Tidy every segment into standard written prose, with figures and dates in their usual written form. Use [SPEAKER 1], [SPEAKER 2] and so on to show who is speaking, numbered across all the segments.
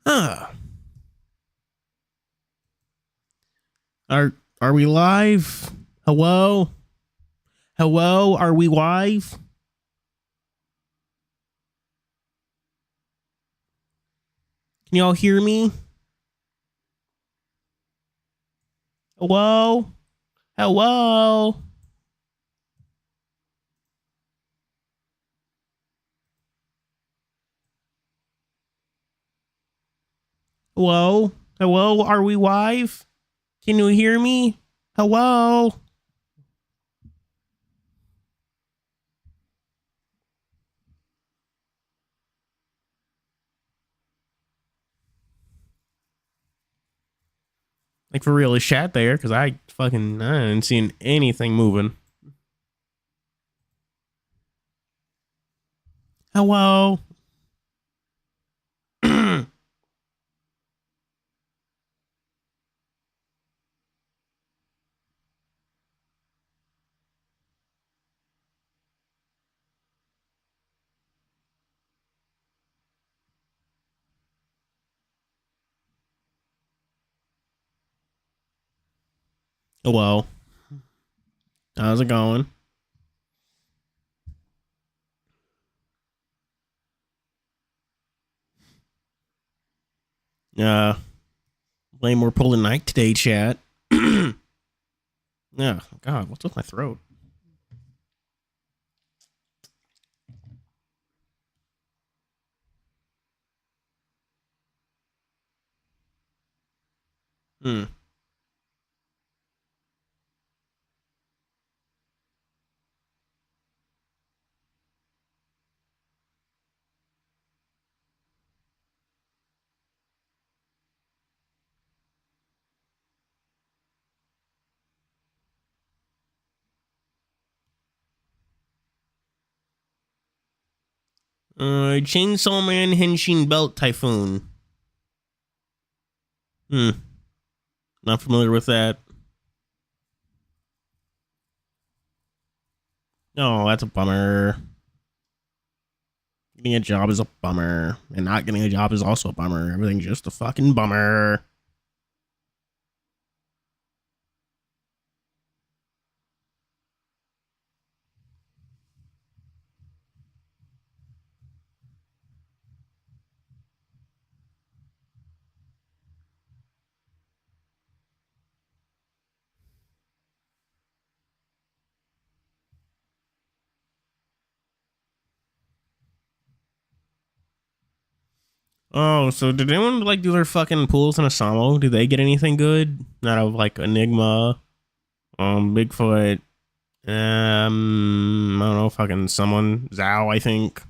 [SPEAKER 1] Huh. Are are we live? Hello? Hello? Are we live? Can y'all hear me? Hello? Hello? Hello? Hello? Are we live? Can you hear me? Hello? Like, for real, is chat there? Because I ain't seeing anything moving. Hello? Hello? How's it going? Way more pull than night today, chat. Yeah, God, what's with my throat? Hmm. Chainsaw Man Henshin Belt Typhoon. Not familiar with that. Oh, that's a bummer. Getting a job is a bummer. And not getting a job is also a bummer. Everything's just a fucking bummer. Oh, so did anyone like do their fucking pools in Asamo? Did they get anything good out of like Enigma, Bigfoot, I don't know, fucking someone, Zhao, I think.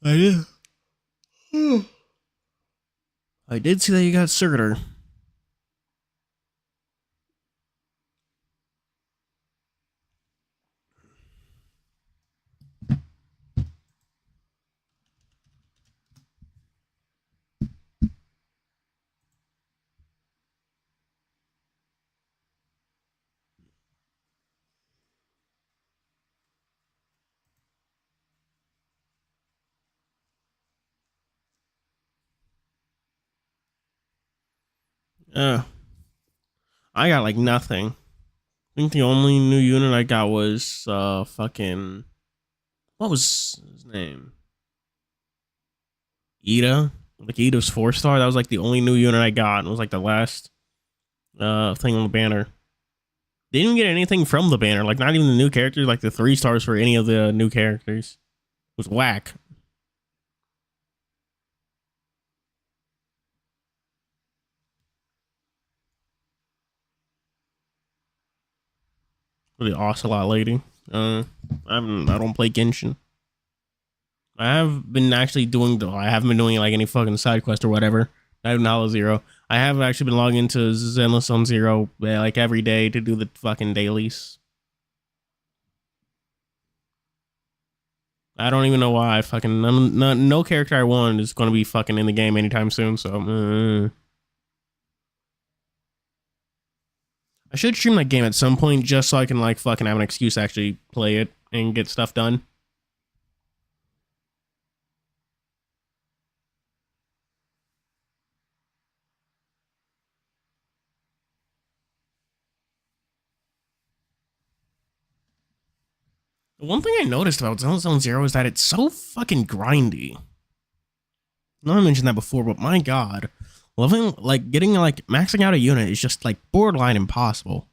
[SPEAKER 1] I did. I did see that you got Surtur. I got like nothing. I think the only new unit I got was fucking, what was his name? Ida. Like Ida's 4-star. That was like the only new unit I got. It was like the last thing on the banner. They didn't get anything from the banner. Like not even the new characters. Like the 3-stars for any of the new characters. It was whack. For the Ocelot lady. I don't play Genshin. I have been actually doing I haven't been doing like any fucking side quest or whatever. I have Nala Zero. I have actually been logging into Zenless on Zero like every day to do the fucking dailies. I don't even know why. Fucking no character I want is going to be fucking in the game anytime soon. So I should stream that game at some point just so I can like fucking have an excuse to actually play it and get stuff done. One thing I noticed about Zone Zero is that it's so fucking grindy. I know I mentioned that before, but my god, living like getting like maxing out a unit is just like borderline impossible.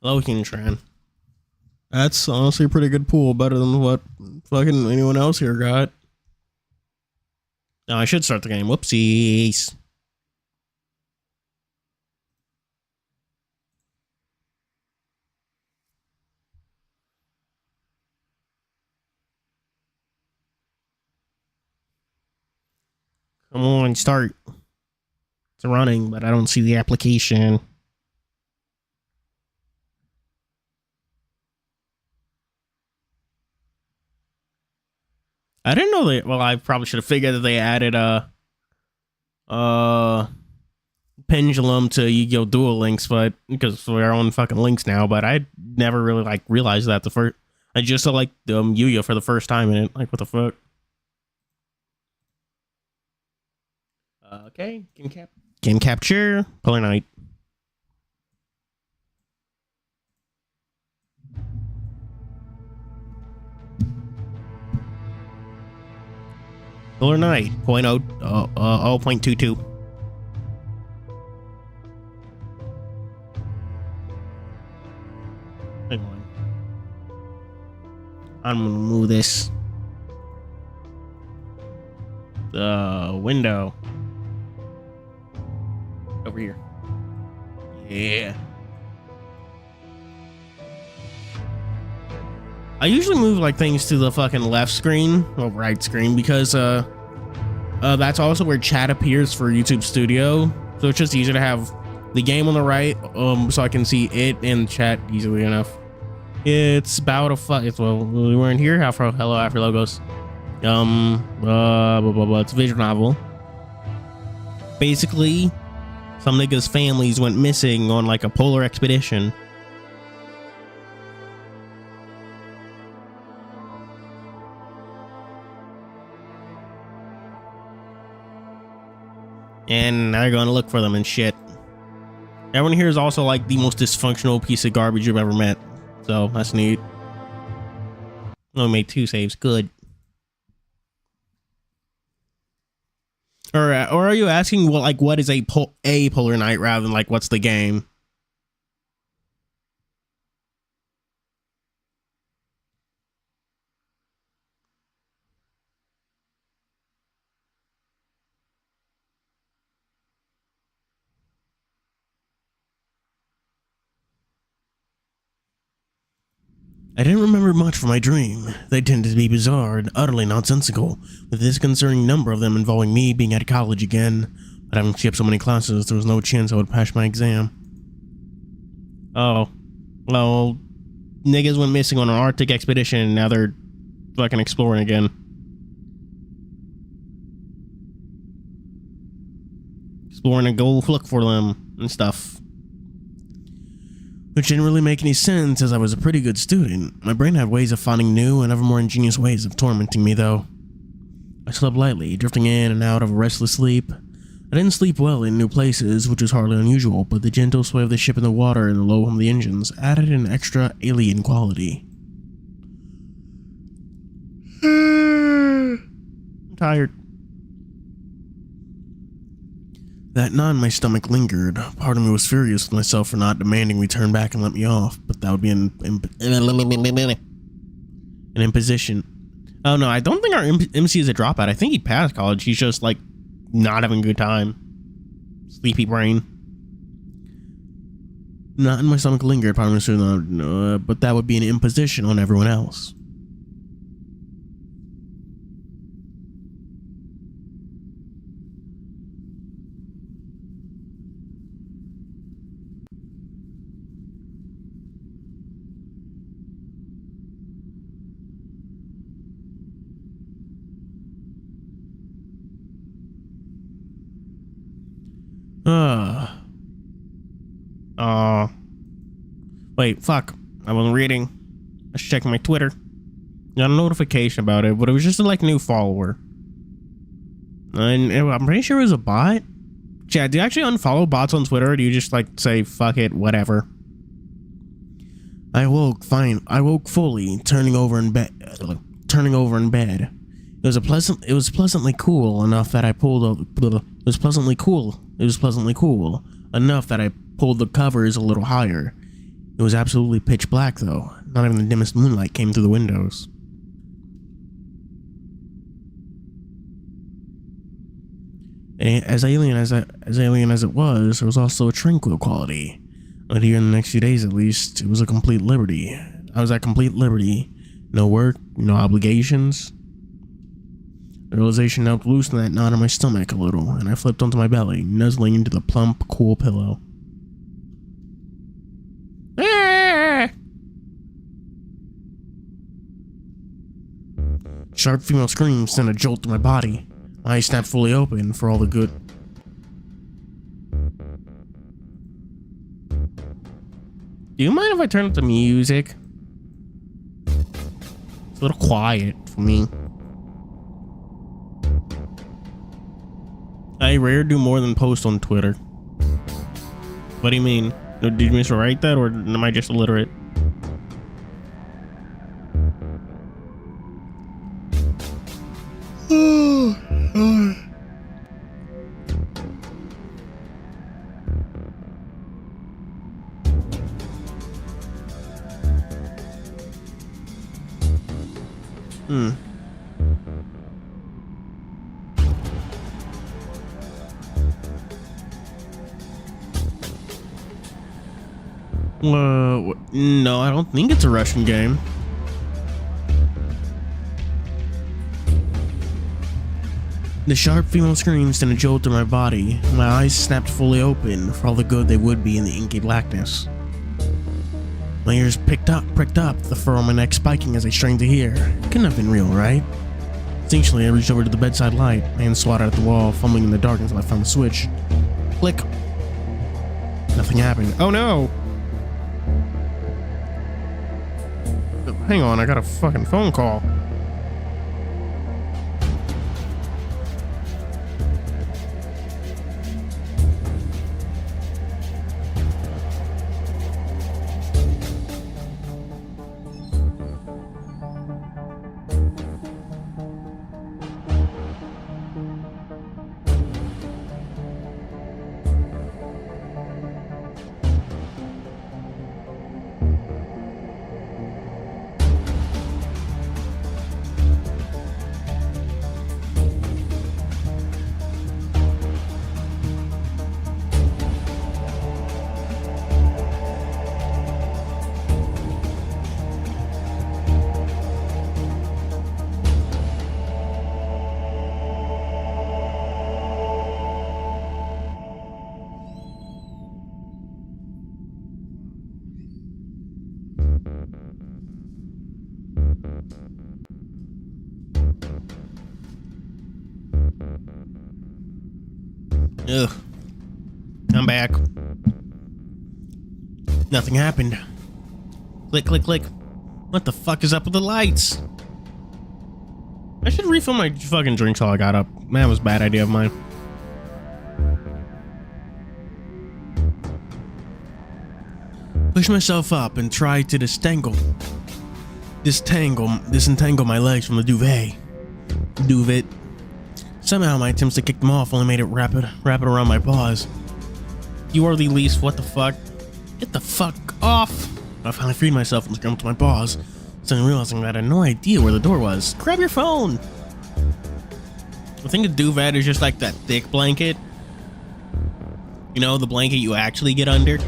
[SPEAKER 1] Hello, King Tran. That's honestly a pretty good pool, better than what fucking anyone else here got. Now I should start the game. Whoopsies. Come on, start. It's running, but I don't see the application. I didn't know they. Well, I probably should have figured that they added pendulum to Yu-Gi-Oh! Duel Links, but because we're on fucking links now. But I never really like realized that the first. I just saw like Yu-Gi-Oh! For the first time in it. Like, what the fuck? Okay, can capture Polar Knight. Polar Knight 0.22. Hang on. I'm gonna move this. The window. Over here. Yeah. I usually move like things to the fucking left screen or right screen because that's also where chat appears for YouTube Studio. So it's just easier to have the game on the right so I can see it and chat easily enough. It's about well, we weren't here. Hello after logos. It's a visual novel. Basically, some niggas' families went missing on like a polar expedition. And now you're going to look for them and shit. Everyone here is also like the most dysfunctional piece of garbage you've ever met. So that's neat. Only made 2 saves. Good. Or are you asking what is a Polar Knight rather than like what's the game? I didn't remember much from my dream. They tended to be bizarre and utterly nonsensical, with a disconcerting number of them involving me being at college again. But having skipped so many classes, there was no chance I would pass my exam. Oh. Well, niggas went missing on an Arctic expedition and now they're fucking exploring again. Exploring to go look for them and stuff. Which didn't really make any sense as I was a pretty good student. My brain had ways of finding new and ever more ingenious ways of tormenting me though. I slept lightly, drifting in and out of a restless sleep. I didn't sleep well in new places, which was hardly unusual, but the gentle sway of the ship in the water and the low hum of the engines added an extra alien quality. I'm tired. That knot in my stomach lingered. Part of me was furious with myself for not demanding we turn back and let me off, but that would be an imposition. Oh no, I don't think our MC is a dropout. I think he passed college. He's just like not having a good time. Sleepy brain. Knot in my stomach lingered. Part of me was but that would be an imposition on everyone else. Wait, fuck. I wasn't reading. I was checking my Twitter. Got a notification about it, but it was just a like new follower. And I'm pretty sure it was a bot. Chad, do you actually unfollow bots on Twitter, or do you just like say fuck it, whatever? I woke fully, turning over in bed. It was pleasantly cool enough that I pulled enough that I pulled the covers a little higher. It was absolutely pitch black though. Not even the dimmest moonlight came through the windows. And as alien as it was, there was also a tranquil quality. But here in the next few days at least, it was a complete liberty. I was at complete liberty. No work, no obligations. The realization helped loosen that knot in my stomach a little, and I flipped onto my belly, nuzzling into the plump, cool pillow. Ah! Sharp female screams sent a jolt to my body. My eyes snapped fully open for all the good. Do you mind if I turn up the music? It's a little quiet for me. I rarely do more than post on Twitter. What do you mean? Did you miswrite that, or am I just illiterate? No, I don't think it's a Russian game. The sharp female screams sent a jolt to my body. My eyes snapped fully open for all the good they would be in the inky blackness. My ears pricked up, the fur on my neck spiking as I strained to hear. Couldn't have been real, right? Instinctually, I reached over to the bedside light, hand swatted at the wall, fumbling in the dark until I found the switch. Click. Nothing happened. Oh no! Hang on, I got a fucking phone call. Ugh. I'm back. Nothing happened. Click, click, click. What the fuck is up with the lights? I should refill my fucking drinks while I got up. Man, that was a bad idea of mine. Push myself up and try to disentangle my legs from the duvet. Somehow my attempts to kick them off only made it wrap it around my paws. You are the least. What the fuck? Get the fuck off! I finally freed myself and scrambled to my paws, suddenly realizing that I had no idea where the door was. Grab your phone! I think a duvet is just like that thick blanket. You know, the blanket you actually get under.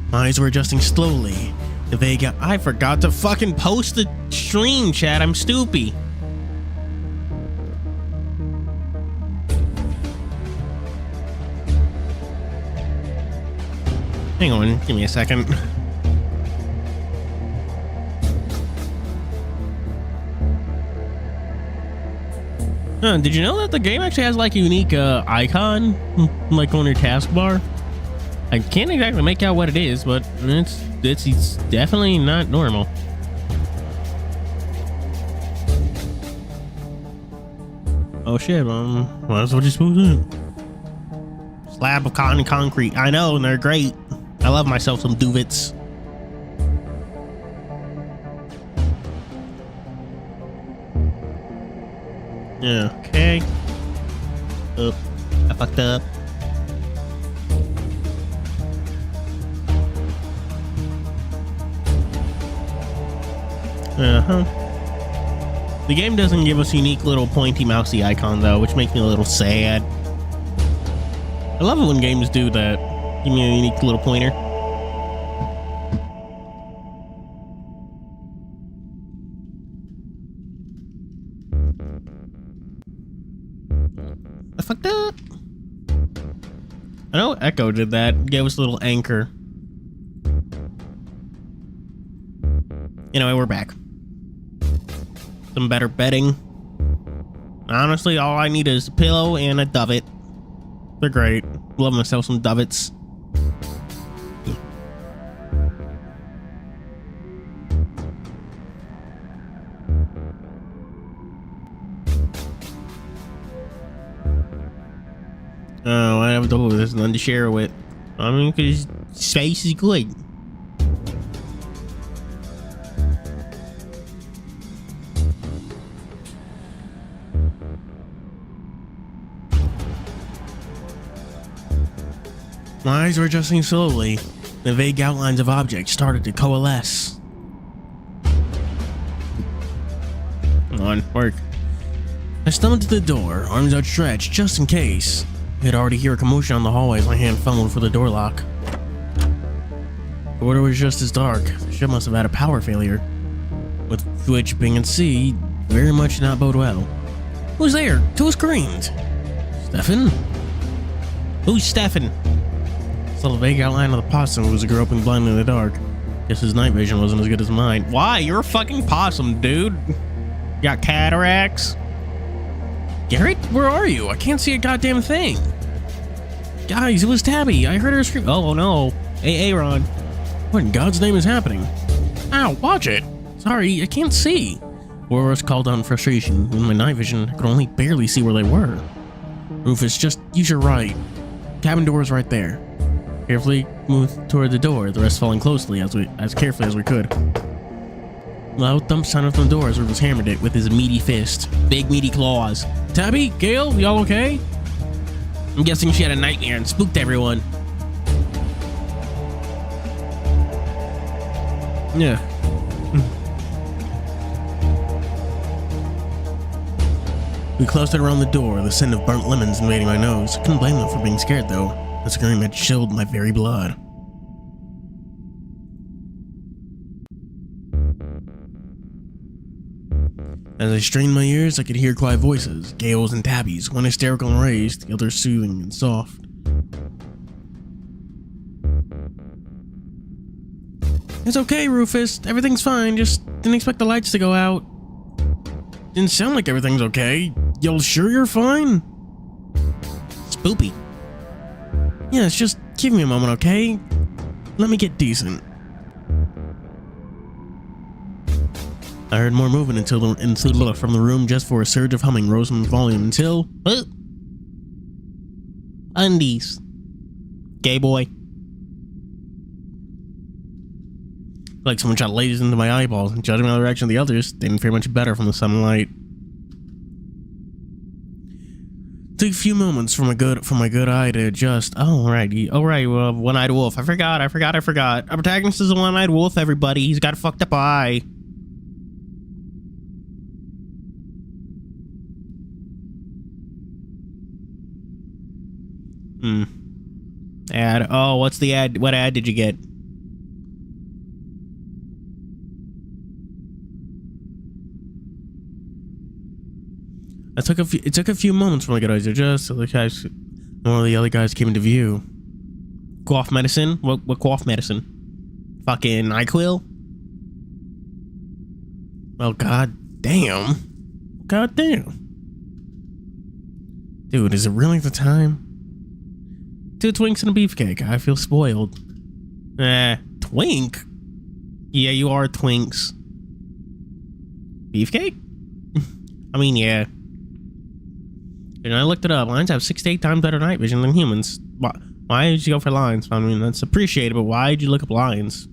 [SPEAKER 1] My eyes were adjusting slowly. The vague... I forgot to fucking post the stream, chat. I'm stupid. Hang on, give me a second. Did you know that the game actually has like a unique icon, like on your taskbar? I can't exactly make out what it is, but it's definitely not normal. Oh shit, well, that's what you're supposed to do. Slab of cotton and concrete. I know, and they're great. I love myself some duvets. Yeah, okay. Up. I fucked up. The game doesn't give us unique little pointy mousey icon though, which makes me a little sad. I love it when games do that. Give me a unique little pointer. I fucked up. I know Echo did that. Gave us a little anchor. Anyway, we're back. Some better bedding. Honestly, all I need is a pillow and a dovet. They're great. Love myself some dovets. Oh, I have to there's none to share with. I mean, because space is good. My eyes were adjusting slowly. The vague outlines of objects started to coalesce. Come on, work. I stumbled to the door, arms outstretched, just in case. I could already hear a commotion on the hallway as my hand fumbled for the door lock. The corridor was just as dark. The ship must have had a power failure. With which being at sea, very much did not bode well. Who's there? Two screamed. Stefan? Who's Stefan? Saw the vague outline of the possum who was groping blindly in the dark. Guess his night vision wasn't as good as mine. Why? You're a fucking possum, dude. You got cataracts? Garrett, where are you? I can't see a goddamn thing. Guys, it was Tabby. I heard her scream. Oh no. Hey, Aaron. What in God's name is happening? Ow, watch it. Sorry, I can't see. Boros called out in frustration. In my night vision, I could only barely see where they were. Rufus, just use your right. Cabin door is right there. Carefully moved toward the door, the rest following closely as carefully as we could. Loud thump sounded from the door as Rufus hammered it with his meaty fist. Big meaty claws. Tabby? Gail? Y'all okay? I'm guessing she had a nightmare and spooked everyone. Yeah. We clustered around the door, the scent of burnt lemons invading my nose. Couldn't blame them for being scared though. The scream had chilled my very blood. As I strained my ears, I could hear quiet voices, Gail's and Tabby's, one hysterical and raised, the other soothing and soft. It's okay, Rufus. Everything's fine. Just didn't expect the lights to go out. Didn't sound like everything's okay. Y'all sure you're fine? Spoopy. Yes, just give me a moment, okay? Let me get decent. I heard more movement from the room just for a surge of humming rose from the volume until... undies. Gay boy. Like someone shot lasers into my eyeballs, and judging by the reaction of the others, they didn't fare much better from the sunlight. Took a few moments for my good eye to adjust. Oh, right. One-eyed wolf. I forgot. Our protagonist is a one-eyed wolf, everybody. He's got a fucked up eye. Ad. Oh, what's the ad? What ad did you get? It took a few moments for my good eyes to adjust. So one of the other guys came into view. Cough medicine? What cough medicine? Fucking NyQuil? Well, god damn. Dude, is it really the time? 2 twinks and a beefcake. I feel spoiled. Twink? Yeah, you are twinks. Beefcake? I mean, yeah. And I looked it up. Lions have 6 to 8 times better night vision than humans. Why did you go for lions? I mean, that's appreciated, but why did you look up lions?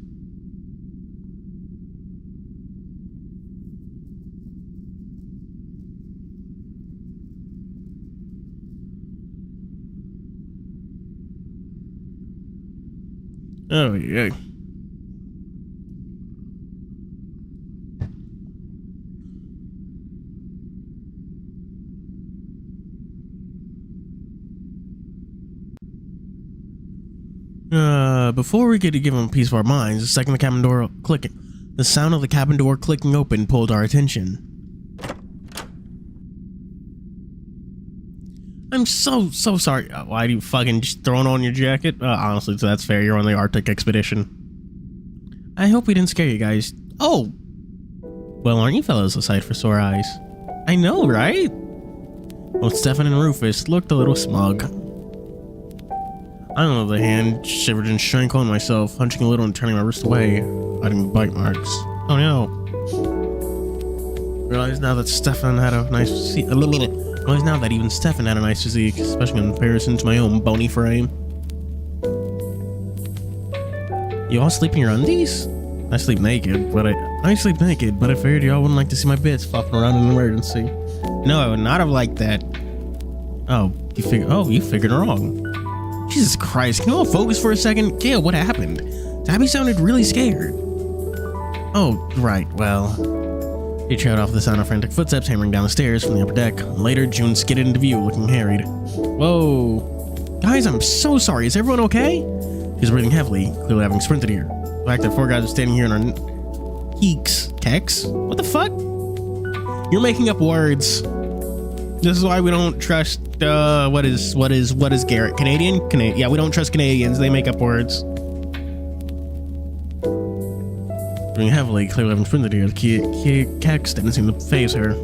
[SPEAKER 1] Oh, yeah. Before we get to give him a piece of our minds, the second the cabin door clicking, the sound of the cabin door clicking open pulled our attention. I'm so sorry. Why do you fucking just throw it on your jacket? Honestly, that's fair. You're on the Arctic expedition. I hope we didn't scare you guys. Oh! Well, aren't you fellows a sight for sore eyes? I know, right? Both Stefan and Rufus looked a little smug. I don't know, the hand shivered and shrank on myself, hunching a little and turning my wrist away, hiding bite marks. Oh no. Realize now that Stefan had a nice physique. Realize now that even Stefan had a nice physique, especially in comparison to my own bony frame. You all sleep in your undies? I sleep naked, but I figured y'all wouldn't like to see my bits flopping around in an emergency. No, I would not have liked that. Oh, you figured wrong. Jesus Christ, can you all focus for a second? Gail, what happened? Tabby sounded really scared. Oh, right, well. He trailed off the sound of frantic footsteps hammering down the stairs from the upper deck. Later, June skidded into view, looking harried. Whoa. Guys, I'm so sorry. Is everyone okay? He's breathing heavily, clearly having sprinted here. The fact that 4 guys are standing here in our Keeks? What the fuck? You're making up words. This is why we don't trust, what is Garrett? Canadian? Yeah, we don't trust Canadians. They make up words. Breathing heavily, clearly having sprinted here. The Keeks didn't seem to faze her.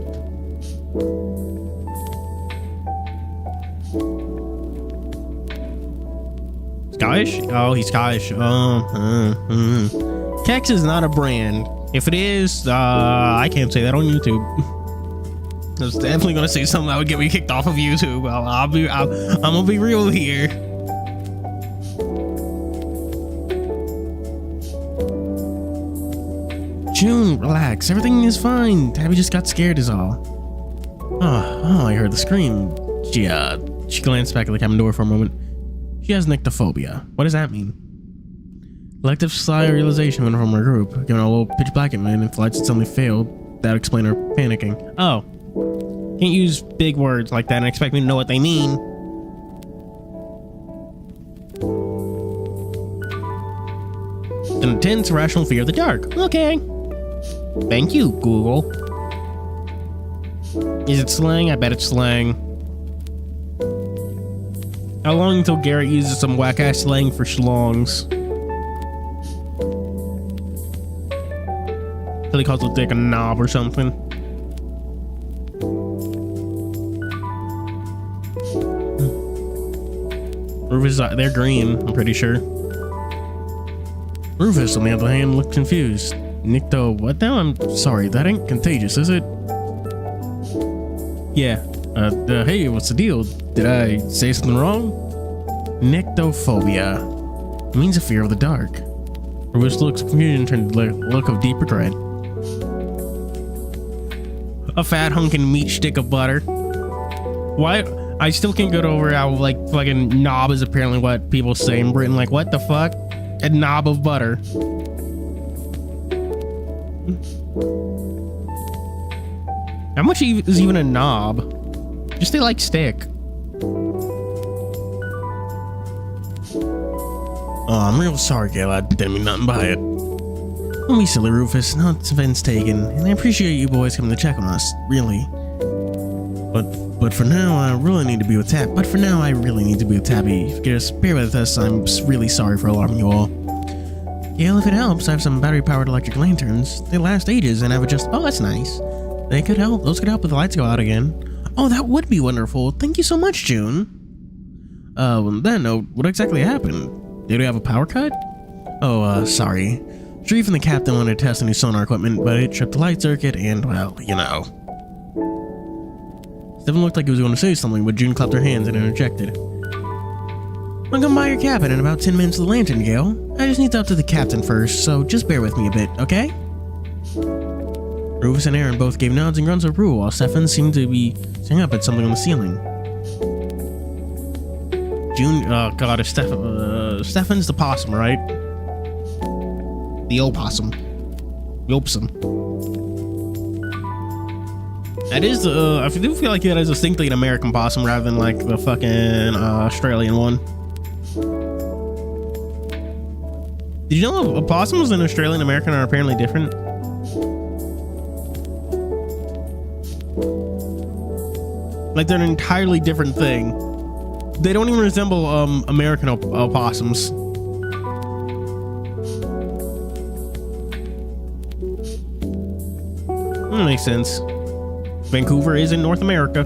[SPEAKER 1] Scottish? Oh, he's Scottish. Kex is not a brand. If it is, I can't say that on YouTube. I was definitely gonna say something that would get me kicked off of YouTube. I'm gonna be real here. June, relax. Everything is fine. Tabby just got scared is all. Oh, I heard the scream. She glanced back at the cabin door for a moment. She has nyctophobia. What does that mean? Collective sigh of realization went from her group, giving a little pitch black at me, and if the lights had suddenly failed, that would explain her panicking. Oh. Can't use big words like that and expect me to know what they mean. An intense, irrational fear of the dark. Okay. Thank you, Google. Is it slang? I bet it's slang. How long until Garrett uses some whack-ass slang for schlongs? Till he calls a dick a knob or something. Rufus, they're green, I'm pretty sure. Rufus, on the other hand, looked confused. Nycto, what now? I'm sorry, that ain't contagious, is it? Yeah. Hey, what's the deal? Did I say something wrong? Nyctophobia. It means a fear of the dark. Rufus looks confused and turned to a look of deep regret. A fat hunkin' meat stick of butter. Why? I still can't get over how, like, fucking knob is apparently what people say in Britain. Like, what the fuck? A knob of butter. How much is even a knob? Just say, like, stick. Oh, I'm real sorry, Gail. I didn't mean nothing by it. Don't be silly, Rufus. No offense taken. And I appreciate you boys coming to check on us. Really. But for now, I really need to be with Tabby. If you could just bear with us, I'm really sorry for alarming you all. Gail, if it helps, I have some battery-powered electric lanterns. They last ages and I would just... Oh, that's nice. They could help. Those could help if the lights go out again. Oh, that would be wonderful. Thank you so much, June. On that note, what exactly happened? Did we have a power cut? Oh, sorry. Sharif and the captain wanted to test the new sonar equipment, but it tripped the light circuit and, well, you know. Stefan looked like he was going to say something, but June clapped her hands and interjected. I'll come by your cabin in about 10 minutes with the lantern, Gale. I just need to talk to the captain first, so just bear with me a bit, okay? Rufus and Aaron both gave nods and grunts of approval, while Stefan seemed to be staring up at something on the ceiling. June, oh god, it's Stefan's the possum, right? The opossum. The opossum. That is, I do feel like that is distinctly an American possum rather than like the fucking Australian one. Did you know opossums and Australian American are apparently different? Like they're an entirely different thing. They don't even resemble American opossums. That makes sense. Vancouver is in North America.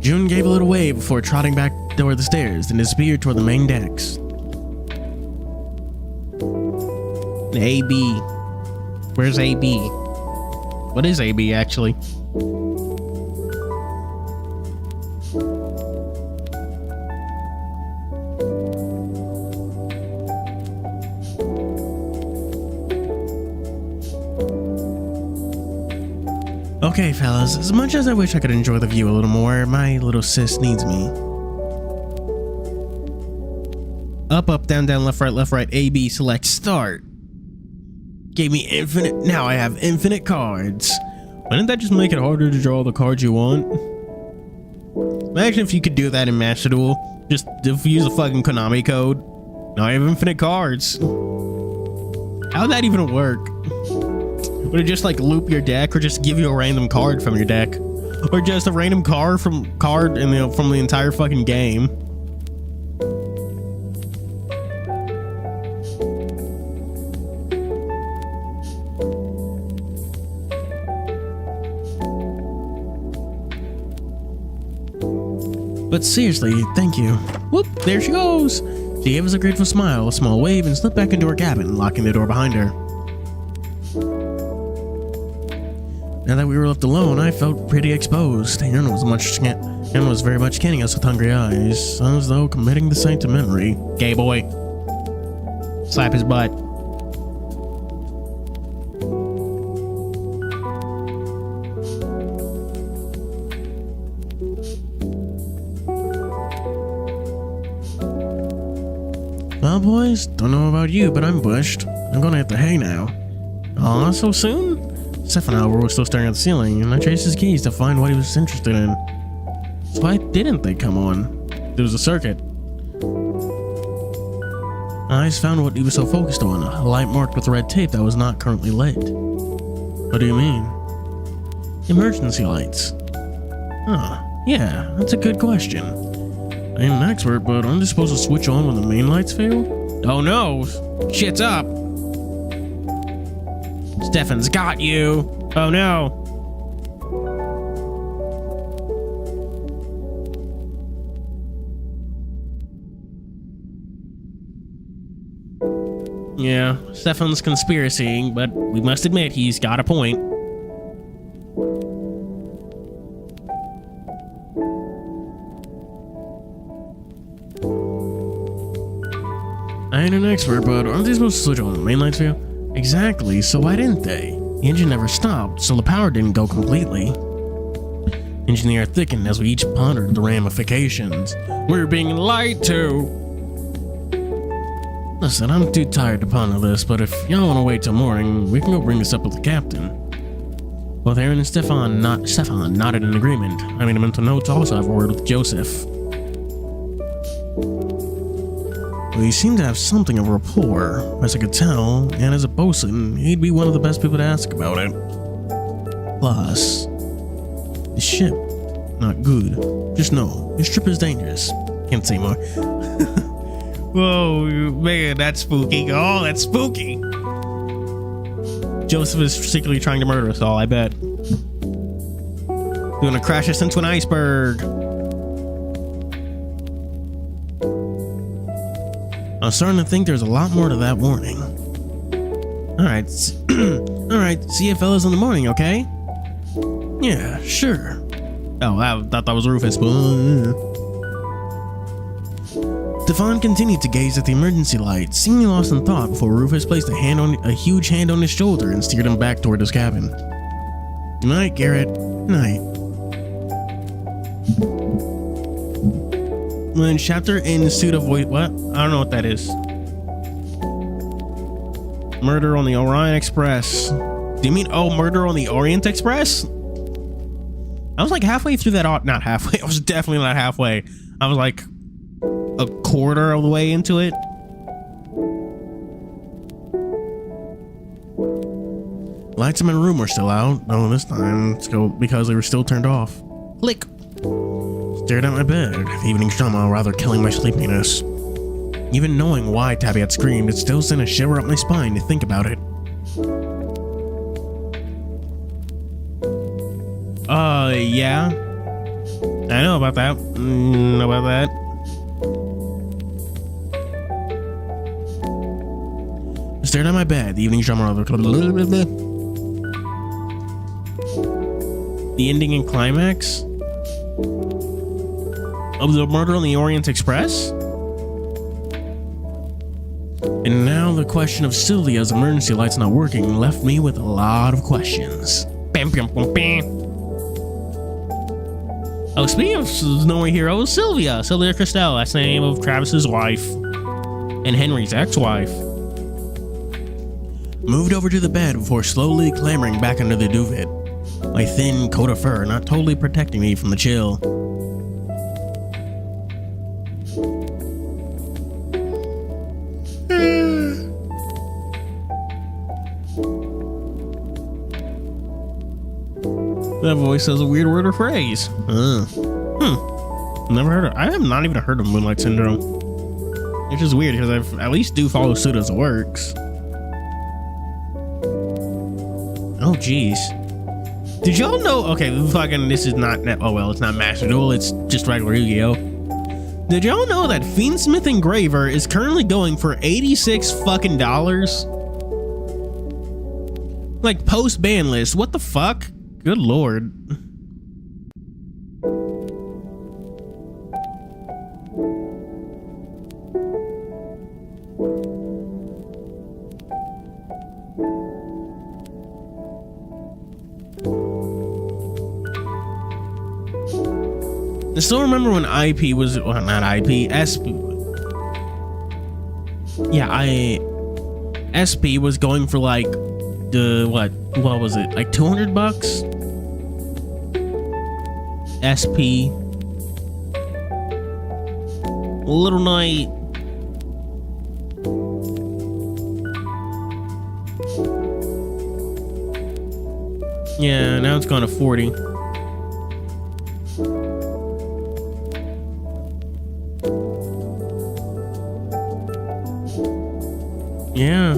[SPEAKER 1] June gave a little wave before trotting back toward the stairs and disappeared toward the main decks. AB. Where's AB? What is AB actually? Okay, fellas, as much as I wish I could enjoy the view a little more, my little sis needs me. Up, up, down, down, left, right, A, B, select, start. Gave me infinite, now I have infinite cards. Wouldn't that just make it harder to draw the cards you want? Imagine if you could do that in Master Duel. Just use a fucking Konami code. Now I have infinite cards. How'd that even work? Would it just like loop your deck, or just give you a random card from your deck, or just a random card from the entire fucking game? But seriously, thank you. Whoop! There she goes. She gave us a grateful smile, a small wave, and slipped back into her cabin, locking the door behind her. Now that we were left alone, I felt pretty exposed. Aaron was very much scanning us with hungry eyes, as though committing the sight to memory. Gay boy. Slap his butt. Well, boys, don't know about you, but I'm bushed. I'm gonna have to hang now. Aw, so soon? Stefan and I were still staring at the ceiling, and I traced his keys to find what he was interested in. So why didn't they come on? There was a circuit. My eyes found what he was so focused on, a light marked with red tape that was not currently lit. What do you mean? Emergency lights. Huh, yeah, that's a good question. I ain't an expert, but aren't they supposed to switch on when the main lights fail? Oh no! Shit's up! Stefan's got you! Oh no! Yeah, Stefan's conspiracying, but we must admit he's got a point. I ain't an expert, but aren't they supposed to switch on the main lights fail? Exactly, so why didn't they? The engine never stopped, so the power didn't go completely. Engineer thickened as we each pondered the ramifications. We're being lied to! Listen, I'm too tired to ponder this, but if y'all want to wait till morning, we can go bring this up with the captain. Both Aaron and Stefan nodded in agreement. I made a mental note to also have a word with Joseph. Well, he seemed to have something of rapport, as I could tell, and as a bosun, he'd be one of the best people to ask about it. Plus, the ship, not good. Just know, this trip is dangerous. Can't say more. Whoa, man, that's spooky. Oh, that's spooky. Joseph is secretly trying to murder us all, I bet. We're gonna crash us into an iceberg. I was starting to think there's a lot more to that warning. Alright. Alright, see you fellas in the morning, okay? Yeah, sure. Oh, I thought that was Rufus. Stefan continued to gaze at the emergency light, seemingly lost in thought before Rufus placed a huge hand on his shoulder and steered him back toward his cabin. Good night, Garrett. Night. When chapter ensued a voice. What? I don't know what that is. Murder on the Orion Express. Do you mean, oh, Murder on the Orient Express? I was like halfway through that. Not halfway. I was definitely not halfway. I was like a quarter of the way into it. Lights in my room were still out. Oh, this time it's because they were still turned off. Click. Stared at my bed. The evening drama rather killing my sleepiness. Even knowing why Tabby had screamed, it still sent a shiver up my spine to think about it. Yeah. I know about that. Know about that. I stared at my bed. The evening drama rather. The ending and climax of the Murder on the Orient Express? And now the question of Sylvia's emergency lights not working left me with a lot of questions. Bam, bam, bam, bam. Oh, speaking of Snowy Hero, Sylvia Christel, that's the name of Travis's wife and Henry's ex-wife. Moved over to the bed before slowly clambering back under the duvet. My thin coat of fur not totally protecting me from the chill. That voice has a weird word or phrase. Never heard of. I have not even heard of Moonlight Syndrome, which is weird because I've at least do follow suit as it works. Oh jeez. Did y'all know? Okay, fucking. This is not. Oh well, it's not Master Duel. It's just regular Yu-Gi-Oh. Did y'all know that Fiendsmith Engraver is currently going for $86 fucking dollars? Like post ban list. What the fuck? Good lord. I still remember when IP was, well, not IP, SP. Yeah, SP was going for like the what was it? Like 200 bucks? SP. Little Knight. Yeah, now it's gone to 40. Yeah.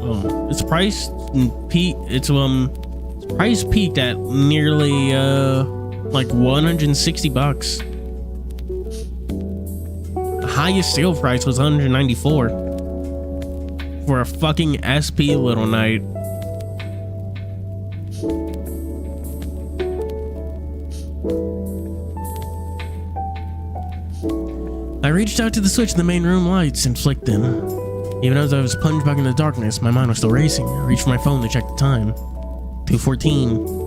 [SPEAKER 1] Oh, its price price peaked at nearly like 160 bucks. The highest sale price was 194 for a fucking SP Little Knight. I reached out to the switch in the main room lights and flicked them. Even as I was plunged back into the darkness, my mind was still racing. I reached for my phone to check the time. 2:14.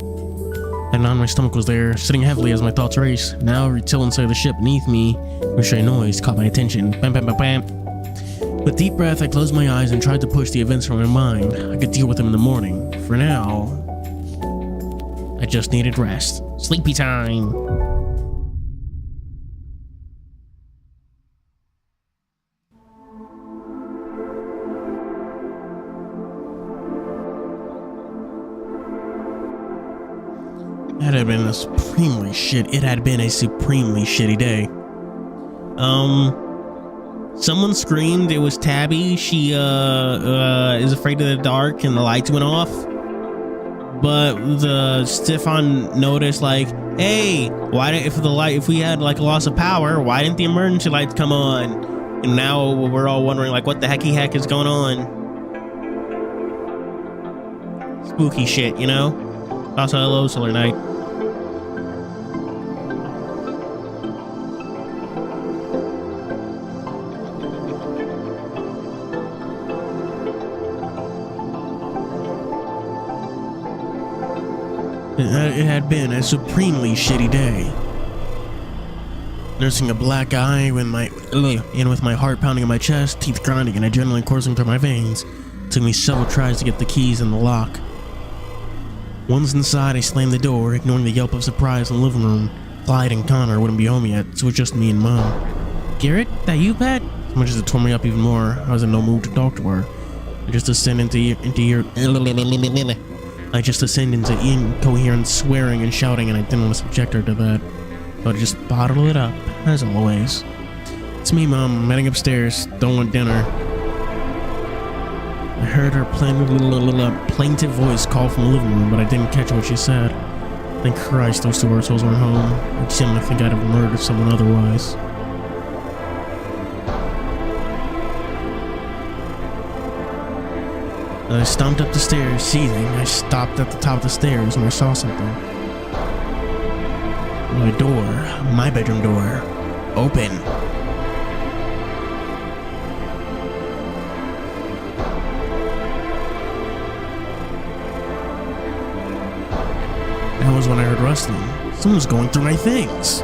[SPEAKER 1] And on my stomach was there, sitting heavily as my thoughts raced. Now, till inside the ship beneath me, a stray noise caught my attention. Bam, bam, bam, bam. With deep breath, I closed my eyes and tried to push the events from my mind. I could deal with them in the morning. For now, I just needed rest. Sleepy time. It had been a supremely shitty day. Someone screamed it was Tabby. She is afraid of the dark and the lights went off. But the Stefan noticed like, hey, if we had like a loss of power, why didn't the emergency lights come on? And now we're all wondering, like, what the hecky heck is going on? Spooky shit, you know? Also, hello, Solar Knight. It had been a supremely shitty day. Nursing a black eye with my heart pounding in my chest, teeth grinding, and adrenaline coursing through my veins. It took me several tries to get the keys in the lock. Once inside, I slammed the door, ignoring the yelp of surprise in the living room. Clyde and Connor wouldn't be home yet, so it was just me and Mom. Garrett, that you, Pat? As much as it tore me up even more, I was in no mood to talk to her. I just descended into incoherent swearing and shouting, and I didn't want to subject her to that. But I just bottled it up, as always. It's me, Mom. I'm heading upstairs. Don't want dinner. I heard her plaintive voice call from the living room, but I didn't catch what she said. Thank Christ those two assholes weren't home. I just didn't think I'd have murdered someone otherwise. I stomped up the stairs, seething. I stopped at the top of the stairs when I saw something. My door, my bedroom door, open. That was when I heard rustling. Someone was going through my things.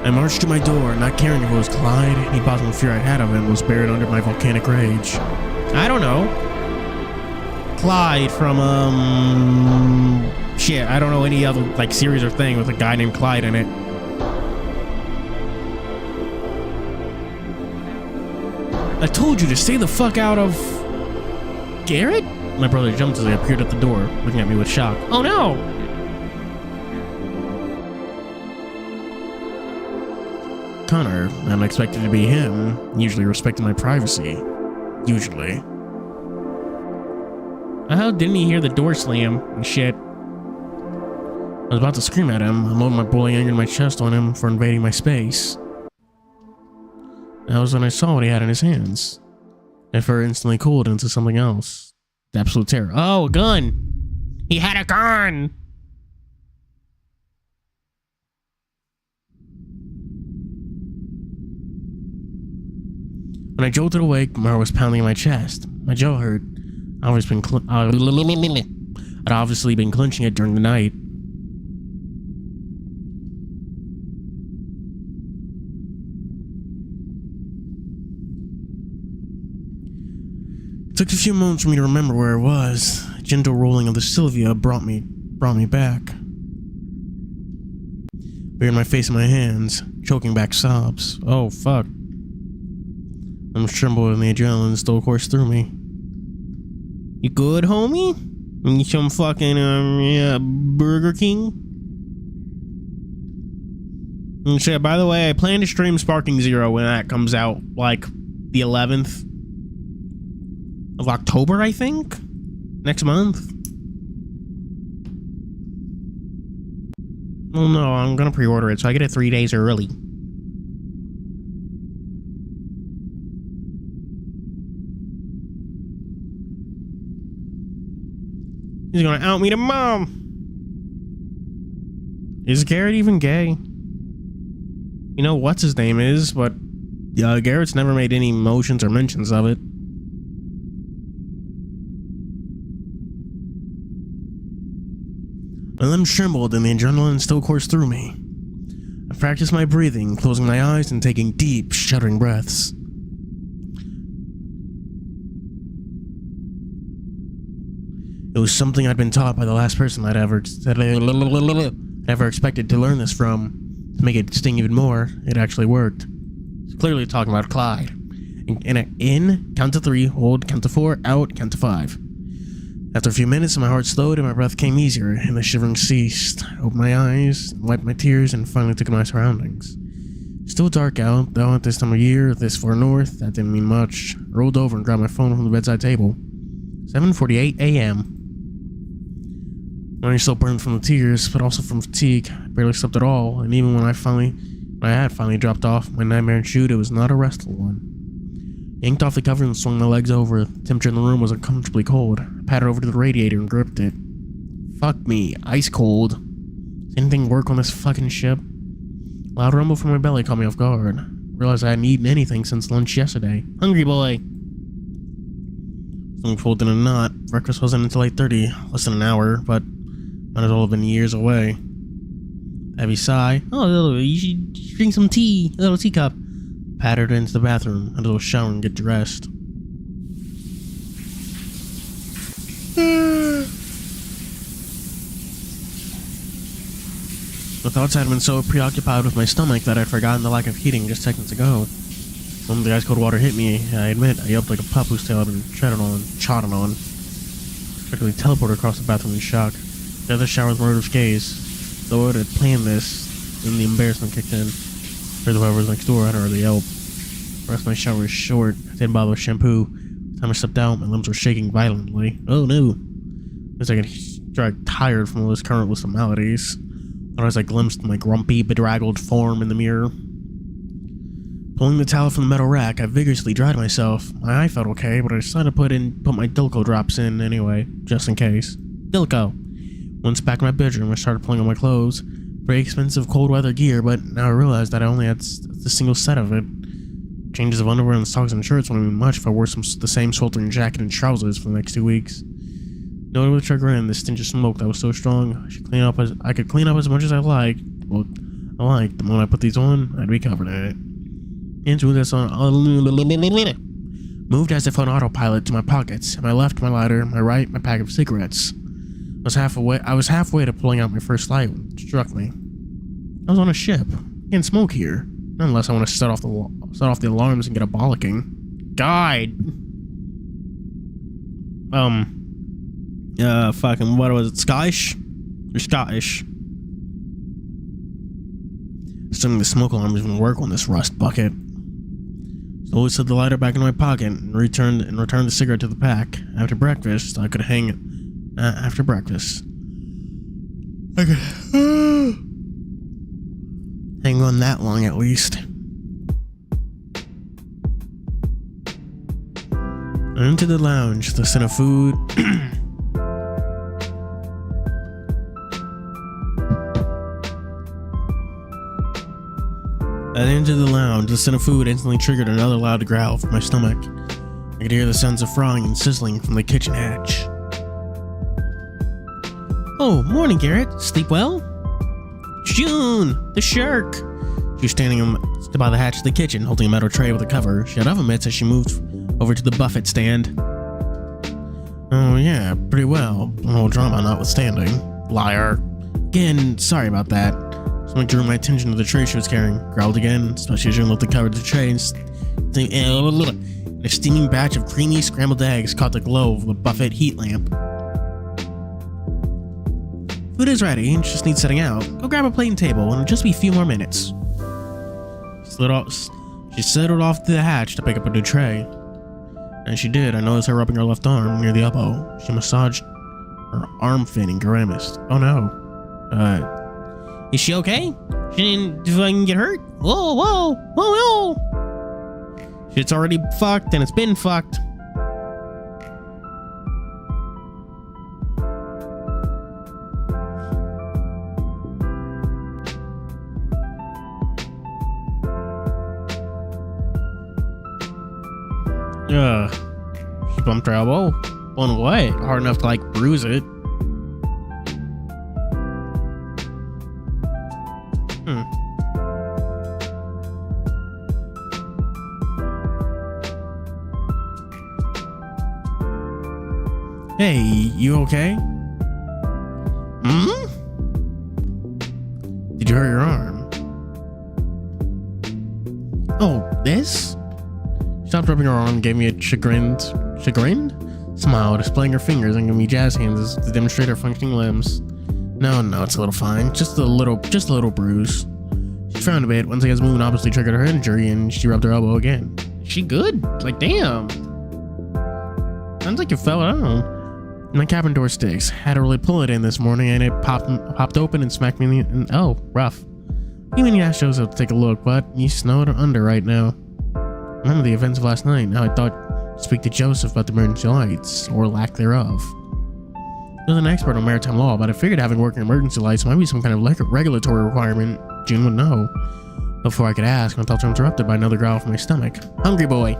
[SPEAKER 1] I marched to my door, not caring if it was Clyde. Any possible fear I had of him was buried under my volcanic rage. I don't know. Clyde from, shit, I don't know any other, like, series or thing with a guy named Clyde in it. I told you to stay the fuck out of... Garrett? My brother jumped as I appeared at the door, looking at me with shock. Oh no! Connor, I'm expected to be him, usually respecting my privacy. Usually. How didn't he hear the door slam and shit? I was about to scream at him, unloading my bully anger in my chest on him for invading my space. That was when I saw what he had in his hands. My fur instantly cooled into something else. The absolute terror. Oh, a gun! He had a gun! When I jolted awake, my heart was pounding in my chest. My jaw hurt. I'd obviously been clenching it during the night. It took a few moments for me to remember where I was. A gentle rolling of the Sylvia brought me back. Buried my face in my hands, choking back sobs. Oh, fuck. I'm trembling and the adrenaline still coursed through me. You good, homie? Need some fucking, Burger King? And shit, by the way, I plan to stream Sparking Zero when that comes out, like, the 11th of October, I think? Next month? Well, no, I'm gonna pre-order it, so I get it 3 days early. He's gonna out me to Mom. Is Garrett even gay? You know what's his name is, but Garrett's never made any motions or mentions of it. My limbs trembled and the adrenaline still coursed through me. I practiced my breathing, closing my eyes and taking deep, shuddering breaths. It was something I'd been taught by the last person I'd ever expected to learn this from. To make it sting even more, it actually worked. It's clearly talking about Clyde. In, count to 3, hold, count to 4, out, count to 5. After a few minutes, my heart slowed and my breath came easier, and the shivering ceased. I opened my eyes, wiped my tears, and finally took in my surroundings. Still dark out, though at this time of year, this far north, that didn't mean much. I rolled over and grabbed my phone from the bedside table. 7:48 a.m. My still burned from the tears, but also from fatigue. I barely slept at all, and even when I had finally dropped off my nightmare shoot, it was not a restful one. I yanked off the cover and swung my legs over. The temperature in the room was uncomfortably cold. I patted over to the radiator and gripped it. Fuck me, ice cold. Does anything work on this fucking ship? A loud rumble from my belly caught me off guard. I realized I hadn't eaten anything since lunch yesterday. Hungry boy! Something pulled in a knot. Breakfast wasn't until 8:30, less than an hour, but might as well have been years away. Heavy sigh. Oh, you should drink some tea. A little teacup. Pattered into the bathroom, a little shower and get dressed. My thoughts had been so preoccupied with my stomach that I'd forgotten the lack of heating just seconds ago. When the ice cold water hit me, I admit I yelped like a pup whose tail had been trodden on. Quickly teleported across the bathroom in shock. The other shower with murderous gaze. Though I had planned this, then the embarrassment kicked in. Heard whoever was next door, I heard the yelp. The rest of my shower was short. I didn't bother with shampoo. By the time I stepped out, my limbs were shaking violently. Oh no. It was like I dragged tired from all this current list of maladies. Otherwise I glimpsed my grumpy, bedraggled form in the mirror. Pulling the towel from the metal rack, I vigorously dried myself. My eye felt okay, but I decided to put my Dilco drops in anyway, just in case. Dilco. Once back in my bedroom, I started pulling on my clothes. Very expensive cold weather gear, but now I realized that I only had a single set of it. Changes of underwear and socks and shirts wouldn't mean much if I wore the same sweltering jacket and trousers for the next 2 weeks. Noted with chagrin the stench of smoke that was so strong, I could clean up as much as I liked. Well, I liked. The moment I put these on, I'd be covered in it. Into this on moved as if on autopilot to my pockets. My left, my lighter, my right, my pack of cigarettes. I was halfway to pulling out my first light when it struck me. I was on a ship. I can't smoke here. Not unless I want to set off the alarms and get a bollocking. Guide. Fucking what was it? Scottish? Or Scottish? Assuming the smoke alarm doesn't work on this rust bucket. Slowly slid the lighter back into my pocket and returned the cigarette to the pack. After breakfast, I could hang it. After breakfast, I could hang on that long at least. I entered the lounge, the scent of food. At the end of the lounge, the scent of food instantly triggered another loud growl from my stomach. I could hear the sounds of frying and sizzling from the kitchen hatch. Oh, morning, Garrett. Sleep well? June, the shark. She was standing by the hatch of the kitchen, holding a metal tray with a cover. She had oven mitts as she moved over to the buffet stand. Oh yeah, pretty well. A little drama notwithstanding. Liar. Again, sorry about that. Someone drew my attention to the tray she was carrying. Growled again, especially as she lifted the cover of the tray and a steaming batch of creamy scrambled eggs caught the glow of the buffet heat lamp. Food is ready, and just needs setting out. Go grab a plate and table, and it'll just be a few more minutes. She settled off to the hatch to pick up a new tray. As she did, I noticed her rubbing her left arm near the elbow. She massaged her arm fin and grimaced. Oh no. Is she okay? She didn't fucking get hurt? Whoa, whoa, whoa, whoa. Shit's already fucked, and it's been fucked. She bumped her elbow. On what? Hard enough to, like, bruise it. Hey, you okay? Did you hurt your arm? Oh, this? She stopped rubbing her arm and gave me a chagrined smile, displaying her fingers and giving me jazz hands to demonstrate her functioning limbs. No, it's a little fine. Just a little bruise. She frowned a bit. Once again, movement obviously triggered her injury, and she rubbed her elbow again. Is she good? Like, damn. Sounds like you fell down. My cabin door sticks. Had to really pull it in this morning, and it popped open and smacked me in the... Oh, rough. Even Yash shows up to take a look, but he's snowed under right now. Remember the events of last night. Now I thought to speak to Joseph about the emergency lights, or lack thereof. I was an expert on maritime law, but I figured having working emergency lights might be some kind of regulatory requirement June would know. Before I could ask, my thoughts were interrupted by another growl from my stomach. Hungry boy!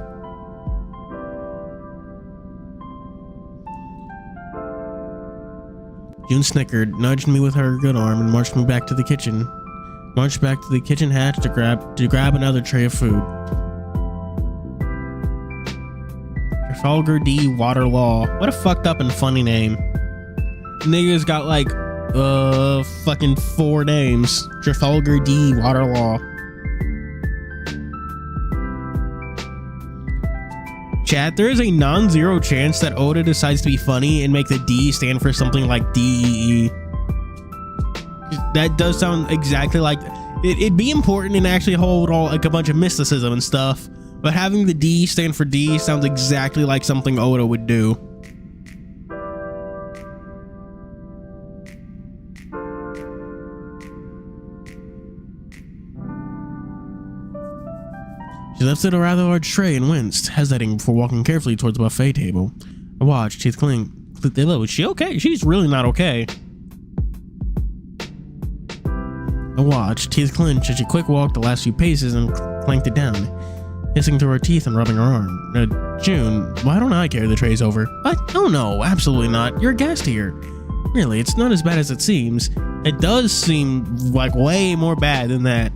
[SPEAKER 1] June snickered, nudged me with her good arm, and marched me back to the kitchen. Marched back to the kitchen hatch to grab another tray of food. Trafalgar D. Water Law. What a fucked up and funny name. Niggas got like, fucking 4 names. Trafalgar D. Water Law. Chat, there is a non-zero chance that Oda decides to be funny and make the D stand for something like DEE. That does sound exactly like... It'd be important and actually hold all like a bunch of mysticism and stuff, but having the D stand for D sounds exactly like something Oda would do. She lifted a rather large tray and winced, hesitating before walking carefully towards the buffet table. I watched, teeth clink. Is she okay? She's really not okay. I watched, teeth clenched, as she quick walked the last few paces and clanked it down, hissing through her teeth and rubbing her arm. June, why don't I carry the trays over? What? Oh no, absolutely not. You're a guest here. Really, it's not as bad as it seems. It does seem like way more bad than that.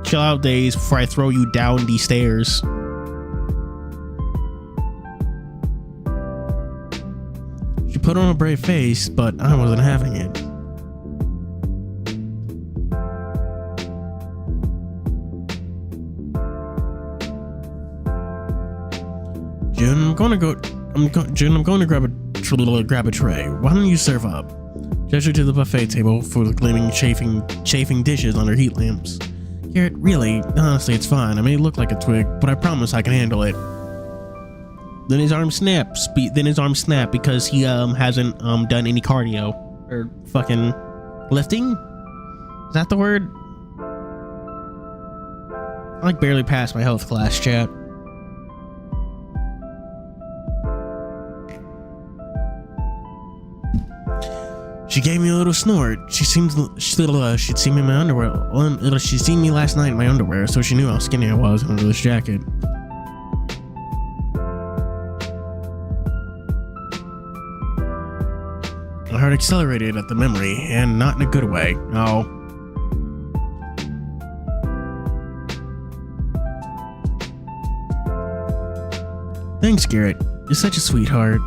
[SPEAKER 1] Chill out days before I throw you down these stairs. She put on a brave face, but I wasn't having it. June, I'm going to grab a tray. Why don't you serve up? Gesture to the buffet table for the gleaming, chafing dishes under heat lamps. Garrett, really, honestly, it's fine. I may look like a twig, but I promise I can handle it. Then his arm snaps. Because he hasn't done any cardio or fucking lifting. Is that the word? I like barely passed my health class, chat. She gave me a little snort. She'd seen me in my underwear. She'd seen me last night in my underwear, so she knew how skinny I was under this jacket. My heart accelerated at the memory, and not in a good way. Oh. Thanks, Garrett. You're such a sweetheart.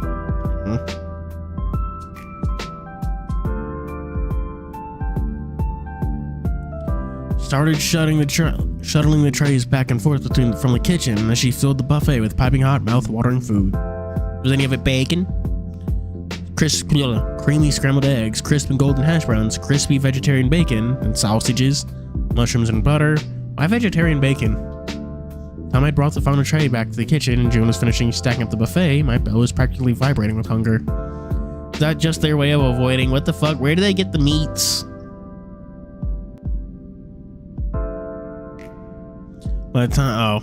[SPEAKER 1] Started shuttling the trays back and forth from the kitchen as she filled the buffet with piping hot, mouth-watering food. Was any of it bacon? Creamy scrambled eggs, crisp and golden hash browns, crispy vegetarian bacon, and sausages, mushrooms and butter. Why vegetarian bacon? Time I brought the final tray back to the kitchen and June was finishing stacking up the buffet, my belly was practically vibrating with hunger. Is that just their way of avoiding? What the fuck? Where do they get the meats? By the time,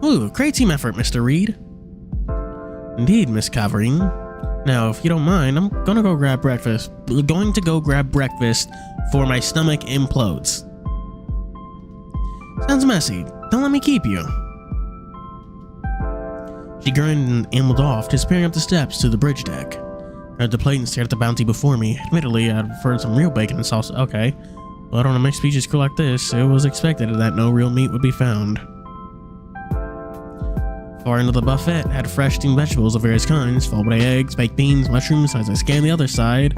[SPEAKER 1] Ooh, great team effort, Mr. Reed. Indeed, Miss Cavering. Now, if you don't mind, I'm gonna go grab breakfast. For my stomach implodes. Sounds messy. Don't let me keep you. She grinned and ambled off, disappearing up the steps to the bridge deck. I had the plate and stared at the bounty before me. Admittedly, I'd preferred some real bacon and sauce. Okay. But on a mixed species crew like this, it was expected that no real meat would be found. Far into the buffet had fresh steamed vegetables of various kinds, followed by eggs, baked beans, mushrooms. As I scanned the other side,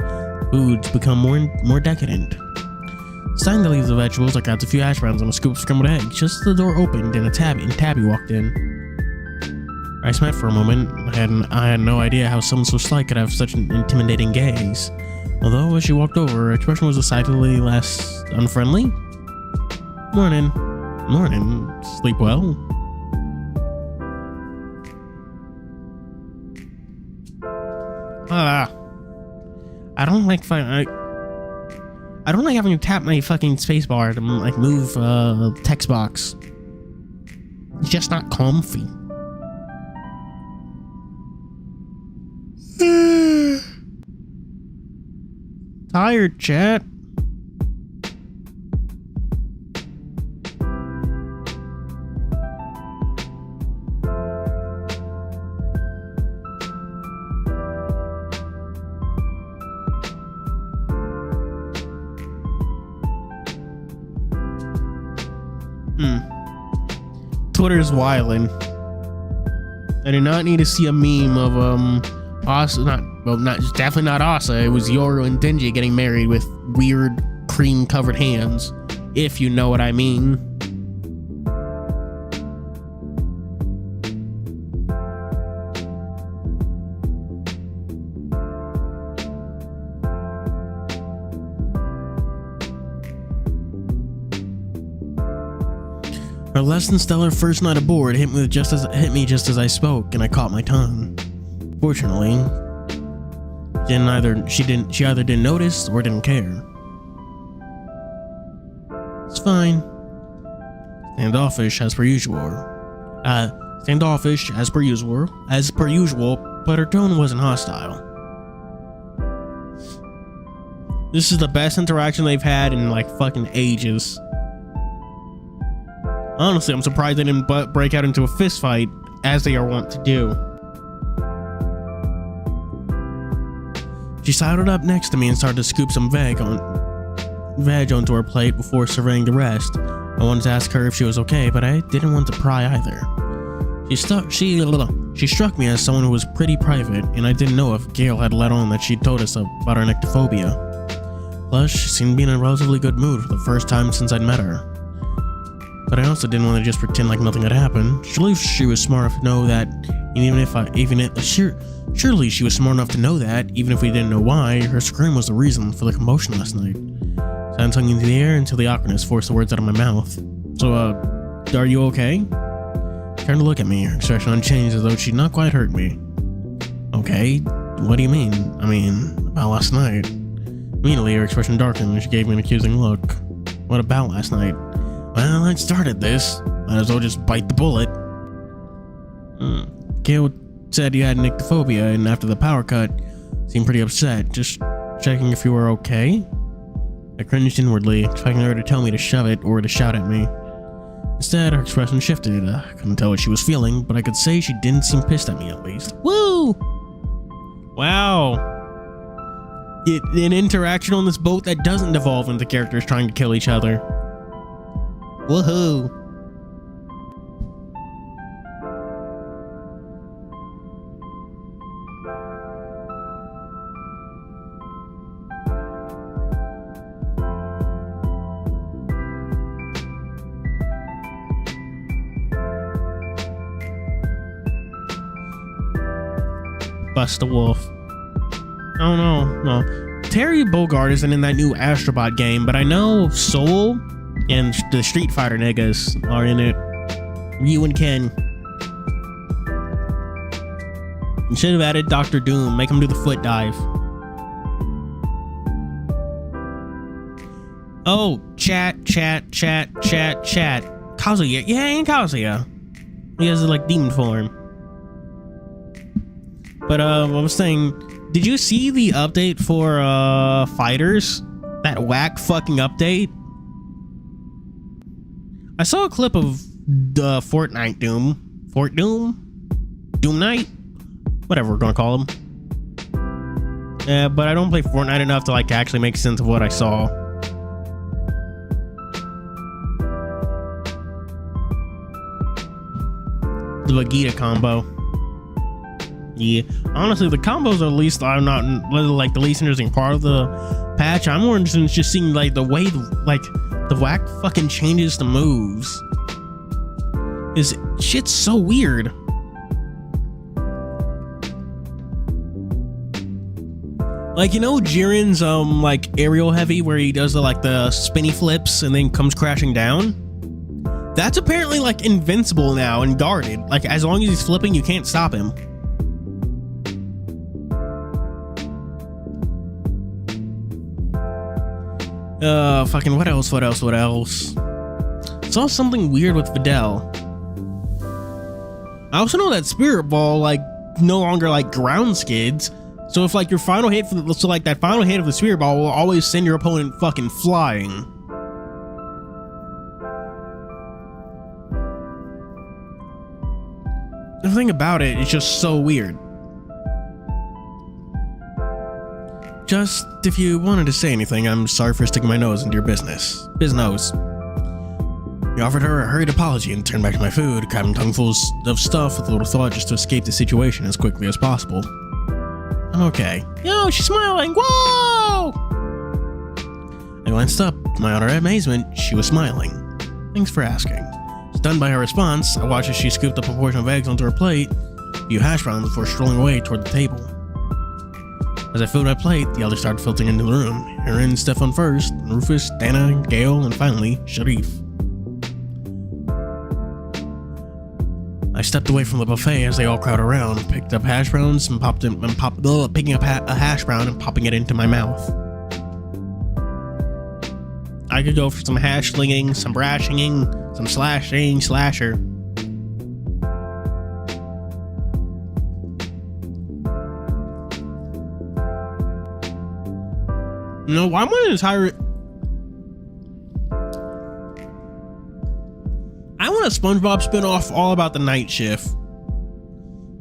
[SPEAKER 1] foods become more decadent. Deciding to leave the vegetables, I grabbed a few hash browns and a scoop of scrambled eggs. Just as the door opened and Tabby walked in. I smiled for a moment. I had no idea how someone so slight could have such an intimidating gaze. Although as she walked over, her expression was decidedly less unfriendly. Morning. Sleep well? I don't like I don't like having to tap my fucking spacebar to like move text box. It's just not comfy. Tired, chat. Twitter's wildin'. I do not need to see a meme of Asa, definitely not Asa. It was Yoru and Denji getting married with weird cream covered hands, if you know what I mean. Our less than stellar first night aboard hit me just as I spoke, and I caught my tongue. Fortunately, she either didn't notice or didn't care. It's fine. Standoffish as per usual. But her tone wasn't hostile. This is the best interaction they've had in like fucking ages. Honestly, I'm surprised they didn't break out into a fist fight, as they are wont to do. She sidled up next to me and started to scoop some veg onto her plate before surveying the rest. I wanted to ask her if she was okay, but I didn't want to pry either. She struck me as someone who was pretty private, and I didn't know if Gail had let on that she'd told us about her nyctophobia. Plus, she seemed to be in a relatively good mood for the first time since I'd met her. But I also didn't want to just pretend like nothing had happened. Surely she was smart enough to know that, surely she was smart enough to know that, even if we didn't know why, her scream was the reason for the commotion last night. So I hung into the air until the awkwardness forced the words out of my mouth. So, are you okay? She turned to look at me, her expression unchanged as though she'd not quite hurt me. Okay? What do you mean? I mean, about last night. Immediately, her expression darkened and she gave me an accusing look. What about last night? Well, I started this. Might as well just bite the bullet. Gail said you had nyctophobia, and after the power cut, seemed pretty upset. Just checking if you were okay? I cringed inwardly, expecting her to tell me to shove it or to shout at me. Instead, her expression shifted. I couldn't tell what she was feeling, but I could say she didn't seem pissed at me at least. Woo! Wow. An interaction on this boat that doesn't devolve into characters trying to kill each other. Woohoo! Bust the Wolf. Oh no. Terry Bogard isn't in that new Astrobot game, but I know Soul and the Street Fighter niggas are in it. Ryu and Ken. You should have added Dr. Doom. Make him do the foot dive. Oh, chat. Kazuya. Yeah, ain't Kazuya. He has like demon form. But I was saying, did you see the update for Fighters? That whack fucking update? I saw a clip of the Fortnite Doom. Doom Knight? Whatever we're gonna call him. Yeah, but I don't play Fortnite enough to like actually make sense of what I saw. The Vegeta combo. Yeah, honestly, the combos are not like the least interesting part of the patch. I'm more interested in just seeing like the way the whack fucking changes the moves. Shit's so weird. Like, you know Jiren's like aerial heavy where he does the spinny flips and then comes crashing down? That's apparently like invincible now and guarded. Like as long as he's flipping, you can't stop him. Fucking what else? Saw something weird with Fidel. I also know that Spirit Ball, like, no longer, like, ground skids. So if, like, your final hit that final hit of the Spirit Ball will always send your opponent fucking flying. The thing about it is just so weird. Just, if you wanted to say anything, I'm sorry for sticking my nose into your business. Biz-nose. I offered her a hurried apology and turned back to my food, grabbing tonguefuls of stuff with a little thought just to escape the situation as quickly as possible. I'm okay. Yo, she's smiling! Whoa! I glanced up. To my utter amazement, she was smiling. Thanks for asking. Stunned by her response, I watched as she scooped up a portion of eggs onto her plate, a few hash browns before strolling away toward the table. As I filled my plate, the others started filtering into the room. Aaron and Stefan first, Rufus, Dana, Gail, and finally, Sharif. I stepped away from the buffet as they all crowded around, picked up hash browns and picking up a hash brown and popping it into my mouth. I could go for some hash slinging, some brashing, some slasher. No, why am I an entire... I want a SpongeBob spin-off all about the night shift.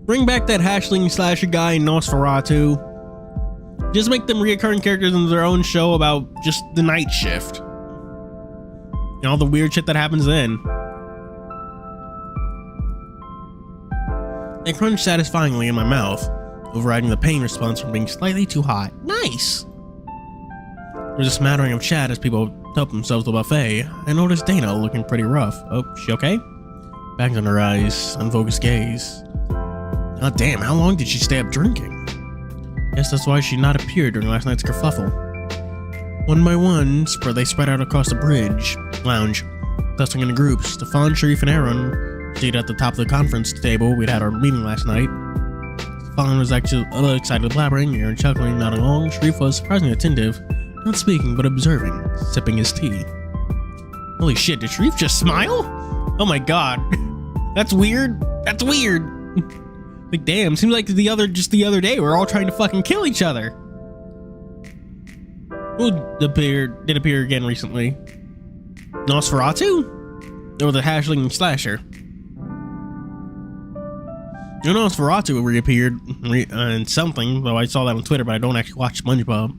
[SPEAKER 1] Bring back that hashling slasher guy in Nosferatu. Just make them reoccurring characters in their own show about just the night shift. And all the weird shit that happens then. They crunched satisfyingly in my mouth, overriding the pain response from being slightly too hot. Nice! There was a smattering of chat as people helped themselves to the buffet. I noticed Dana looking pretty rough. Oh, she okay? Bags on her eyes, unfocused gaze. God damn, how long did she stay up drinking? Guess that's why she not appeared during last night's kerfuffle. One by one, they spread out across the lounge, clustering into groups. Stefan, Sharif, and Aaron stayed at the top of the conference table. We'd had our meeting last night. Stefan was actually a little excited blabbering, Aaron chuckling, nodding along. Sharif was surprisingly attentive. Not speaking, but observing, sipping his tea. Holy shit, did Sharif just smile? Oh my god. That's weird. That's weird. Like, damn, seems like just the other day, we're all trying to fucking kill each other. Who did appear again recently? Nosferatu? Or the hashling slasher? Nosferatu reappeared in something, though I saw that on Twitter, but I don't actually watch SpongeBob.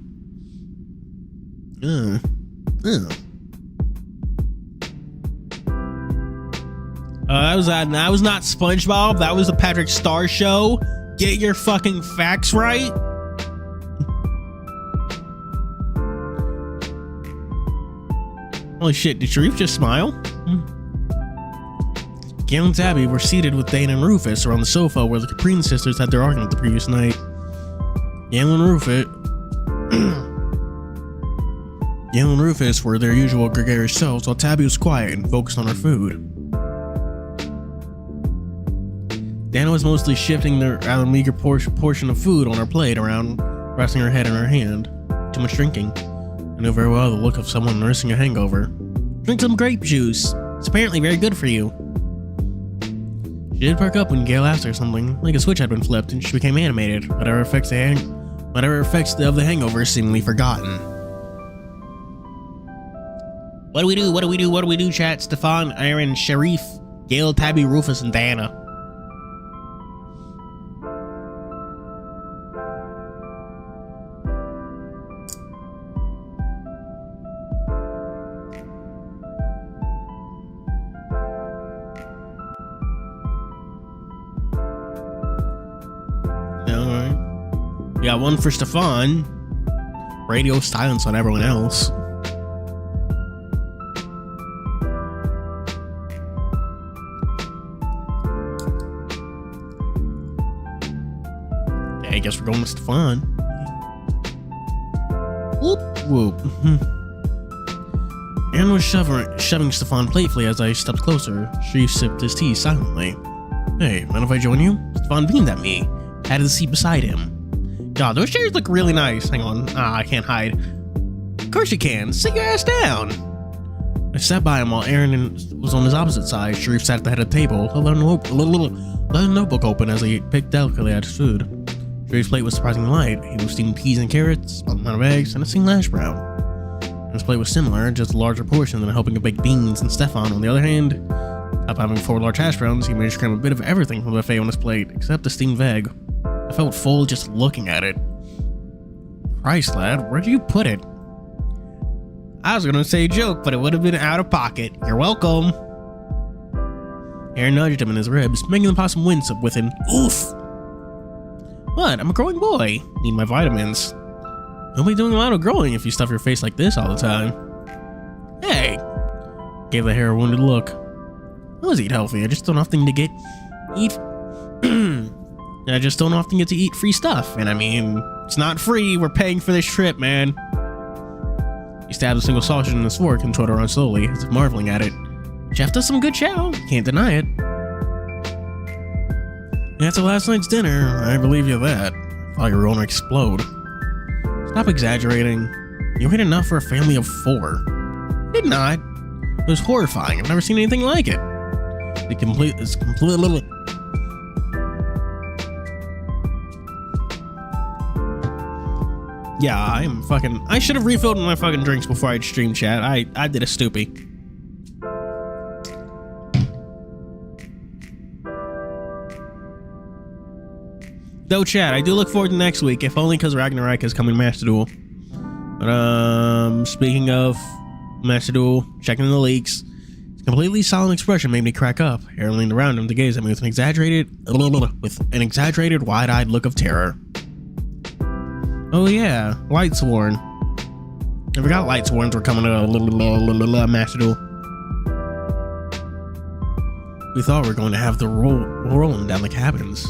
[SPEAKER 1] That was not SpongeBob. That was the Patrick Star Show. Get your fucking facts right. Holy shit, did Sharif just smile? Gail and Tabby were seated with Dana and Rufus around the sofa where the Caprine sisters had their argument the previous night. Gail and Rufus were their usual gregarious selves, while Tabby was quiet and focused on her food. Dana was mostly shifting the rather meager portion of food on her plate around, resting her head in her hand. Too much drinking. I knew very well the look of someone nursing a hangover. Drink some grape juice. It's apparently very good for you. She did perk up when Gail asked her something, like a switch had been flipped, and she became animated. Whatever effects of the hangover seemingly forgotten. What do we do, chat? Stefan, Aaron, Sharif, Gail, Tabby, Rufus, and Dana. Alright. We got one for Stefan. Radio silence on everyone else. I guess we're going with Stefan. Whoop, whoop. Aaron was shoving Stefan playfully as I stepped closer. Sharif sipped his tea silently. Hey, mind if I join you? Stefan beamed at me. Had the seat beside him. God, those chairs look really nice. Hang on. I can't hide. course you can. Sit your ass down. I sat by him while Aaron was on his opposite side. Sharif sat at the head of the table, let a notebook open as he picked delicately at his food. Sharif's plate was surprisingly light. He was steamed peas and carrots, a amount of eggs, and a single hash brown. His plate was similar, just a larger portion than helping to bake beans. And Stefan, on the other hand, after having 4 large hash browns, he managed to cram a bit of everything from the buffet on his plate, except the steamed veg. I felt full just looking at it. Christ, lad, where'd you put it? I was gonna say a joke, but it would have been out of pocket. You're welcome. Aaron nudged him in his ribs, making the possum wince with an oof. What? I'm a growing boy. Need my vitamins. You'll be doing a lot of growing if you stuff your face like this all the time. Hey! Gave the hair a wounded look. I always eat healthy. I just don't often get to eat free stuff. And I mean, it's not free. We're paying for this trip, man. He stabbed a single sausage in his fork and trotted around slowly, as if marveling at it. Chef does some good chow. Can't deny it. After last night's dinner, I believe you that. I thought you were gonna explode. Stop exaggerating. You ate enough for a family of 4. Did not. It was horrifying. I've never seen anything like it. It's completely. Yeah, I should have refilled my fucking drinks before I'd stream chat. I did a stoopy. Though chat, I do look forward to next week, if only because Ragnarok is coming Master Duel. But speaking of Master Duel, checking the leaks, his completely solemn expression made me crack up. Aaron leaned around him to gaze at me with an exaggerated, wide-eyed look of terror. Oh yeah, Lightsworn. I forgot Lightsworns were coming to Master Duel. We thought we were going to have the rolling down the cabins.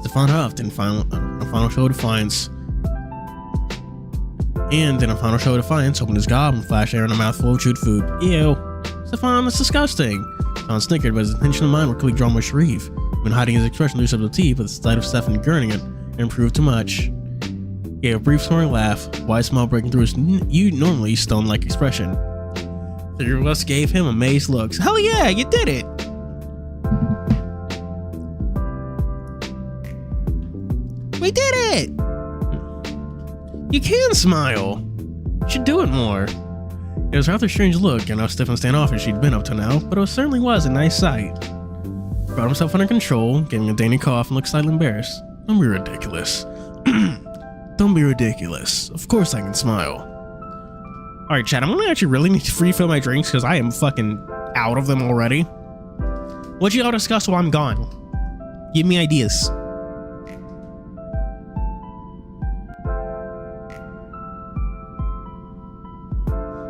[SPEAKER 1] Stefan huffed in a final show of defiance. And in a final show of defiance, opened his gob and flashed Aaron a mouthful of chewed food. Ew. Stefan, that's disgusting. Stefan snickered, but his attention and mind were quickly drawn by Sharif. When hiding his expression loose up the tea, but the sight of Stefan gurning it improved too much. He gave a brief snorting laugh, a wide smile breaking through his normally stone-like expression. The three of us gave him amazed looks. Hell yeah, you did it! We did it! You can smile. You should do it more. It was a rather strange look, and how stiff and standoffish she'd been up to now, but it certainly was a nice sight. He brought himself under control, giving a dainty cough and looked slightly embarrassed. Don't be ridiculous. Don't be ridiculous. Of course I can smile. Alright, chat, I'm gonna actually really need to refill my drinks because I am fucking out of them already. What you all discuss while I'm gone? Give me ideas.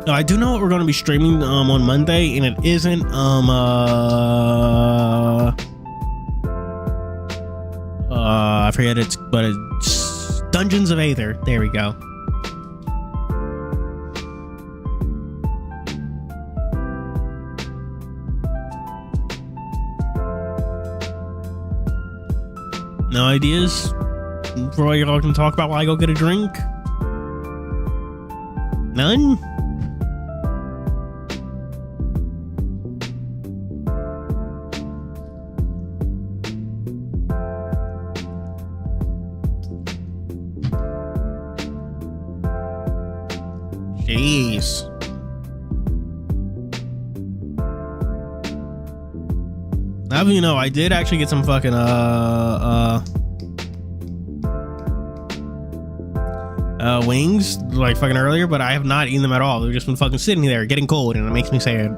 [SPEAKER 1] I do know what we're going to be streaming on Monday, and it isn't I forget but it's Dungeons of Aether. There we go. No ideas for what y'all can talk about while I go get a drink? None? Jeez. Now you know, I did actually get some fucking wings like fucking earlier, but I have not eaten them at all. They've just been fucking sitting there getting cold, and it makes me sad.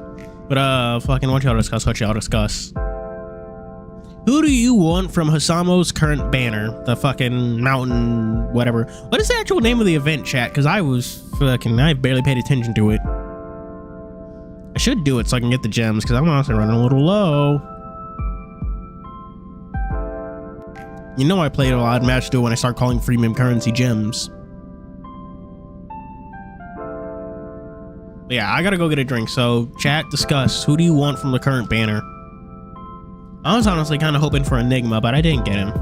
[SPEAKER 1] But fucking what y'all discuss. Who do you want from Hisamo's current banner? The fucking mountain, whatever. What is the actual name of the event, chat? Because I barely paid attention to it. I should do it so I can get the gems, because I'm honestly running a little low. You know I played a lot of Match Duel when I start calling freemium currency gems. But yeah, I gotta go get a drink, so chat, discuss. Who do you want from the current banner? I was honestly kind of hoping for Enigma, but I didn't get him.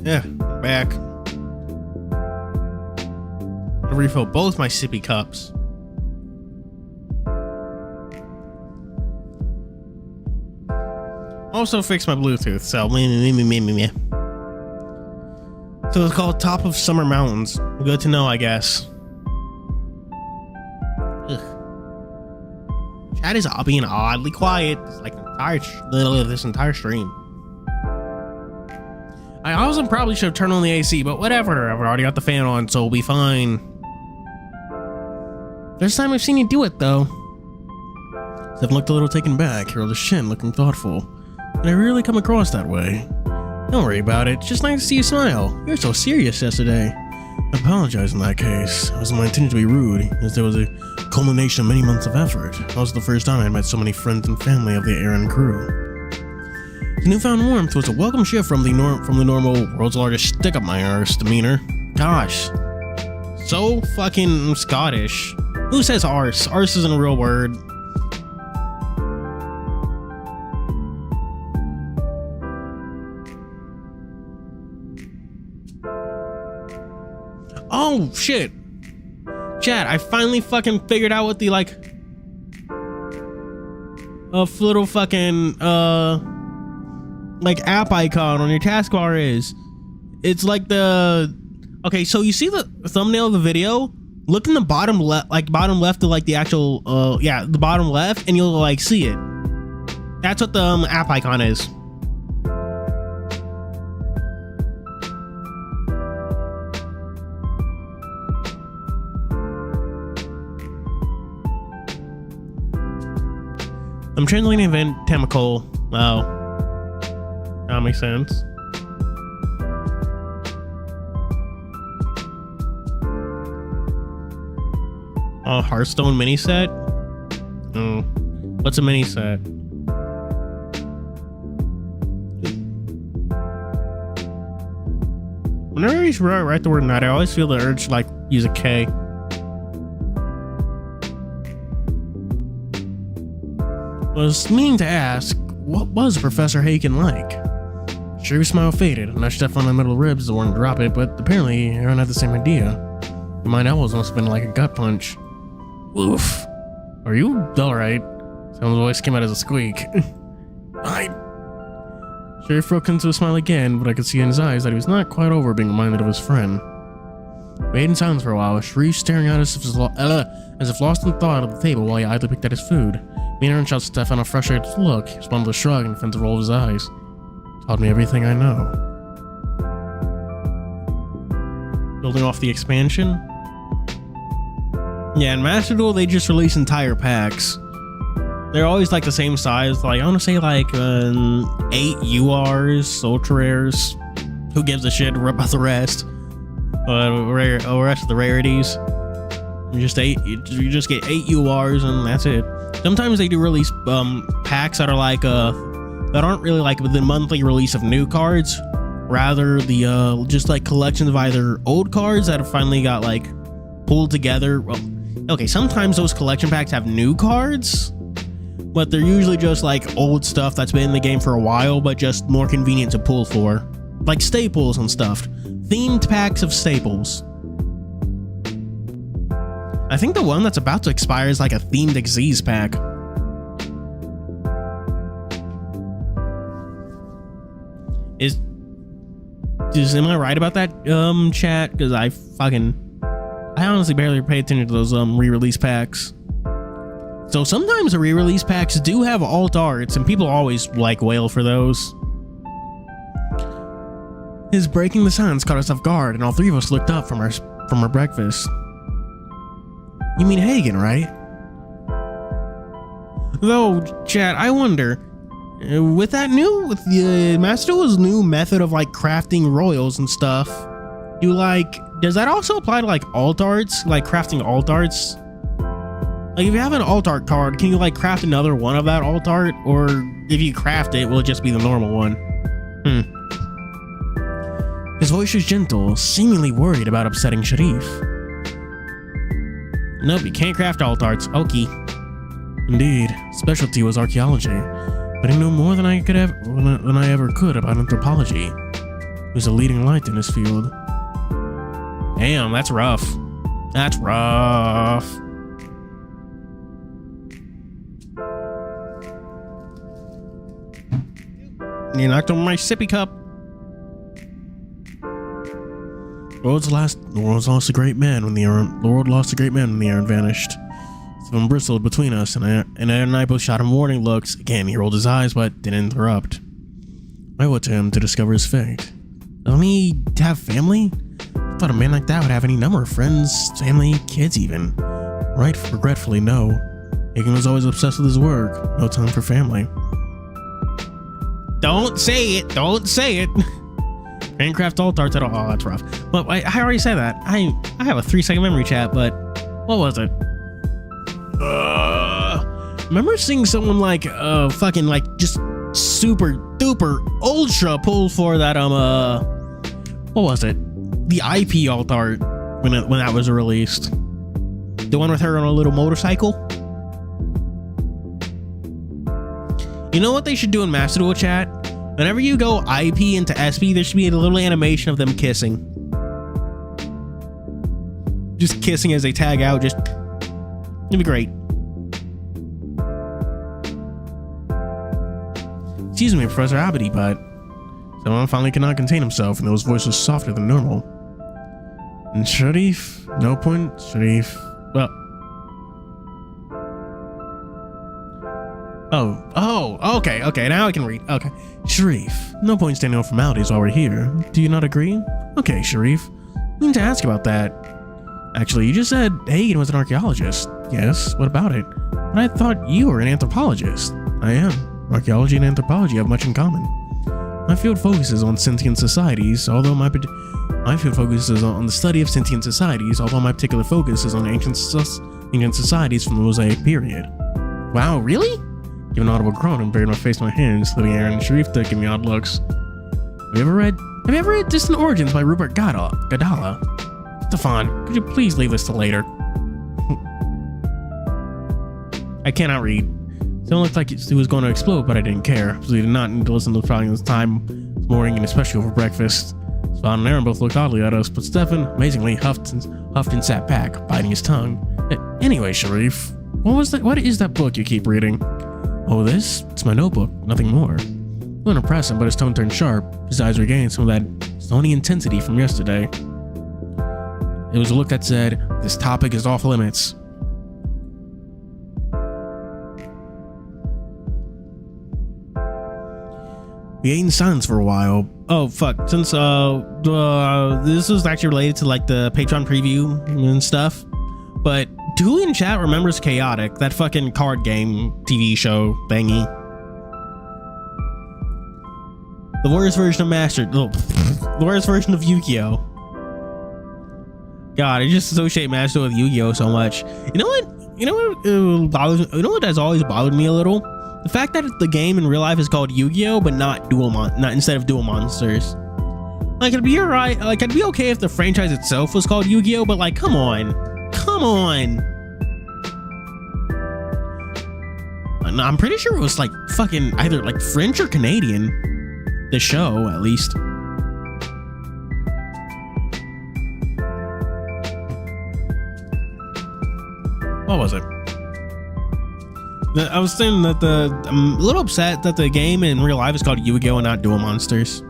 [SPEAKER 1] Yeah, back. I refill both my sippy cups. Also fixed my Bluetooth, so meh. So it's called Top of Summer Mountains. Good to know, I guess. Ugh. Chat is being oddly quiet. It's like this entire stream. I also probably should have turned on the AC, but whatever. I've already got the fan on, so we'll be fine. First time I've seen you do it, though. I've looked a little taken back, your other shin looking thoughtful. And I rarely come across that way. Don't worry about it, it's just nice to see you smile. You were so serious yesterday. I apologize in that case. It wasn't my intention to be rude, as there was a culmination of many months of effort. That was the first time I met so many friends and family of the Aaron crew. The newfound warmth was a welcome shift from the normal world's largest stick up my arse demeanor. Gosh. So fucking Scottish. Who says arse? Arse isn't a real word. Oh shit. Chat, I finally fucking figured out what the like little fucking like app icon on your taskbar is. It's like the okay, so you see the thumbnail of the video? Look in the bottom left, like bottom left of like the actual the bottom left, and you'll like see it. That's what the app icon is. I'm translating event chemical. Wow. That makes sense. Oh, Hearthstone mini set? Oh. What's a mini set? Whenever you write the word night, I always feel the urge to like use a K. I was meaning to ask, what was Professor Haken like? Sure, his smile faded, and I stepped on my middle ribs to warn to drop it, but apparently Aaron had the same idea. Mine elbows must have been like a gut punch. Oof. Are you alright? Someone's voice came out as a squeak. Sherry broke into a smile again, but I could see in his eyes that he was not quite over being reminded of his friend. We ate in silence for a while, with Sharif staring at us as if lost in thought at the table while he idly picked at his food. Me and Aaron shot Stefan a frustrated look. He responded with a shrug and defensive roll of his eyes. Taught me everything I know. Building off the expansion? Yeah, in Master Duel, they just release entire packs. They're always like the same size. Like, I want to say like 8 URs, ultra rares. Who gives a shit about the rest? Rest of the rarities. You just get 8 URs and that's it. Sometimes they do release packs that are like that aren't really like the monthly release of new cards. Rather the just like collections of either old cards that have finally got like pulled together. Well, okay, sometimes those collection packs have new cards, but they're usually just like old stuff that's been in the game for a while, but just more convenient to pull for. Like staples and stuff. Themed packs of staples. I think the one that's about to expire is like a themed Xyz pack. Am I right about that, chat? Because I honestly barely pay attention to those re-release packs. So sometimes the re-release packs do have alt arts, and people always like wail for those. His breaking the silence caught us off guard, and all three of us looked up from our breakfast. You mean Hagen, right? Though, chat, I wonder, with the Master Duel's new method of like crafting royals and stuff, does that also apply to like alt arts, like crafting alt arts? Like if you have an alt art card, can you like craft another one of that alt art, or if you craft it, will it just be the normal one? His voice was gentle, seemingly worried about upsetting Sharif. Nope, you can't craft alt arts. Okay. Indeed, specialty was archaeology, but he knew more than I ever could about anthropology. He was a leading light in his field. Damn, that's rough. That's rough. You knocked over my sippy cup. The world lost a great man when the Aaron vanished. Someone bristled between us, and Aaron and I both shot him warning looks. Again, he rolled his eyes, but didn't interrupt. I went to him to discover his fate. Doesn't he have family? I thought a man like that would have any number of friends, family, kids even. Right, regretfully, no. Aiken was always obsessed with his work. No time for family. Don't say it. Don't say it. Minecraft alt art at all. Oh, that's rough. But I already said that. I have a 3-second memory chat, but what was it? Remember seeing someone like fucking like just super duper ultra pull for that what was it? The IP alt art when that was released. The one with her on a little motorcycle. You know what they should do in Master Duel chat? Whenever you go IP into SP, there should be a little animation of them kissing. Just kissing as they tag out. Just it'd be great. Excuse me, Professor Abity, but someone finally could not contain himself, and his voice was softer than normal. And Sharif, no point, Sharif. Well. Okay, now I can read. Okay. Sharif, no point standing on formalities while we're here. Do you not agree? Okay, Sharif. I need to ask about that. Actually, you just said Hagen was an archaeologist. Yes, what about it? But I thought you were an anthropologist. I am. Archaeology and anthropology have much in common. My field focuses on sentient societies, although my field focuses on the study of sentient societies, although my particular focus is on ancient societies from the Mosaic period. Wow, really? Give an audible groan and buried my face in my hands, leaving Aaron and Sharif to give me odd looks. Have you ever read Distant Origins by Rupert Gadala? Stefan, could you please leave this till later? I cannot read. It looked like it was going to explode, but I didn't care, so we did not need to listen to the talking this time this morning, and especially over breakfast. Stefan and Aaron both looked oddly at us, but Stefan, amazingly, huffed and sat back, biting his tongue. Anyway, Sharif, what is that book you keep reading? Oh, it's my notebook, nothing more. I wasn't impressed him, but his tone turned sharp. His eyes regained some of that stony intensity from yesterday. It was a look that said, "This topic is off limits." We ate in silence for a while. Oh fuck! Since this was actually related to like the Patreon preview and stuff, but who in chat remembers Chaotic, that fucking card game TV show thingy? The worst version of the worst version of Yu-Gi-Oh. God, I just associate Master with Yu-Gi-Oh so much. You know what has always bothered me a little? The fact that the game in real life is called Yu-Gi-Oh, but not instead of Duel Monsters. Like, it'd be alright. Like, I'd be okay if the franchise itself was called Yu-Gi-Oh, but like, come on. And I'm pretty sure it was like fucking either like French or Canadian. The show, at least. What was it? I was saying that I'm a little upset that the game in real life is called Yu-Gi-Oh and not Duel Monsters.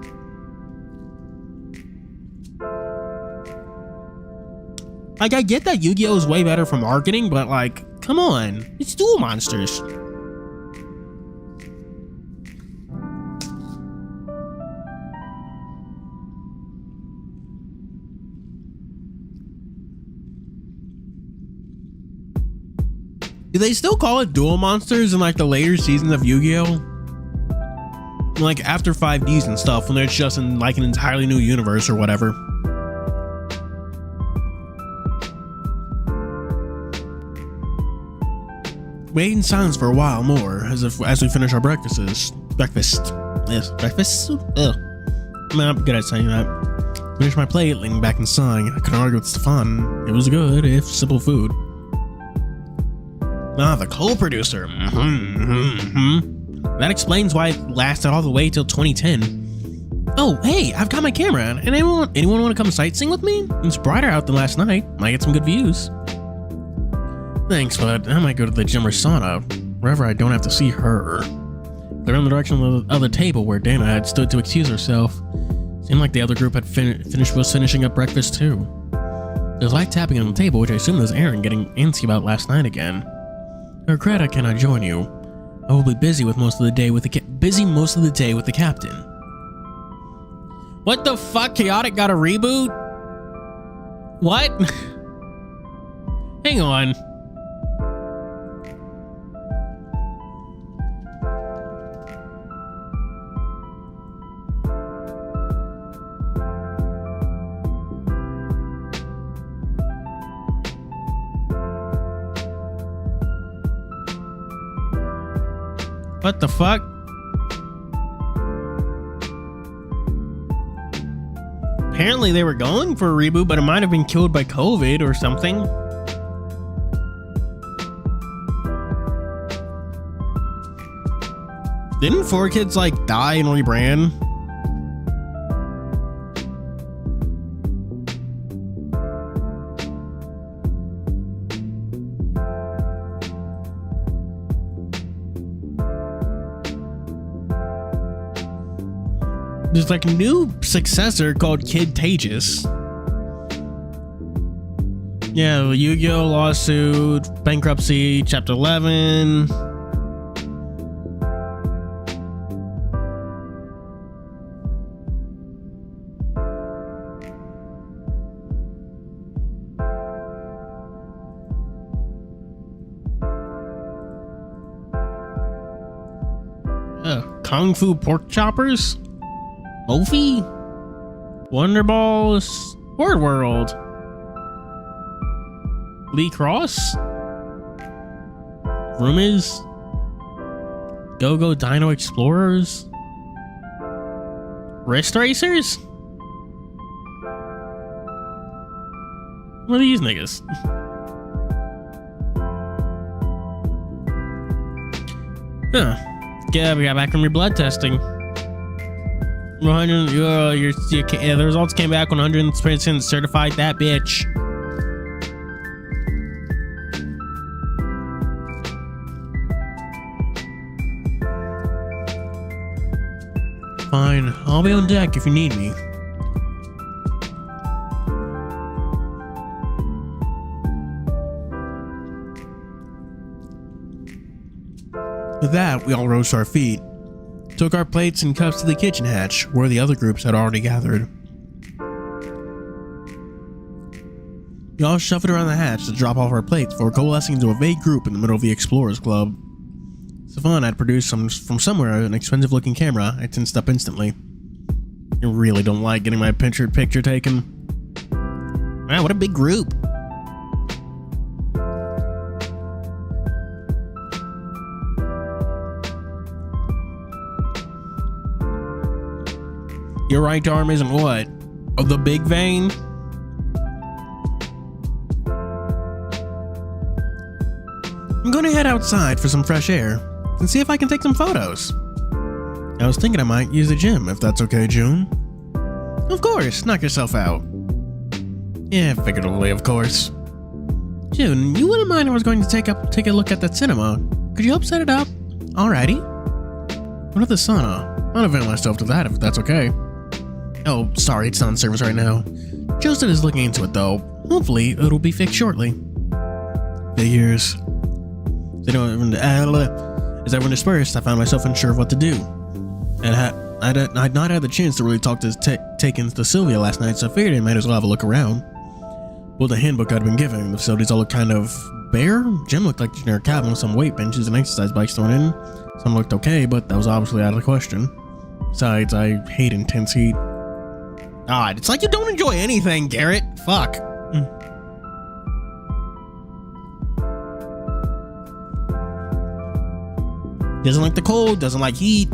[SPEAKER 1] Like, I get that Yu-Gi-Oh is way better for marketing, but like, come on, it's Duel Monsters. Do they still call it Duel Monsters in like the later seasons of Yu-Gi-Oh? Like after 5Ds and stuff, when it's just in like an entirely new universe or whatever. We ate in silence for a while more, as we finish our breakfast. Yes, breakfast. Ugh. I mean, I'm good at saying that. Finished my plate, leaning back and sighing. I couldn't argue with Stefan. It was good, if simple food. Ah, the co-producer. That explains why it lasted all the way till 2010. Oh, hey, I've got my camera. And anyone want to come sightseeing with me? It's brighter out than last night. Might get some good views. Thanks, but I might go to the gym or sauna, wherever I don't have to see her. They're in the direction of the other table where Dana had stood to excuse herself. Seemed like the other group had was finishing up breakfast too. There's light tapping on the table, which I assume was Aaron getting antsy about last night again. I regret I cannot join you. I will be busy most of the day with the captain. What the fuck? Chaotic got a reboot? What? Hang on. What the fuck? Apparently they were going for a reboot, but it might have been killed by COVID or something. Didn't 4Kids like die and rebrand? There's like a new successor called Kid Tages. Yeah, the Yu-Gi-Oh! Lawsuit, bankruptcy, Chapter 11. Kung Fu Pork Choppers? Mophie? Wonder Balls? Word World? Lee Cross? Roomies? Go-Go Dino Explorers? Wrist Racers? What are these niggas? Huh. Yeah, we got back from your blood testing. 100, the results came back 100% certified. That bitch. Fine, I'll be on deck if you need me. With that, we all rose to our feet, took our plates and cups to the kitchen hatch, where the other groups had already gathered. We all shuffled around the hatch to drop off our plates before coalescing into a vague group in the middle of the Explorers Club. Savannah had produced from somewhere an expensive-looking camera. I tensed up instantly. I really don't like getting my picture taken. Wow, what a big group. Your right arm isn't what? Oh, the big vein? I'm gonna head outside for some fresh air and see if I can take some photos. I was thinking I might use the gym, if that's okay, June. Of course, knock yourself out. Yeah, figuratively, of course. June, you wouldn't mind if I was going to take a look at that cinema. Could you help set it up? Alrighty. What of the sauna? I'll avail myself to that if that's okay. Oh, sorry, it's not in service right now. Joseph is looking into it though. Hopefully, it'll be fixed shortly. Figures. As everyone dispersed, I found myself unsure of what to do. I'd not had the chance to really talk to Takins to Sylvia last night, so I figured I might as well have a look around. Well, the handbook I'd been given, the facilities all looked kind of bare. Gym looked like a generic cabin with some weight benches and exercise bikes thrown in. Some looked okay, but that was obviously out of the question. Besides, I hate intense heat. God, it's like you don't enjoy anything, Garrett. Fuck. Doesn't like the cold, doesn't like heat.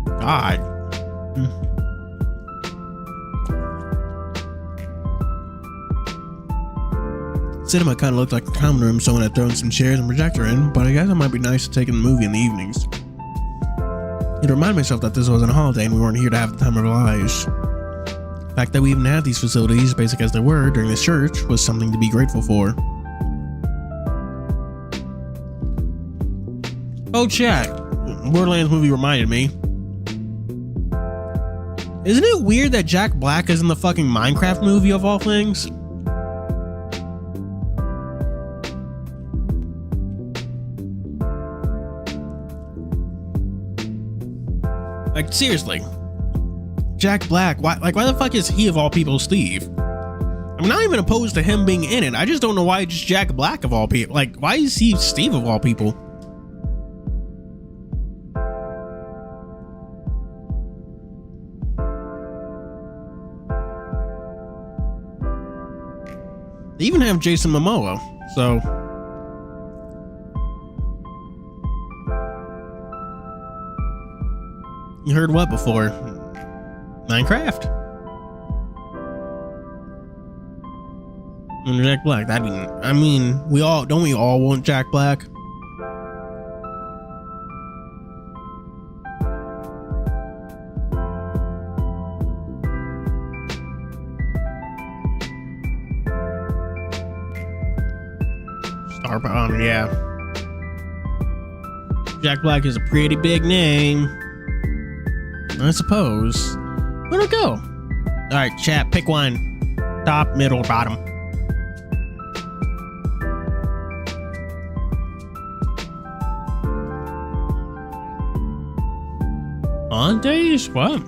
[SPEAKER 1] God. Cinema kind of looked like a common room someone had thrown some chairs and projector in, but I guess it might be nice to take in the movie in the evenings. to remind myself that this wasn't a holiday and we weren't here to have the time of our lives. The fact that we even had these facilities, basic as they were, during this church was something to be grateful for. Oh, chat. Borderlands movie reminded me. Isn't it weird that Jack Black is in the fucking Minecraft movie of all things? Like, seriously. Jack Black, why the fuck is he of all people Steve? I'm not even opposed to him being in it. I just don't know why it's Jack Black of all people. Like, why is he Steve of all people? They even have Jason Momoa, so... You heard what before? Minecraft? And Jack Black, I mean, we all want Jack Black? Star Power, yeah. Jack Black is a pretty big name, I suppose. Where'd it go? Alright, chat, pick one. Top, middle, bottom. On days? What?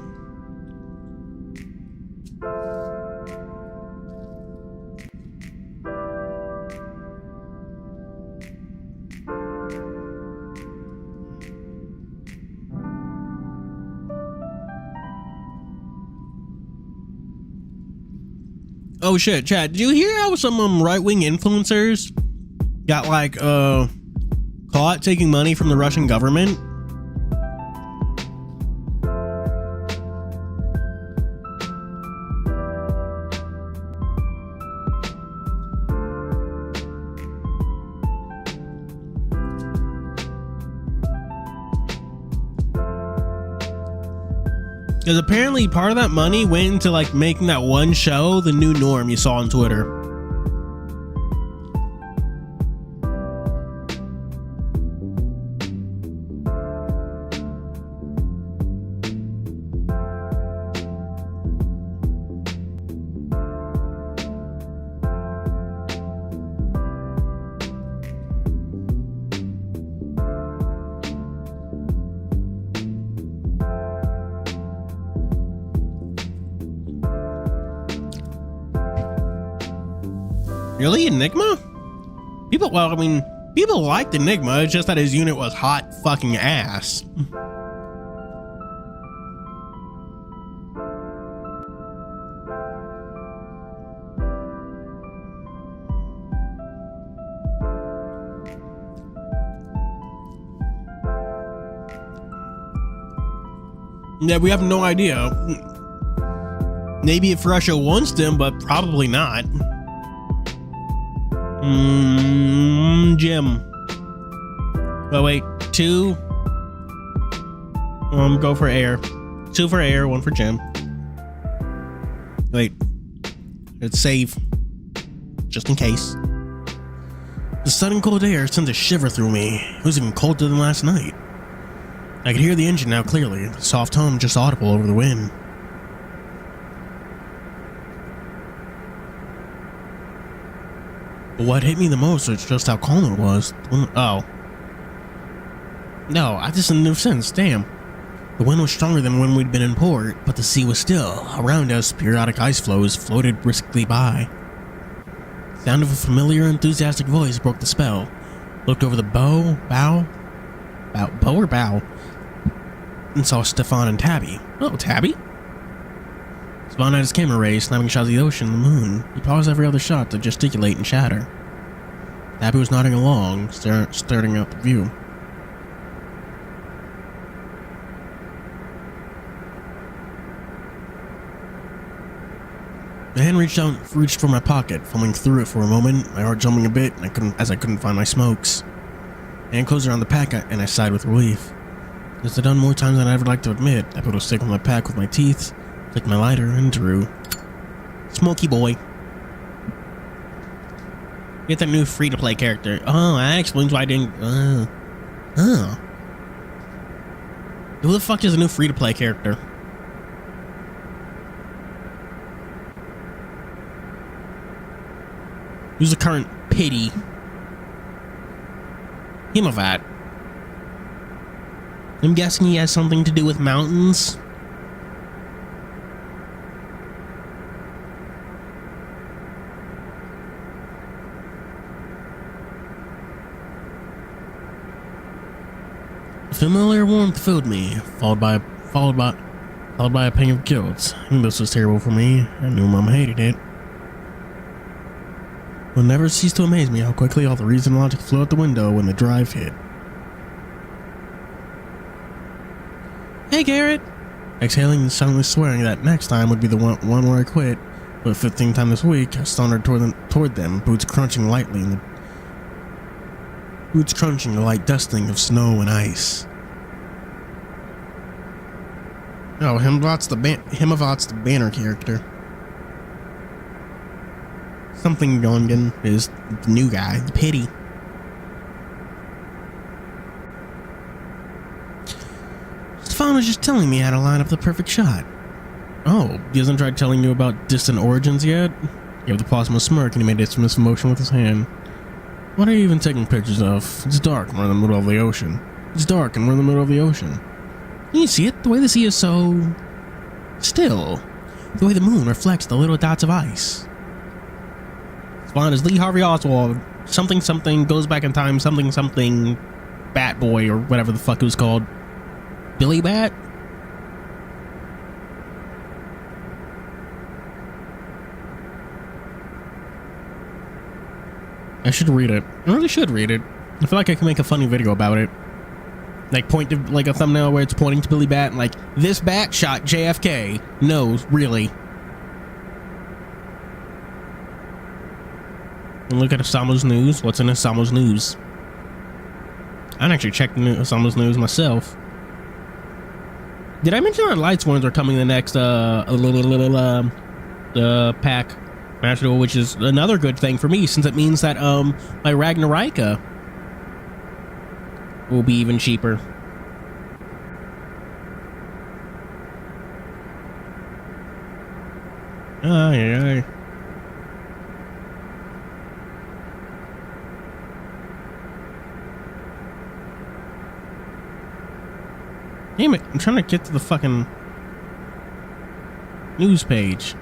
[SPEAKER 1] Oh shit, chat, did you hear how some right-wing influencers got like caught taking money from the Russian government? Because apparently part of that money went into like making that one show the new norm you saw on Twitter. Really? Enigma? People liked Enigma, it's just that his unit was hot fucking ass. Yeah, we have no idea. Maybe if Russia wants them, but probably not. Jim. Oh wait, 2. Go for air. 2 for air, 1 for Jim. Wait. Let's save. Just in case. The sudden cold air sent a shiver through me. It was even colder than last night. I could hear the engine now clearly, the soft hum just audible over the wind. But what hit me the most was just how calm it was. Oh. No, this doesn't make sense, damn. The wind was stronger than when we'd been in port, but the sea was still. Around us, periodic ice floes floated briskly by. The sound of a familiar, enthusiastic voice broke the spell. Looked over the bow, and saw Stefan and Tabby. Oh, Tabby? Stefan had his camera raised, snapping shots of the ocean and the moon. He paused every other shot to gesticulate and chatter. Tabby was nodding along, staring out the view. My hand reached for my pocket, fumbling through it for a moment, my heart jumping a bit, and I couldn't find my smokes. My hand closed around the pack, and I sighed with relief. This I've done more times than I'd ever like to admit. I put a stick on my pack with my teeth, flicked my lighter, and drew. Smoky boy. Get that new free-to-play character. Oh, that explains why I didn't... Who the fuck is a new free-to-play character? Who's the current pity? Himovat. I'm guessing he has something to do with mountains. Familiar warmth filled me, followed by a pang of guilt. I knew this was terrible for me. I knew Mom hated it. It will never cease to amaze me how quickly all the reason and logic flew out the window when the drive hit. Hey, Garrett! Exhaling and soundly swearing that next time would be the one where I quit. For the 15th time this week, I sauntered toward them, boots crunching lightly in the a light dusting of snow and ice. Oh, Himavat's the banner character. Something Gongan is the new guy, the pity. Stefan was just telling me how to line up the perfect shot. Oh, he hasn't tried telling you about distant origins yet? He gave the plasma smirk and he made a dismissive motion with his hand. What are you even taking pictures of? It's dark and we're in the middle of the ocean. Can you see it? The way the sea is so... still. The way the moon reflects the little dots of ice. Spawn is Lee Harvey Oswald. Something something goes back in time. Something something Bat Boy or whatever the fuck it was called. Billy Bat? I should read it. I really should read it. I feel like I can make a funny video about it. Like point to like a thumbnail where it's pointing to Billy Bat and like, this bat shot JFK. No, really. And look at Osamu's news. What's in Osamu's news? I didn't actually check Osamu's news myself. Did I mention that Light Sworns are coming the next pack? Actually, which is another good thing for me, since it means that my Ragnarika will be even cheaper. Aye. Damn it, I'm trying to get to the fucking news page.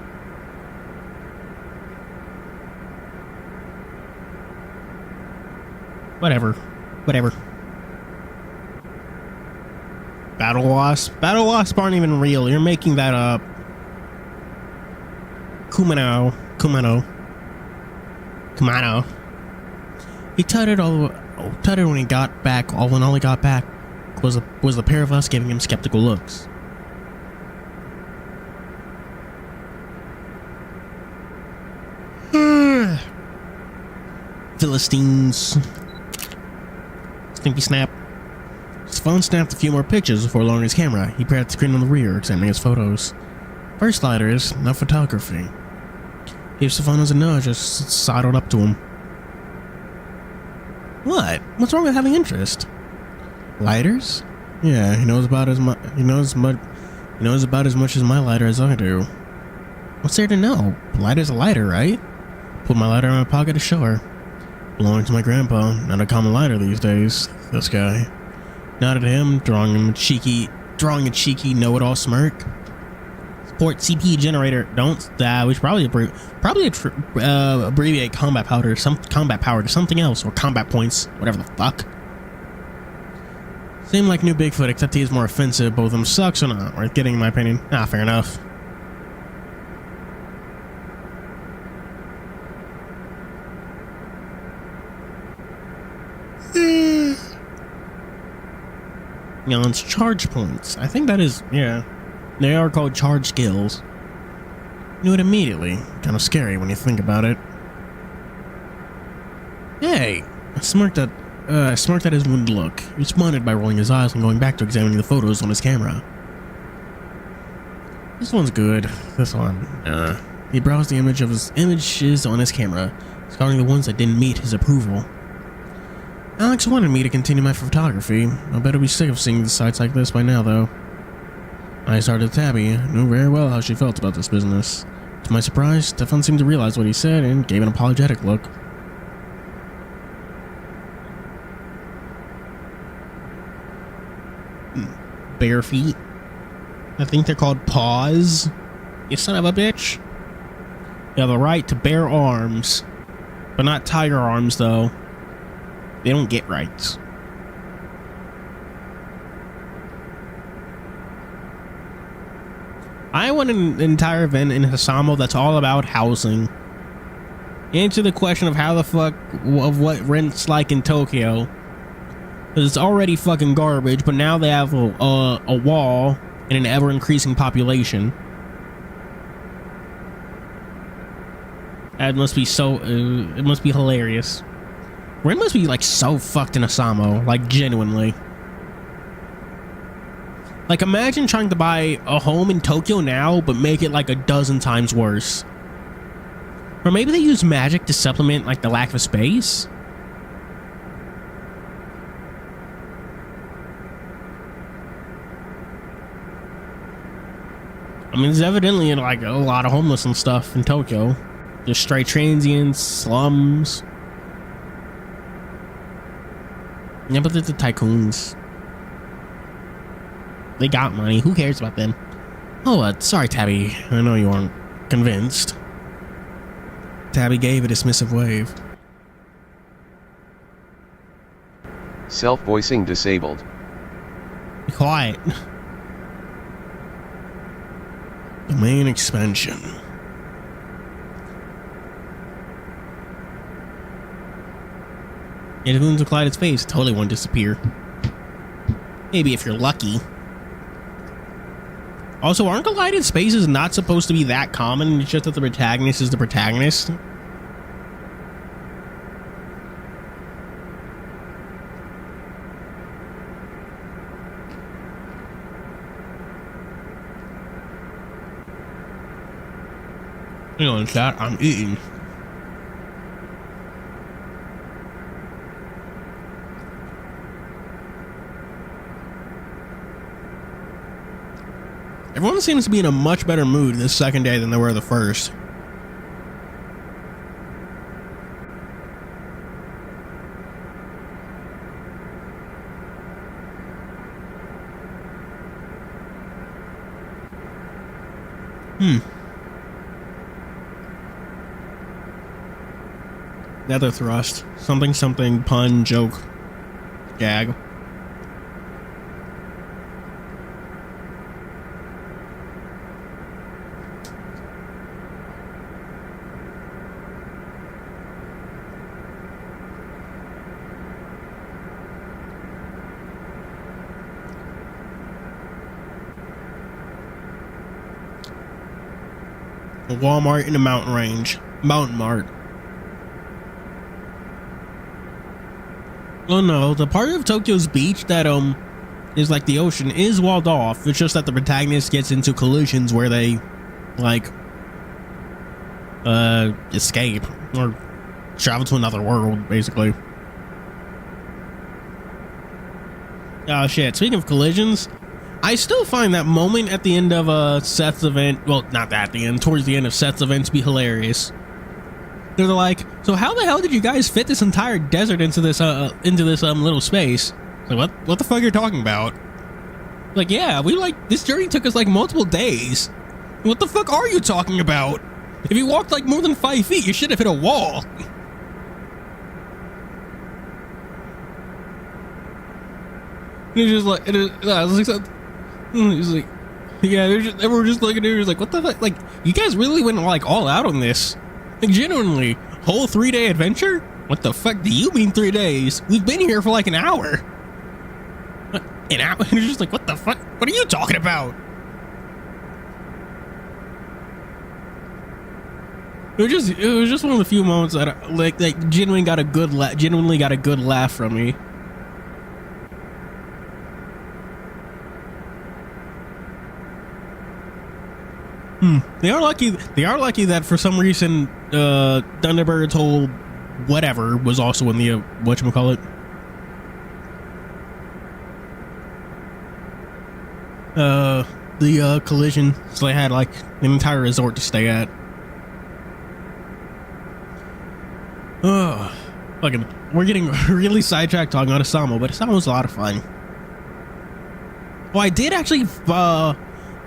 [SPEAKER 1] Whatever. Battle Wasp aren't even real. You're making that up. Kumano. He tutted when he got back. All he got back was the pair of us giving him skeptical looks. Philistines. Stinky snap. His phone snapped a few more pictures before lowering his camera. He peered at the screen on the rear, examining his photos. First lighters, not photography. Gave Stefanos a nudge, just sidled up to him. What? What's wrong with having interest? Lighters? Yeah, he knows about as much as my lighter as I do. What's there to know? Lighter's a lighter, right? Pulled my lighter out of my pocket to show her. Belonging to my grandpa, not a common lighter these days. This guy nodded at him, drawing a cheeky know-it-all smirk. Support CP generator. Don't. We should probably abbreviate combat power to something else, or combat points, whatever the fuck. Seem like new Bigfoot, except he is more offensive. Both of them sucks or not worth getting, in my opinion. Fair enough. Yon's charge points. I think that is, yeah. They are called charge skills. Knew it immediately. Kind of scary when you think about it. Hey, I smirked at smirked at his wounded look. He responded by rolling his eyes and going back to examining the photos on his camera. This one's good. This one. He browsed the images on his camera, scouting the ones that didn't meet his approval. Alex wanted me to continue my photography. I better be sick of seeing the sites like this by now, though. I started Tabby. I knew very well how she felt about this business. To my surprise, Stefan seemed to realize what he said and gave an apologetic look. Bare feet. I think they're called paws. You son of a bitch. You have the right to bear arms, but not tiger arms, though. They don't get rights. I want an entire event in Hisamo that's all about housing. Answer the question of how the fuck, of what rent's like in Tokyo. Because it's already fucking garbage, but now they have a wall and an ever-increasing population. That must be so, it must be hilarious. Rent must be like so fucked in Asamo, like genuinely. Like imagine trying to buy a home in Tokyo now, but make it like a dozen times worse. Or maybe they use magic to supplement like the lack of space? I mean, there's evidently like a lot of homeless and stuff in Tokyo. Just straight transients, slums. Yeah, but they're the tycoons. They got money. Who cares about them? Oh, sorry, Tabby. I know you aren't convinced. Tabby gave a dismissive wave.
[SPEAKER 2] Self-voicing disabled.
[SPEAKER 1] Be quiet. Domain expansion. If moons will collide its face, it totally won't disappear. Maybe if you're lucky. Also, aren't collided spaces not supposed to be that common? It's just that the protagonist is the protagonist. Hang on, chat. I'm eating. Everyone seems to be in a much better mood this second day than they were the first. Nether thrust. Something, something, pun, joke, gag. A Walmart in the mountain range. Mountain Mart. Oh no, the part of Tokyo's beach that is like the ocean is walled off. It's just that the protagonist gets into collisions where they like escape or travel to another world, basically. Oh shit, speaking of collisions, I still find that moment at the end of Seth's event, well, not at the end, towards the end of Seth's event to be hilarious. They're like, so how the hell did you guys fit this entire desert into this little space? Like, what the fuck are you talking about? Like, yeah, this journey took us like multiple days. What the fuck are you talking about? If you walked like more than 5 feet, you should have hit a wall. And he's just like, he's like, yeah, they were just looking at it, like, what the fuck? Like, you guys really went like all out on this. Like, genuinely, whole 3-day adventure? What the fuck do you mean 3 days? We've been here for like an hour. An hour? And it's just like, what the fuck? What are you talking about? It was just one of the few moments that like genuinely got a good laugh from me. They are lucky that for some reason Thunderbird's whole whatever was also in the whatchamacallit. The collision, so they had like an entire resort to stay at. Fucking, we're getting really sidetracked talking about Asamo, but Asamo was a lot of fun. Well, I did actually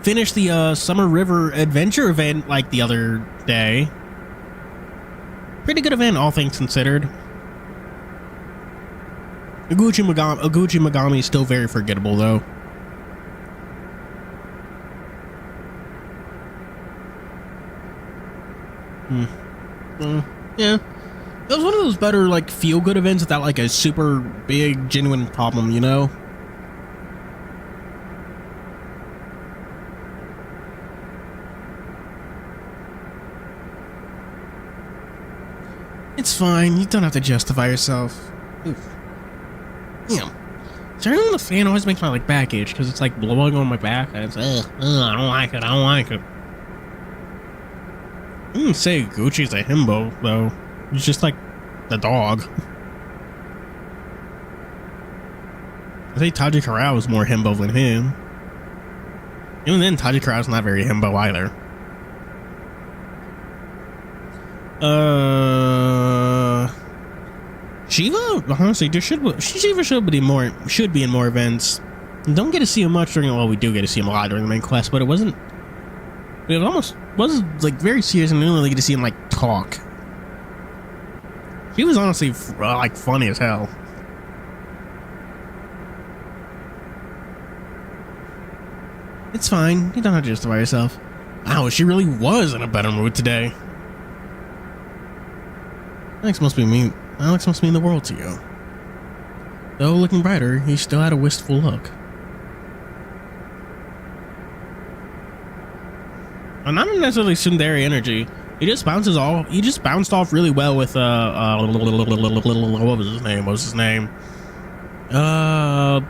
[SPEAKER 1] finish the Summer River Adventure event like the other day. Pretty good event, all things considered. Oguchi Magami is still very forgettable, though. Yeah. It was one of those better, like, feel-good events without, like, a super big, genuine problem, you know? It's fine. You don't have to justify yourself. Oof. Yeah. Turning on the fan always makes my, like, back itch, because it's, like, blowing on my back, and it's, I don't like it, I don't like it. I wouldn't say Gucci's a himbo, though. He's just like the dog. I say Taji Corral was more himbo than him. Even then, Taji Corral's not very himbo either. Shiva? Honestly, Shiva should be in more events. Don't get to see him much during. Well, we do get to see him a lot during the main quest, but it was like very serious, and we didn't really get to see him like talk. He was honestly like funny as hell. It's fine. You don't have to justify yourself. Wow, she really was in a better mood today. Alex must mean the world to you. Though looking brighter, he still had a wistful look. Well, not necessarily tsundere energy. He just bounced off really well with what was his name?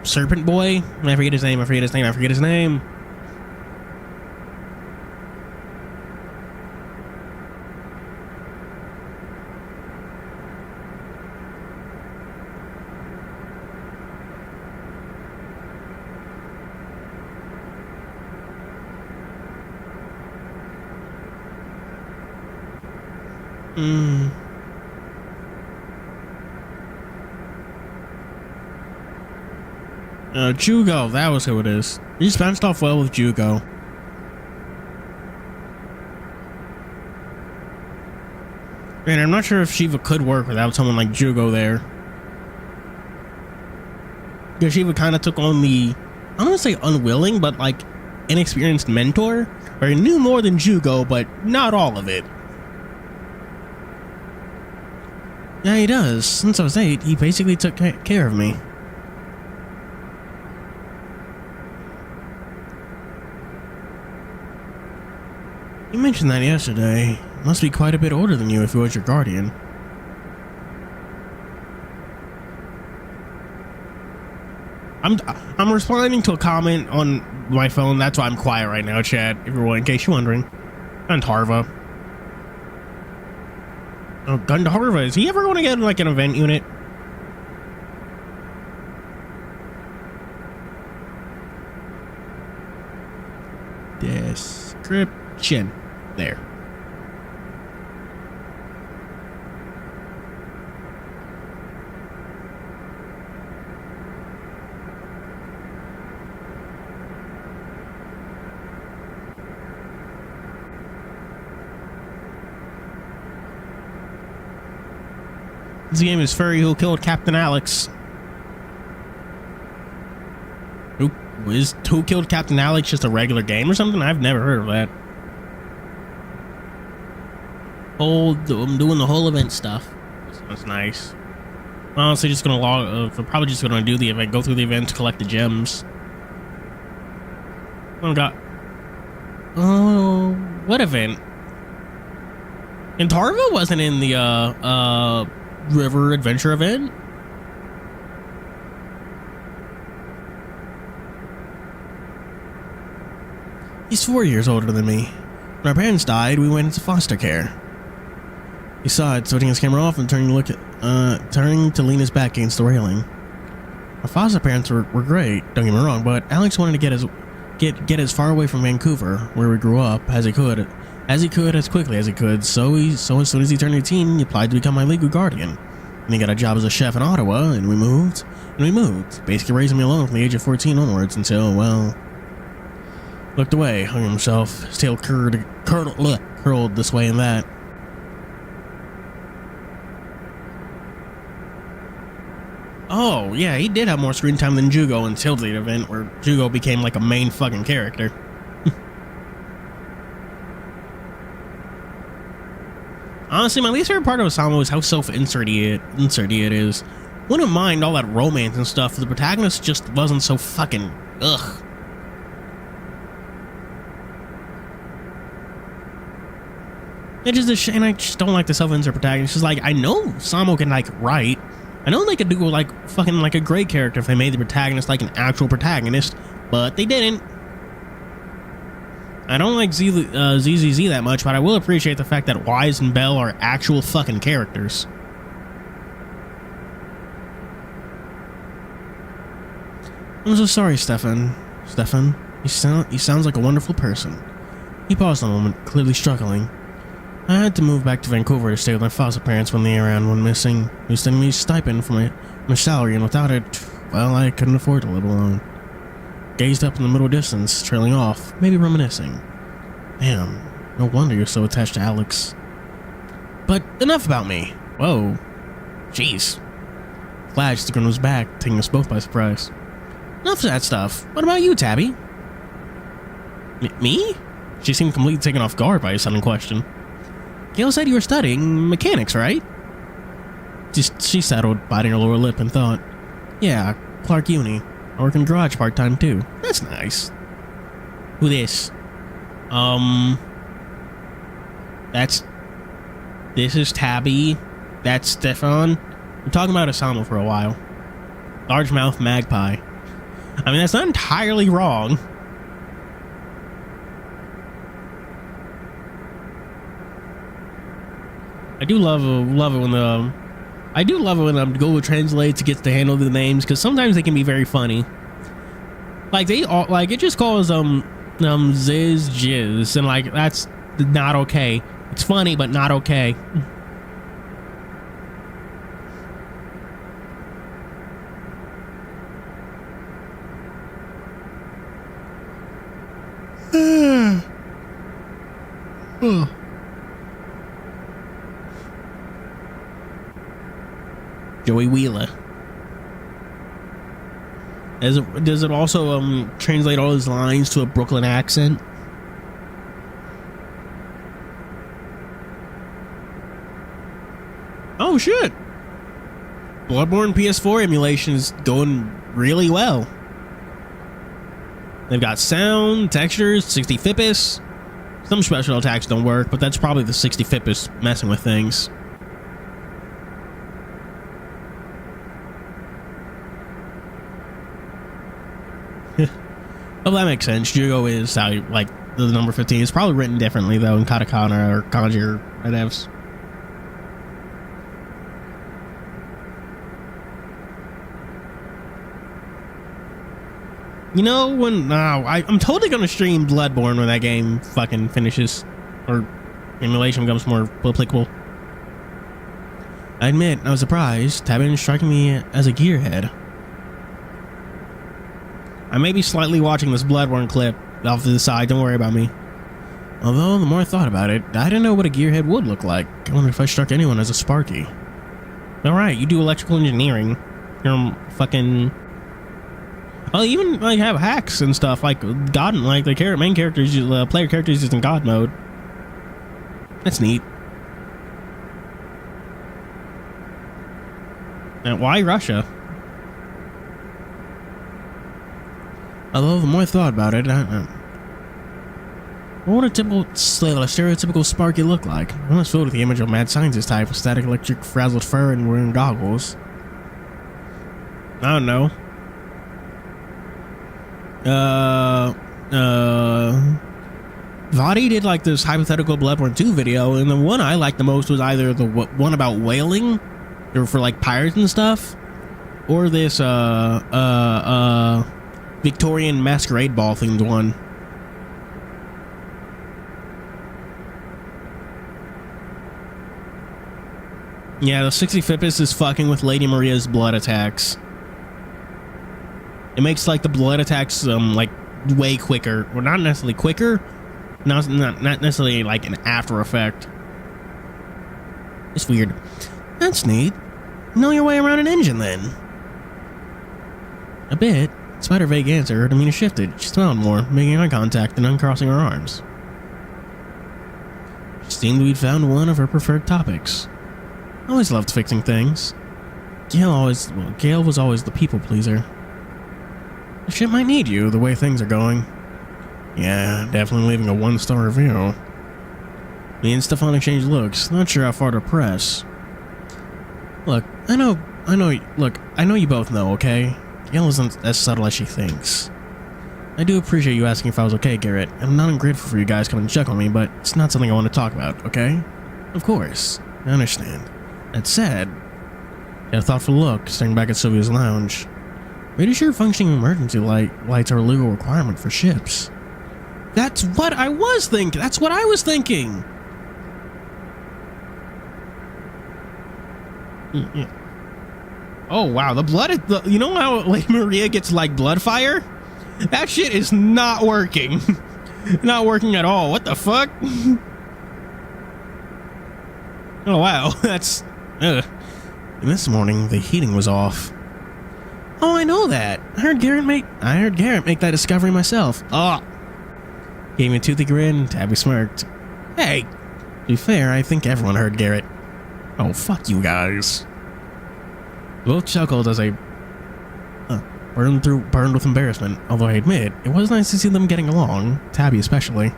[SPEAKER 1] Serpent Boy? I forget his name. Jugo, that was who it is. He just bounced off well with Jugo. And I'm not sure if Shiva could work without someone like Jugo there. Because Shiva kind of took on the, I don't want to say unwilling, but like inexperienced mentor, where he knew more than Jugo, but not all of it. Yeah, he does. Since I was 8, he basically took care of me. You mentioned that yesterday. Must be quite a bit older than you if he was your guardian. I'm responding to a comment on my phone. That's why I'm quiet right now, Chad. Everyone, in case you're wondering. Gandharva. Oh, Gandharva. Is he ever going to get like an event unit? Description. There. This game is Fuuri Who Killed Captain Alex. Who Killed Captain Alex just a regular game or something? I've never heard of that. I'm doing the whole event stuff. That's nice. Honestly, just gonna probably just gonna do the event, go through the event to collect the gems. Oh, what event? And Tarva wasn't in the river adventure event. He's 4 years older than me. When our parents died, we went into foster care. He saw it, switching his camera off and turning to lean his back against the railing. Our foster parents were great, don't get me wrong, but Alex wanted to get as far away from Vancouver, where we grew up, as quickly as he could. So as soon as he turned 18, he applied to become my legal guardian. And he got a job as a chef in Ottawa, and we moved, basically raising me alone from the age of 14 onwards until, well, looked away, hung himself, his tail curled this way and that. Oh, yeah, he did have more screen time than Jugo until the event where Jugo became like a main fucking character. Honestly, my least favorite part of Osamu is how self-inserty it is. Wouldn't mind all that romance and stuff if the protagonist just wasn't so fucking ugh. And I just don't like the self-insert protagonist. It's like, I know Osamu can like write. I know they could do like fucking like a great character if they made the protagonist like an actual protagonist, but they didn't. I don't like ZZZ that much, but I will appreciate the fact that Wise and Bell are actual fucking characters. I'm so sorry, Stefan. You sounds like a wonderful person. He paused a moment, clearly struggling. I had to move back to Vancouver to stay with my foster parents when the errand went missing. He was sending me a stipend for my salary, and without it, well, I couldn't afford to live alone. Gazed up in the middle distance, trailing off, maybe reminiscing. Damn, no wonder you're so attached to Alex. But enough about me. Whoa. Jeez. Flash took on his back, taking us both by surprise. Enough of that stuff. What about you, Tabby? Me? She seemed completely taken off guard by his sudden question. Gail said you were studying mechanics, right? She settled, biting her lower lip, and thought, yeah, Clark Uni. I work in garage part-time, too. That's nice. Who this? This is Tabby. That's Stefan. I'm talking about Osamu for a while. Largemouth magpie. I mean, that's not entirely wrong. I do love it when Google Translate gets to handle the names, because sometimes they can be very funny. Like it just calls Ziz Jizz, and like that's not okay. It's funny, but not okay. Oh. Joey Wheeler. Does it also translate all his lines to a Brooklyn accent? Oh shit! Bloodborne PS4 emulation is going really well. They've got sound, textures, 60 FPS. Some special attacks don't work, but that's probably the 60 FPS messing with things. Oh, that makes sense. Jugo is how like the number 15. It's probably written differently though in katakana or kanji or whatevs. You know, I'm totally gonna stream Bloodborne when that game fucking finishes, or emulation becomes more applicable. I admit, I was surprised. Tabin striking me as a gearhead. I may be slightly watching this Bloodborne clip off to the side, don't worry about me. Although, the more I thought about it, I didn't know what a gearhead would look like. I wonder if I struck anyone as a Sparky. Alright, you do electrical engineering. You're fucking... Well, even like have hacks and stuff, like God, like the main characters, player characters using God mode. That's neat. And why Russia? Although the more I thought about it, What would a typical, stereotypical Sparky look like? One is filled with the image of mad scientist type with static electric frazzled fur and wearing goggles. I don't know. Vadi did like this hypothetical Bloodborne 2 video, and the one I liked the most was either the one about whaling, or for like pirates and stuff, or this Victorian masquerade ball themed one. Yeah, the 65th is fucking with Lady Maria's blood attacks. It makes like the blood attacks like way quicker, or not necessarily quicker, not necessarily like an after effect. It's weird. That's neat. Know your way around an engine then. A bit. Despite her vague answer, her demeanor shifted. She smiled more, making eye contact and uncrossing her arms. She seemed we'd found one of her preferred topics. I always loved fixing things. Gail was always the people pleaser. The ship might need you, the way things are going. Yeah, definitely leaving a 1-star review. Me and Stefan exchanged looks, not sure how far to press. Look, I know you both know, okay? Gail isn't as subtle as she thinks. I do appreciate you asking if I was okay, Garrett. I'm not ungrateful for you guys coming to check on me, but it's not something I want to talk about, okay? Of course. I understand. That said, he had a thoughtful look, staring back at Sylvia's lounge. Pretty sure functioning emergency lights are a legal requirement for ships. That's what I was thinking. That's what I was thinking. Yeah. Oh wow, the blood. You know how Lady Maria gets like blood fire? That shit is not working. Not working at all. What the fuck? Oh wow, that's. And this morning the heating was off. Oh, I know that. I heard Garrett make that discovery myself. Oh. Gave me a toothy grin. Tabby smirked. Hey, to be fair, I think everyone heard Garrett. Oh, fuck you guys. Both chuckled as I burned with embarrassment. Although I admit, it was nice to see them getting along. Tabby especially.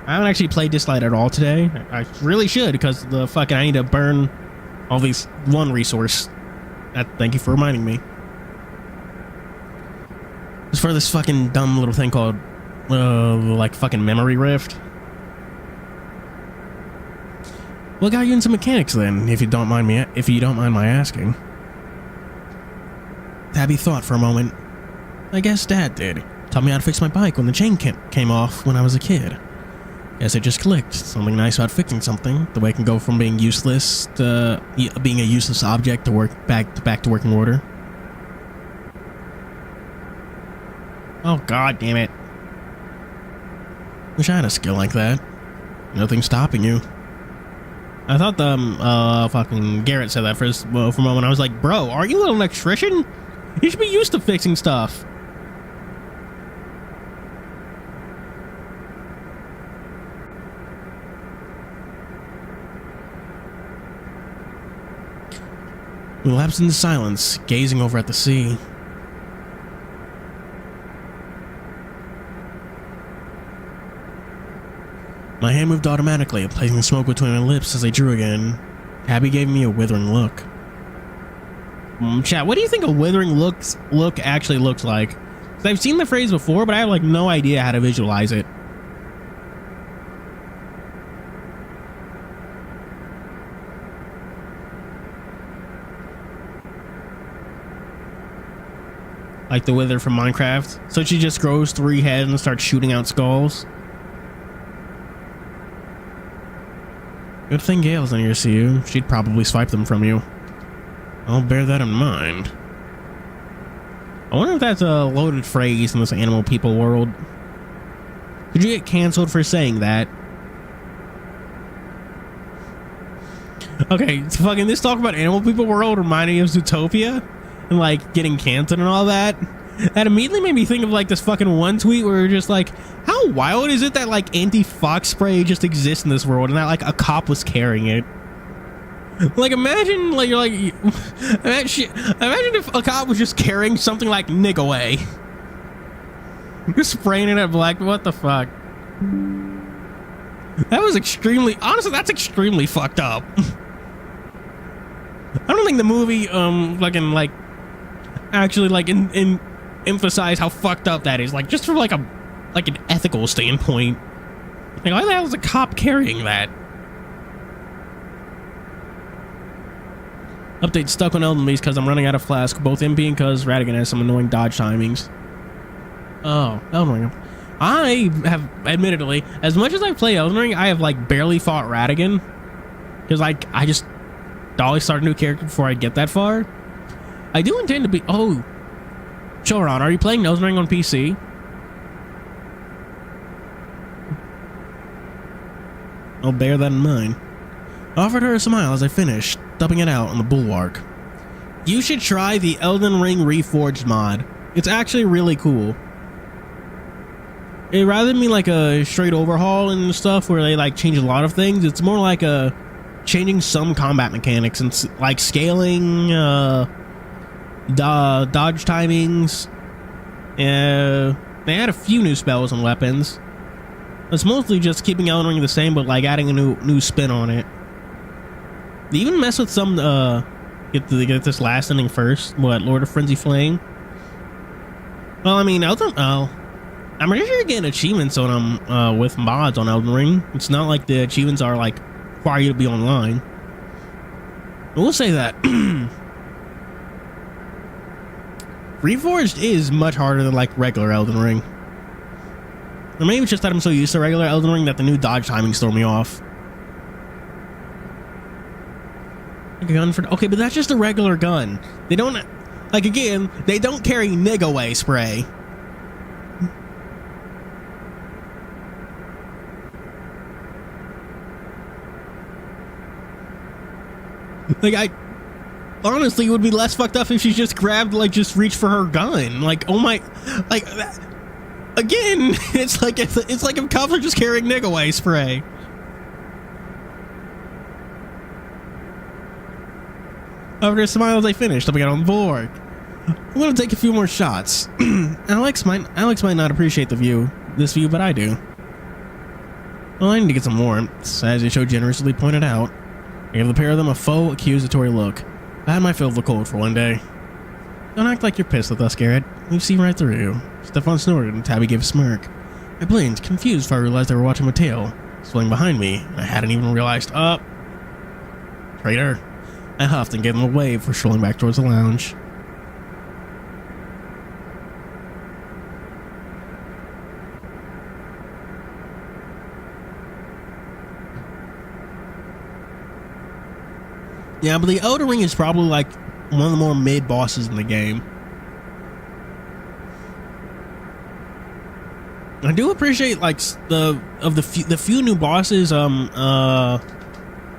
[SPEAKER 1] I haven't actually played this light at all today. I really should, because I need to burn all these one resource. Thank you for reminding me. It's for this fucking dumb little thing called, like fucking memory rift. What got you into mechanics then, if you don't mind my asking? Tabby thought for a moment. I guess Dad did. Taught me how to fix my bike when the chain came off when I was a kid. Guess it just clicked. Something nice about fixing something. The way it can go from being useless to being a useless object to back to working order. Oh god damn it. Wish I had a skill like that. Nothing stopping you. I thought the fucking Garrett said that for a moment. I was like, bro, are you an electrician? You should be used to fixing stuff. We lapsed into silence, gazing over at the sea. My hand moved automatically, placing smoke between my lips as I drew again. Tabby gave me a withering look. Chat, what do you think a withering look actually looks like? 'Cause I've seen the phrase before, but I have like no idea how to visualize it. Like the wither from Minecraft. So she just grows 3 heads and starts shooting out skulls. Good thing Gale's not here to see you. She'd probably swipe them from you. I'll bear that in mind. I wonder if that's a loaded phrase in this animal people world. Could you get canceled for saying that? Okay, so fucking this talk about animal people world reminded me of Zootopia and like getting canceled and all that. That immediately made me think of like this fucking one tweet where we're just like, how wild is it that like anti-fox spray just exists in this world and that like a cop was carrying it? Like imagine like you're like imagine if a cop was just carrying something like Nick away. Just spraying it at black. What the fuck? That was extremely, honestly, that's extremely fucked up. I don't think the movie, fucking, like, actually, like, emphasize how fucked up that is. Like, just from, like, an ethical standpoint. Like, why the hell is a cop carrying that? Update stuck on Elden Beast because I'm running out of flask, both MP and because Radigan has some annoying dodge timings. Oh, Elden Ring. I have, admittedly, as much as I play Elden Ring, I have, like, barely fought Radigan. Because, like, I just always start a new character before I get that far. I do intend to be... Oh, Choron, are you playing Elden Ring on PC? I'll bear that in mind. I offered her a smile as I finished, dumping it out on the bulwark. You should try the Elden Ring Reforged mod. It's actually really cool. It rather than be like a straight overhaul and stuff where they like change a lot of things, it's more like a changing some combat mechanics and like scaling, dodge timings. They had a few new spells and weapons. It's mostly just keeping Elden Ring the same, but like adding a new spin on it. They even mess with some get this last ending first. What, Lord of Frenzy Flame? Well, I mean, I'm pretty sure you're getting achievements on them with mods on Elden Ring. It's not like the achievements are like require you to be online. I will say that Reforged is much harder than like regular Elden Ring. Or maybe it's just that I'm so used to regular Elden Ring that the new dodge timings throw me off. Like a gun for... Okay, but that's just a regular gun. They don't... Like, again, they don't carry Nigaway spray. Like, I... Honestly, it would be less fucked up if she just grabbed, like, just reached for her gun. Like, oh my... Like, again, it's like if cops are just carrying Nigaway spray. After a smile as I finished, I got on board. I'm gonna take a few more shots. Alex might not appreciate this view, but I do. Well, I need to get some warmth, as they so generously pointed out. I gave the pair of them a faux accusatory look. I had my fill of the cold for one day. Don't act like you're pissed with us, Garrett. We've seen right through you. Stefan snorted and Tabby gave a smirk. I blinked, confused before I realized they were watching Mateo, swinging behind me, and I hadn't even realized, traitor. I huffed and gave him a wave for strolling back towards the lounge. Yeah, but the Elden Ring is probably like one of the more mid bosses in the game. I do appreciate like the few new bosses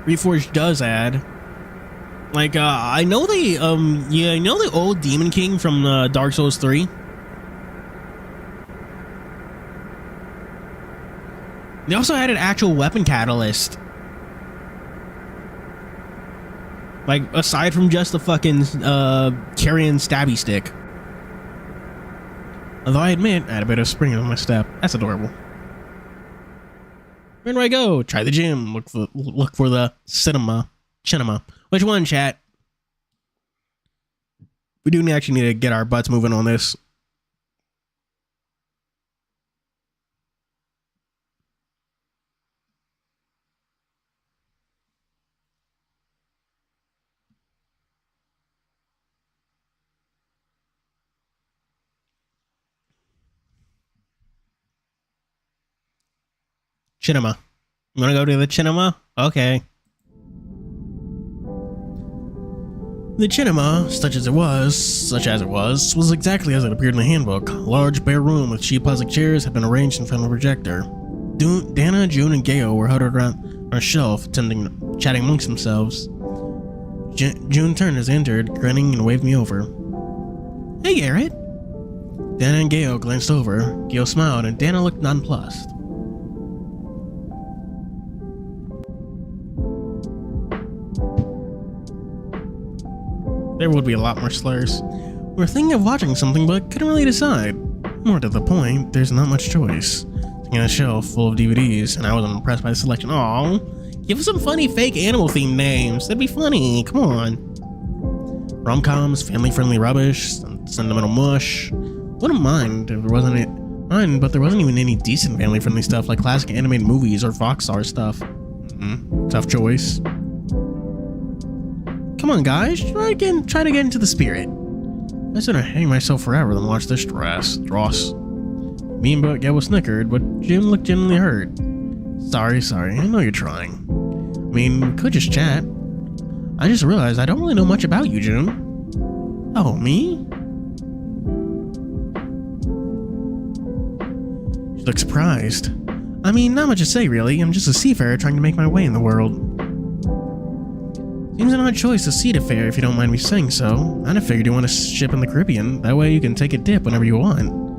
[SPEAKER 1] Reforged does add. Like I know the old Demon King from Dark Souls 3. They also added actual weapon catalyst. Like, aside from just the fucking carrying stabby stick. Although I admit, I had a bit of spring on my step. That's adorable. Where do I go? Try the gym. Look for the cinema. Which one, chat? We do actually need to get our butts moving on this. Cinema. You want to go to the cinema? Okay. The cinema, such as it was exactly as it appeared in the handbook. A large, bare room with cheap plastic chairs had been arranged in front of a projector. Dana, June, and Gayo were huddled around a shelf, chatting amongst themselves. June turned as I entered, grinning, and waved me over. Hey, Garrett. Dana and Gayo glanced over. Gayo smiled, and Dana looked nonplussed. There would be a lot more slurs. We're thinking of watching something, but couldn't really decide. More to the point, there's not much choice. sitting on a shelf full of DVDs, and I wasn't impressed by the selection. Aw, give us some funny fake animal-themed names. That'd be funny. Come on. Rom-coms, family-friendly rubbish, sentimental mush. Wouldn't mind if there wasn't it. But there wasn't even any decent family-friendly stuff like classic animated movies or Foxstar stuff. Tough choice. Come on, guys, try to get into the spirit. I said I'd hang myself forever than watch this dross. Me and Gail was snickered, but Jim looked genuinely hurt. Sorry, I know you're trying. I mean, we could just chat. I just realized I don't really know much about you, June. Oh, me? She looked surprised. I mean, not much to say, really. I'm just a seafarer trying to make my way in the world. Seems an odd choice to seafarer, if you don't mind me saying so. I'd have figured you want a ship in the Caribbean. That way you can take a dip whenever you want.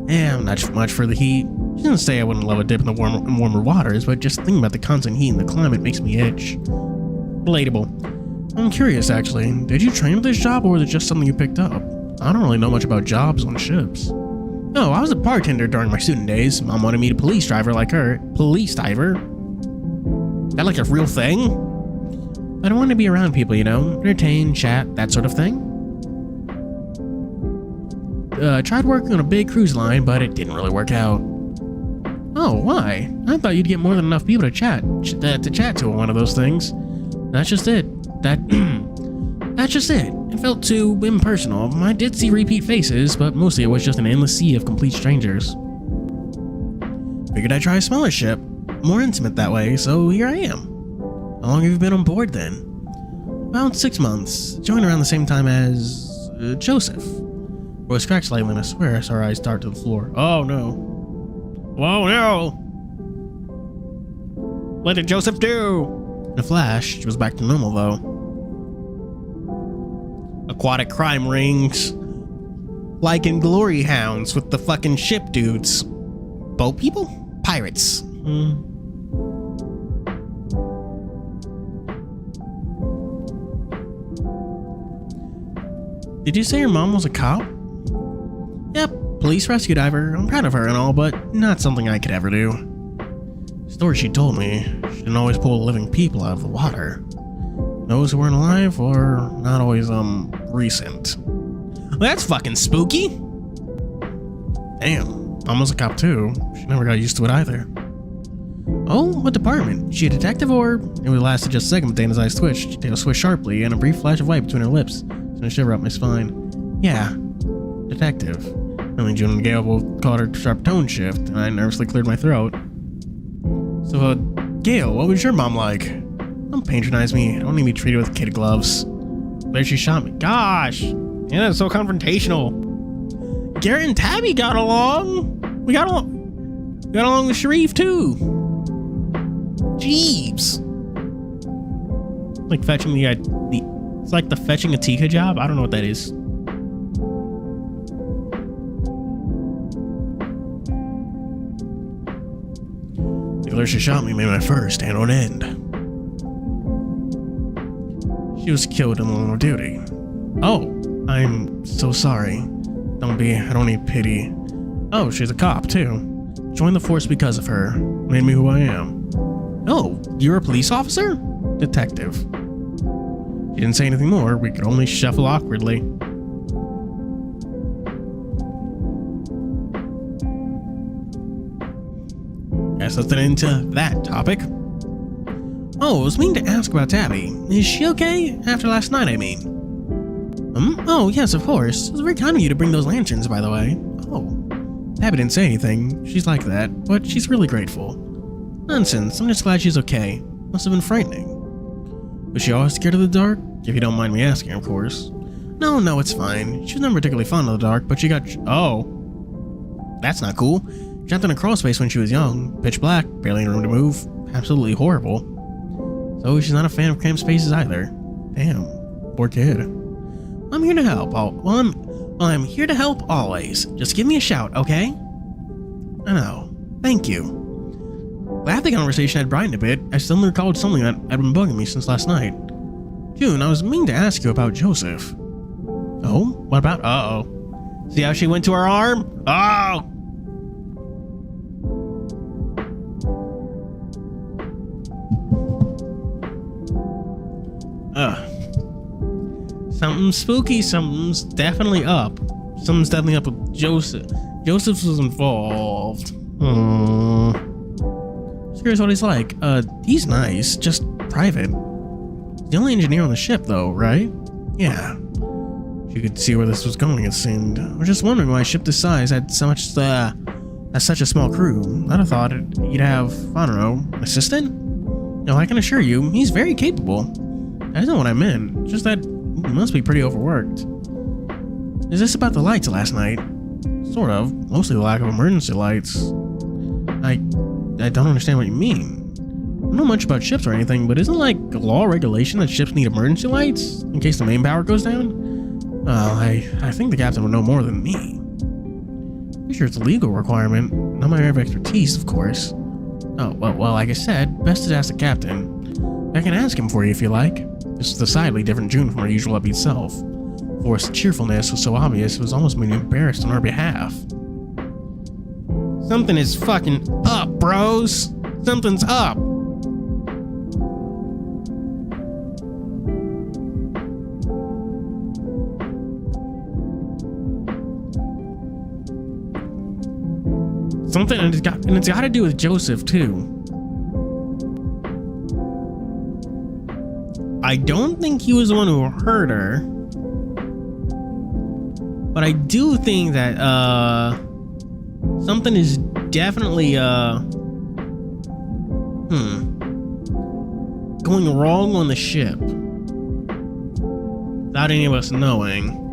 [SPEAKER 1] Not much for the heat. She didn't say I wouldn't love a dip in the warmer waters, but just thinking about the constant heat and the climate makes me itch. Relatable. I'm curious, actually. Did you train for this job, or was it just something you picked up? I don't really know much about jobs on ships. No, I was a bartender during my student days. Mom wanted me to police driver like her. Police diver? That like a real thing? I don't want to be around people, you know? Entertain, chat, that sort of thing. I tried working on a big cruise line, but it didn't really work out. Oh, why? I thought you'd get more than enough people to chat to on one of those things. That's just it. That's just it. It felt too impersonal. I did see repeat faces, but mostly it was just an endless sea of complete strangers. Figured I'd try a smaller ship, more intimate that way, so here I am. How long have you been on board then? About 6 months. Joined around the same time as Joseph. Voice cracked slightly, and I swear I saw her eyes dart to the floor. Oh no. Oh no! What did Joseph do? In a flash, she was back to normal though. Aquatic crime rings. Like in Glory Hounds with the fucking ship dudes. Boat people? Pirates. Did you say your mom was a cop? Yep, police rescue diver. I'm proud of her and all, but not something I could ever do. The story she told me, she didn't always pull living people out of the water. Those who weren't alive or not always, recent. Well, that's fucking spooky. Damn, Mom was a cop too. She never got used to it either. Oh, what department? She a detective or? It would lasted just a second, but Dana's eyes twitched. Dana swished sharply, and a brief flash of white between her lips sent a shiver up my spine. Yeah, detective. Only June and Gail both caught her sharp tone shift, and I nervously cleared my throat. So, Gail, what was your mom like? Don't patronize me. I don't need to be treated with kid gloves. There she shot me. Gosh! Yeah, that's so confrontational. Garrett and Tabby got along. We got along with Sharif too. Jeeves. Like fetching it's like the fetching a Tika job. I don't know what that is. The killer she shot me made my fur stand on end. She was killed in the line of duty. Oh, I'm so sorry. I don't need pity. Oh, she's a cop too. Joined the force because of her. Made me who I am. Oh, you're a police officer? Detective. She didn't say anything more. We could only shuffle awkwardly. Guess that's an end to that topic. Oh, I was meaning to ask about Tabby. Is she okay? After last night, I mean. Oh, yes, of course. It was very kind of you to bring those lanterns, by the way. Oh. Tabby didn't say anything. She's like that, but she's really grateful. Nonsense. I'm just glad she's okay. Must have been frightening. Was she always scared of the dark? If you don't mind me asking, of course. No, it's fine. She was never particularly fond of the dark, but she got... Oh. That's not cool. Jumped in a crawl space when she was young. Pitch black. Barely any room to move. Absolutely horrible. So she's not a fan of cramped spaces either. Damn. Poor kid. I'm here to help. I'm here to help always. Just give me a shout, okay? I know. Thank you. Glad the conversation had brightened a bit. I suddenly recalled something that had been bugging me since last night. June, I was meaning to ask you about Joseph. Oh? What about? Uh-oh. See how she went to her arm? Oh! something spooky, something's definitely up. Something's definitely up with Joseph. Joseph was involved. Curious what he's like. He's nice, just private. He's the only engineer on the ship, though, right? Yeah. You could see where this was going, it seemed. I was just wondering why a ship this size had such a small crew. I'd have thought you'd have, I don't know, an assistant? No, I can assure you, he's very capable. That's not what I meant. Just that he must be pretty overworked. Is this about the lights last night? Sort of. Mostly the lack of emergency lights. I don't understand what you mean. I don't know much about ships or anything, but isn't it like a law or regulation that ships need emergency lights in case the main power goes down? Well, I think the captain would know more than me. Pretty sure it's a legal requirement, not my area of expertise, of course. Oh, well, like I said, best to ask the captain. I can ask him for you if you like. This is decidedly different June from her usual upbeat self. Forced cheerfulness was so obvious it was almost made me embarrassed on her behalf. Something is fucking up, bros. Something's up. Something, and it's got to do with Joseph too. I don't think he was the one who hurt her, but I do think that something is definitely going wrong on the ship without any of us knowing.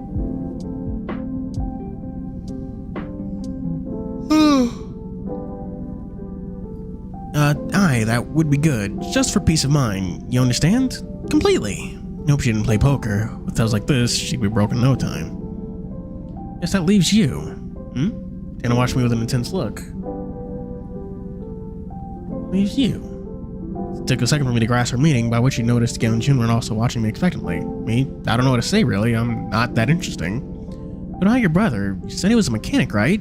[SPEAKER 1] Aye, that would be good. Just for peace of mind, you understand? Completely. Nope, she didn't play poker. With those like this, she'd be broke in no time. Guess that leaves you. Dana watched me with an intense look. Leaves you. It took a second for me to grasp her meaning, by which she noticed Gail and June were also watching me expectantly. Me? I don't know what to say, really. I'm not that interesting. But how your brother? You said he was a mechanic, right?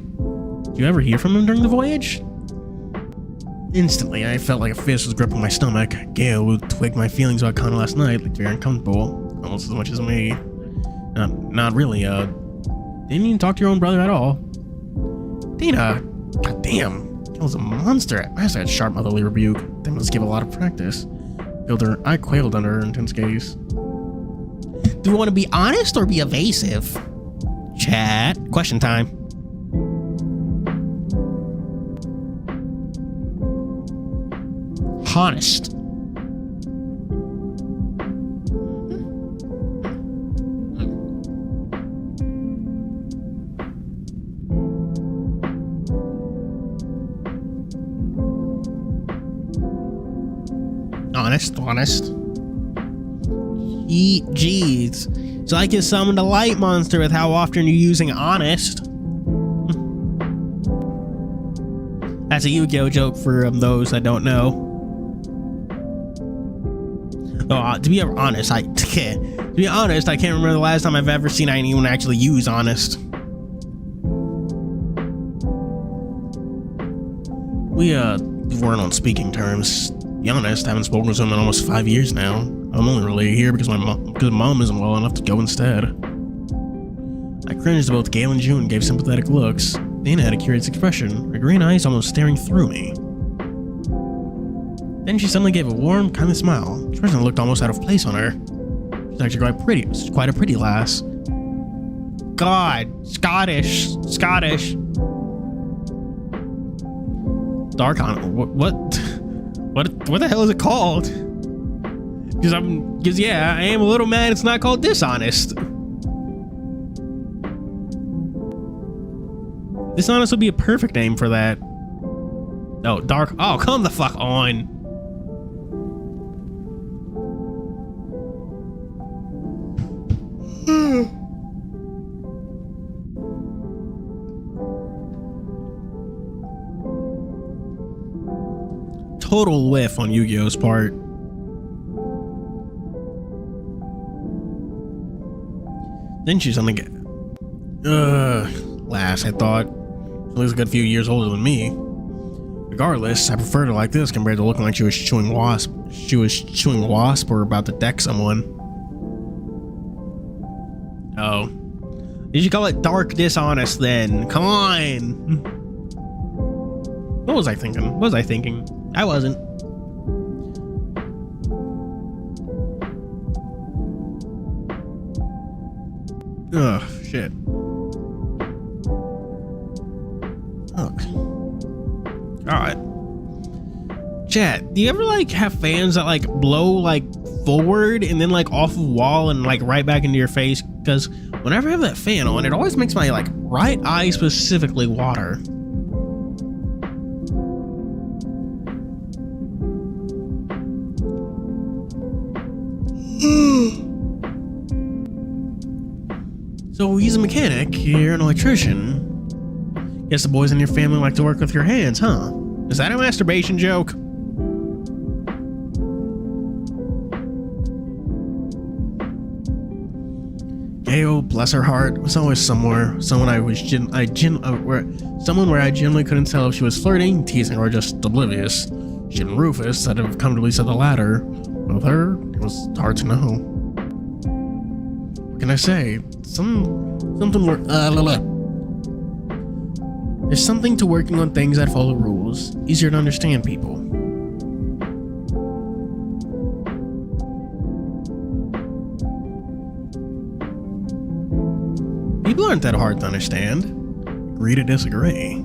[SPEAKER 1] Did you ever hear from him during the voyage? Instantly, I felt like a fist was gripping my stomach. Gail would twig my feelings about Connor last night, looked very uncomfortable, almost as much as me. Not really, didn't even talk to your own brother at all. Dana, goddamn, Gail's a monster. I had sharp motherly rebuke. They must give a lot of practice. I quailed under her intense gaze. Do you want to be honest or be evasive? Chat. Question time. Honest. Honest. Jeez. So I can summon the light monster with how often you're using honest. That's a Yu-Gi-Oh joke for those that don't know. To be honest, I can't remember the last time I've ever seen anyone actually use honest. We weren't on speaking terms. To be honest, I haven't spoken to him in almost 5 years now. I'm only really here because my mom isn't well enough to go instead. I cringed to both Gail and June, gave sympathetic looks. Dana had a curious expression, her green eyes almost staring through me. Then she suddenly gave a warm, kindly smile. Her expression looked almost out of place on her. She's actually quite pretty. She's quite a pretty lass. God, Scottish. Dark on what the hell is it called? Because yeah, I am a little mad it's not called dishonest. Dishonest would be a perfect name for that. Oh, dark. Oh, come the fuck on. Total whiff on Yu-Gi-Oh's part. Then she suddenly get lass, I thought. At least a good few years older than me. Regardless, I preferred her like this compared to looking like she was chewing wasp. She was chewing wasp or about to deck someone. Oh. You should call it dark dishonest then. Come on. What was I thinking? What was I thinking? I wasn't. Ugh, shit. Ugh. God. Chat, do you ever like have fans that like blow like forward and then like off of wall and like right back into your face? Because whenever I have that fan on, it always makes my like right eye specifically water. So he's a mechanic, you're an electrician. Guess the boys in your family like to work with your hands, huh? Is that a masturbation joke? Gail, bless her heart, was always somewhere. Someone where I genuinely couldn't tell if she was flirting, teasing, or just oblivious. She and Rufus that have comfortably said the latter. With her, it was hard to know. What can I say? There's something to working on things that follow rules. Easier to understand people. People aren't that hard to understand. Agree to disagree.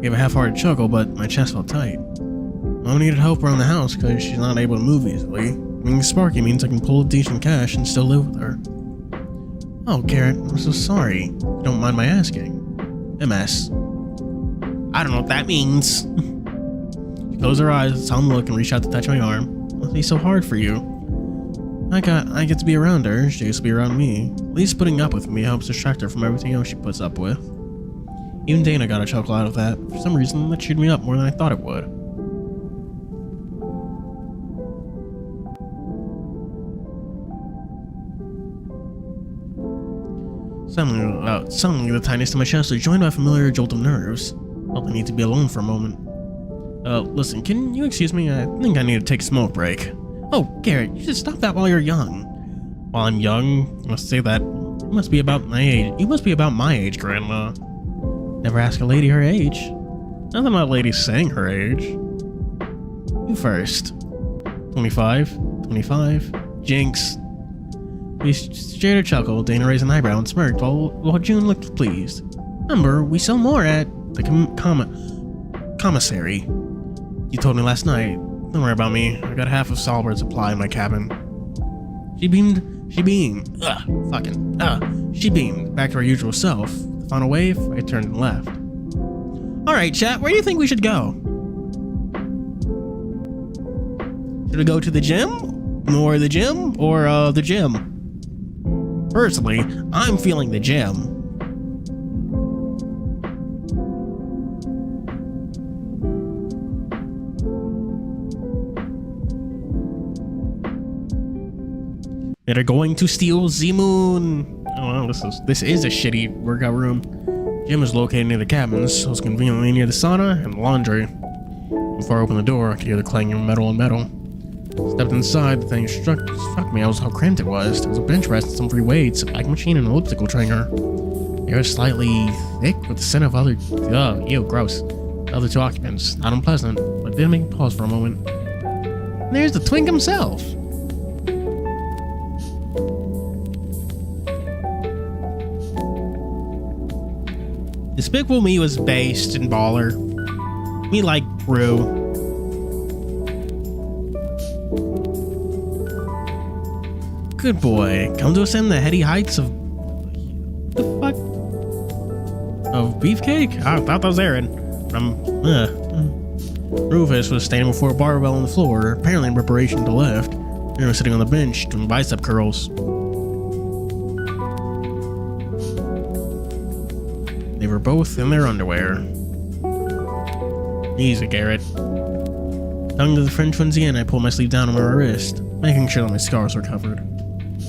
[SPEAKER 1] Gave a half-hearted chuckle, but my chest felt tight. Mom needed help around the house because she's not able to move easily. Being Sparky means I can pull decent cash and still live with her. Oh, Garrett, I'm so sorry. You don't mind my asking. MS. I don't know what that means. She closed her eyes, saw him look, and reached out to touch my arm. It must be so hard for you. I get to be around her. She gets to be around me. At least putting up with me helps distract her from everything else she puts up with. Even Dana got a chuckle out of that. For some reason, that cheered me up more than I thought it would. Suddenly, the tightness in my chest was joined by a familiar jolt of nerves. Felt I need to be alone for a moment. Listen, can you excuse me? I think I need to take a smoke break. Oh, Garrett, you should stop that while you're young. While I'm young, you must say that. You must be about my age. You must be about my age, Grandma. Never ask a lady her age. Nothing about ladies saying her age. You first. 25. 25. Jinx. We shared a chuckle. Dana raised an eyebrow and smirked while June looked pleased. Remember, we sell more at the commissary. You told me last night. Don't worry about me. I got half of Salbert's supply in my cabin. She beamed back to her usual self. The final wave, I turned and left. Alright, chat, where do you think we should go? Should we go to the gym? Or the gym? Or, the gym? Personally, I'm feeling the gym. They're going to steal the moon. Oh well, this is a shitty workout room. Gym is located near the cabins, so it's conveniently near the sauna and the laundry. Before I opened the door, I could hear the clanging of metal on metal. Stepped inside, the thing struck me as how cramped it was. There was a bench rest, some free weights, a bike machine, and an elliptical trainer. They were slightly thick with the scent of other... ew, gross. The other two occupants. Not unpleasant, but did make me pause for a moment. And there's the twink himself. Despicable Me was based in Baller. Me like Brew. Good boy. Come to ascend the heady heights of... the fuck? Of Beefcake? I thought that was Aaron. Rufus was standing before a barbell on the floor, apparently in preparation to lift. Aaron was sitting on the bench doing bicep curls. They were both in their underwear. Easy, Garrett. Tongue to the French onesie and I pulled my sleeve down on my wrist, making sure that my scars were covered.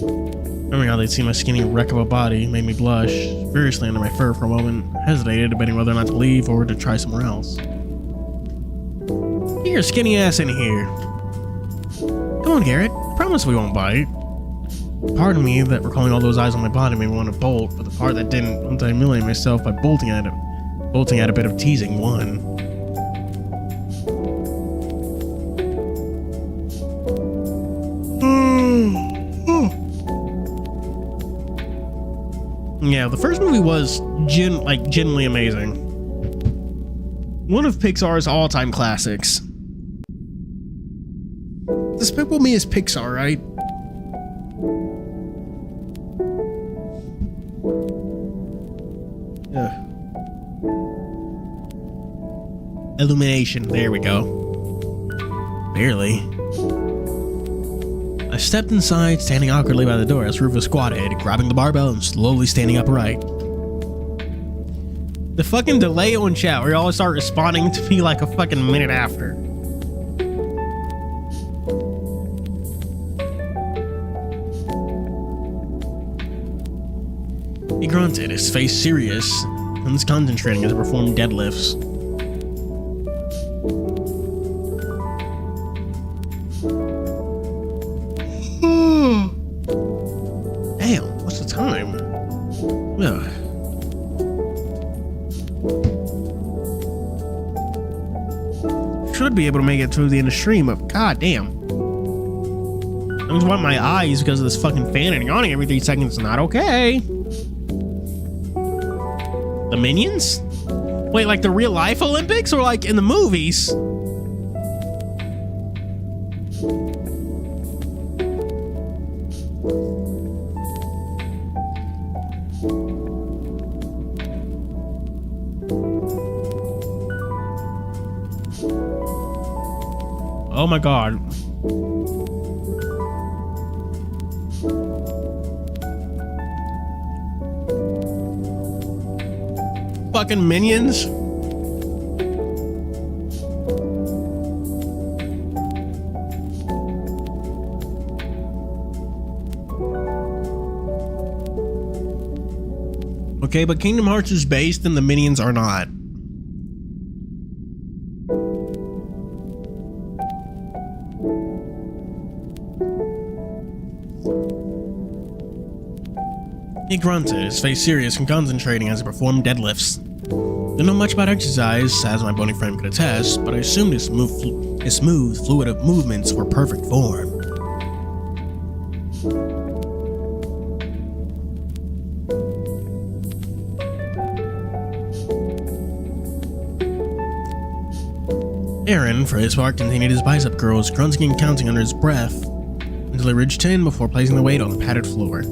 [SPEAKER 1] Remembering how they'd seen my skinny wreck of a body made me blush, furiously under my fur for a moment, hesitated, debating whether or not to leave or to try somewhere else. Get your skinny ass in here. Come on, Garrett. Promise we won't bite. Part of me that recalling all those eyes on my body made me want to bolt, but the part that didn't, once I humiliated myself by bolting at a bit of teasing, won. Yeah, the first movie was genuinely amazing. One of Pixar's all-time classics. Despicable Me is Pixar, right? Ugh. Illumination, there we go. Barely. I stepped inside, standing awkwardly by the door as Rufus squatted, grabbing the barbell and slowly standing upright. The fucking delay on chat where you always start responding to me like a fucking minute after. He grunted, his face serious, and was concentrating as he performed deadlifts. Damn, what's the time? Ugh. Should be able to make it through the end of stream, but god damn. I just want my eyes because of this fucking fan and yawning every 3 seconds is not okay. The Minions? Wait, like the real life Olympics or like in the movies? Oh my god. Fucking Minions. Okay, but Kingdom Hearts is based and the Minions are not. He grunted, his face serious and concentrating as he performed deadlifts. Didn't know much about exercise, as my bony friend could attest, but I assumed his smooth, fluid movements were perfect form. Aaron, for his part, continued his bicep curls, grunting and counting under his breath, until he reached 10 before placing the weight on the padded floor.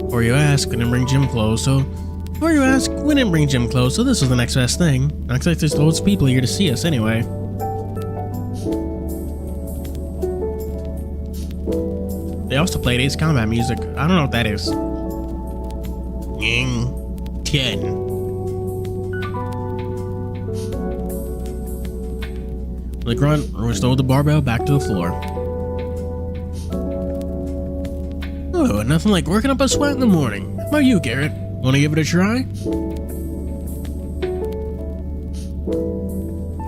[SPEAKER 1] Before you ask, we didn't bring gym clothes, so this was the next best thing. Looks like there's loads of people here to see us anyway. They also played Ace Combat music. I don't know what that is. 10. With a grunt, restored the barbell back to the floor. Oh, nothing like working up a sweat in the morning. How about you, Garrett? Want to give it a try?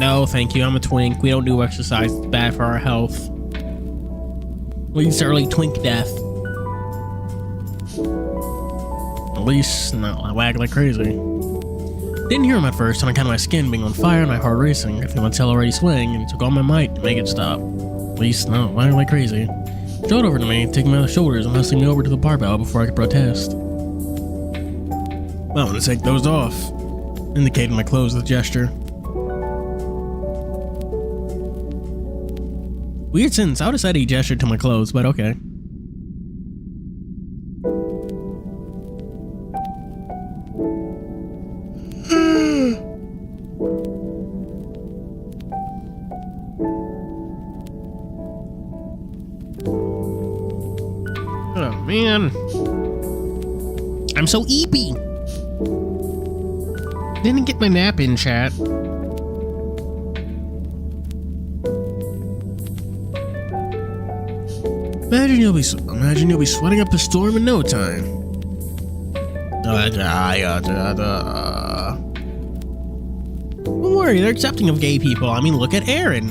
[SPEAKER 1] No, thank you. I'm a twink. We don't do exercise. It's bad for our health. Leads to early twink death. At least, not I wag like crazy. Didn't hear him at first, on account of my skin being on fire and my heart racing. I feel my tail already swaying, and it took all my might to make it stop. At least, not wag like crazy. Strode over to me, taking me by the shoulders and hustling me over to the barbell before I could protest. Well, I'm gonna take those off, indicating my clothes with a gesture. Weird sentence. I would have said he gestured to my clothes, but okay. Oh man, I'm so eepy. Didn't get my nap in, chat. Imagine you'll be sweating up a storm in no time. Don't worry, they're accepting of gay people. I mean, look at Aaron.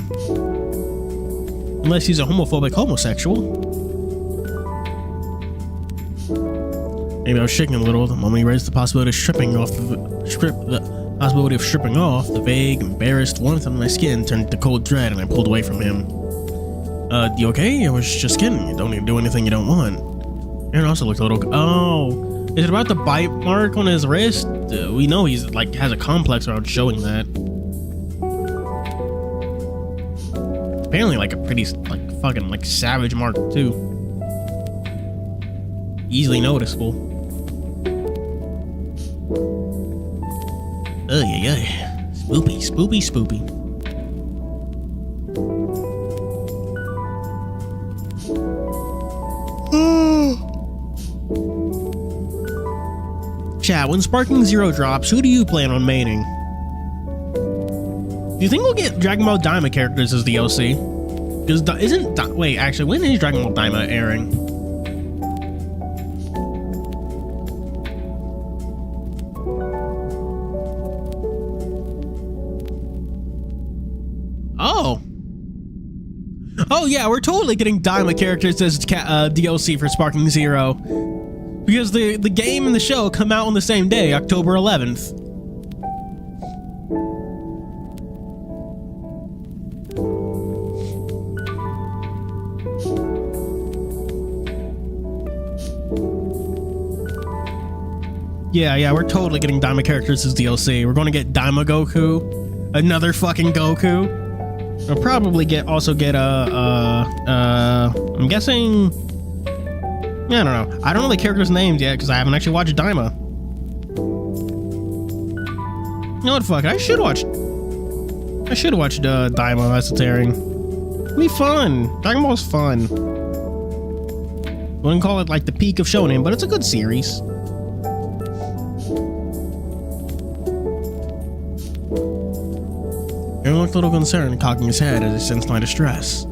[SPEAKER 1] Unless he's a homophobic homosexual. Maybe I was shaking a little the moment he raised the possibility of stripping off the vague, embarrassed warmth on my skin turned to cold dread, and I pulled away from him. You okay? I was just kidding. You don't need to do anything you don't want. Aaron also looked a little... Oh, is it about the bite mark on his wrist? We know he's, like, has a complex around showing that. Apparently, like, a pretty, like, fucking, like, savage mark, too. Easily noticeable. Yeah. Spoopy. Chat, when Sparking Zero drops, who do you plan on maining? Do you think we'll get Dragon Ball Daima characters as DLC? Because wait, actually, when is Dragon Ball Daima airing? Oh yeah, we're totally getting Daima characters as DLC for Sparking Zero. Because the game and the show come out on the same day, October 11th. Yeah, we're totally getting Daima characters as DLC. We're going to get Daima Goku, another fucking Goku. We'll probably also get I'm guessing, I don't know. I don't know the characters' names yet because I haven't actually watched Daima. You know what, fuck, I should have watched Daima as it's airing. It'd be fun. Dragon Ball's fun. Wouldn't call it like the peak of shonen, but it's a good series. Aaron looked a little concerned, cocking his head as he sensed my distress.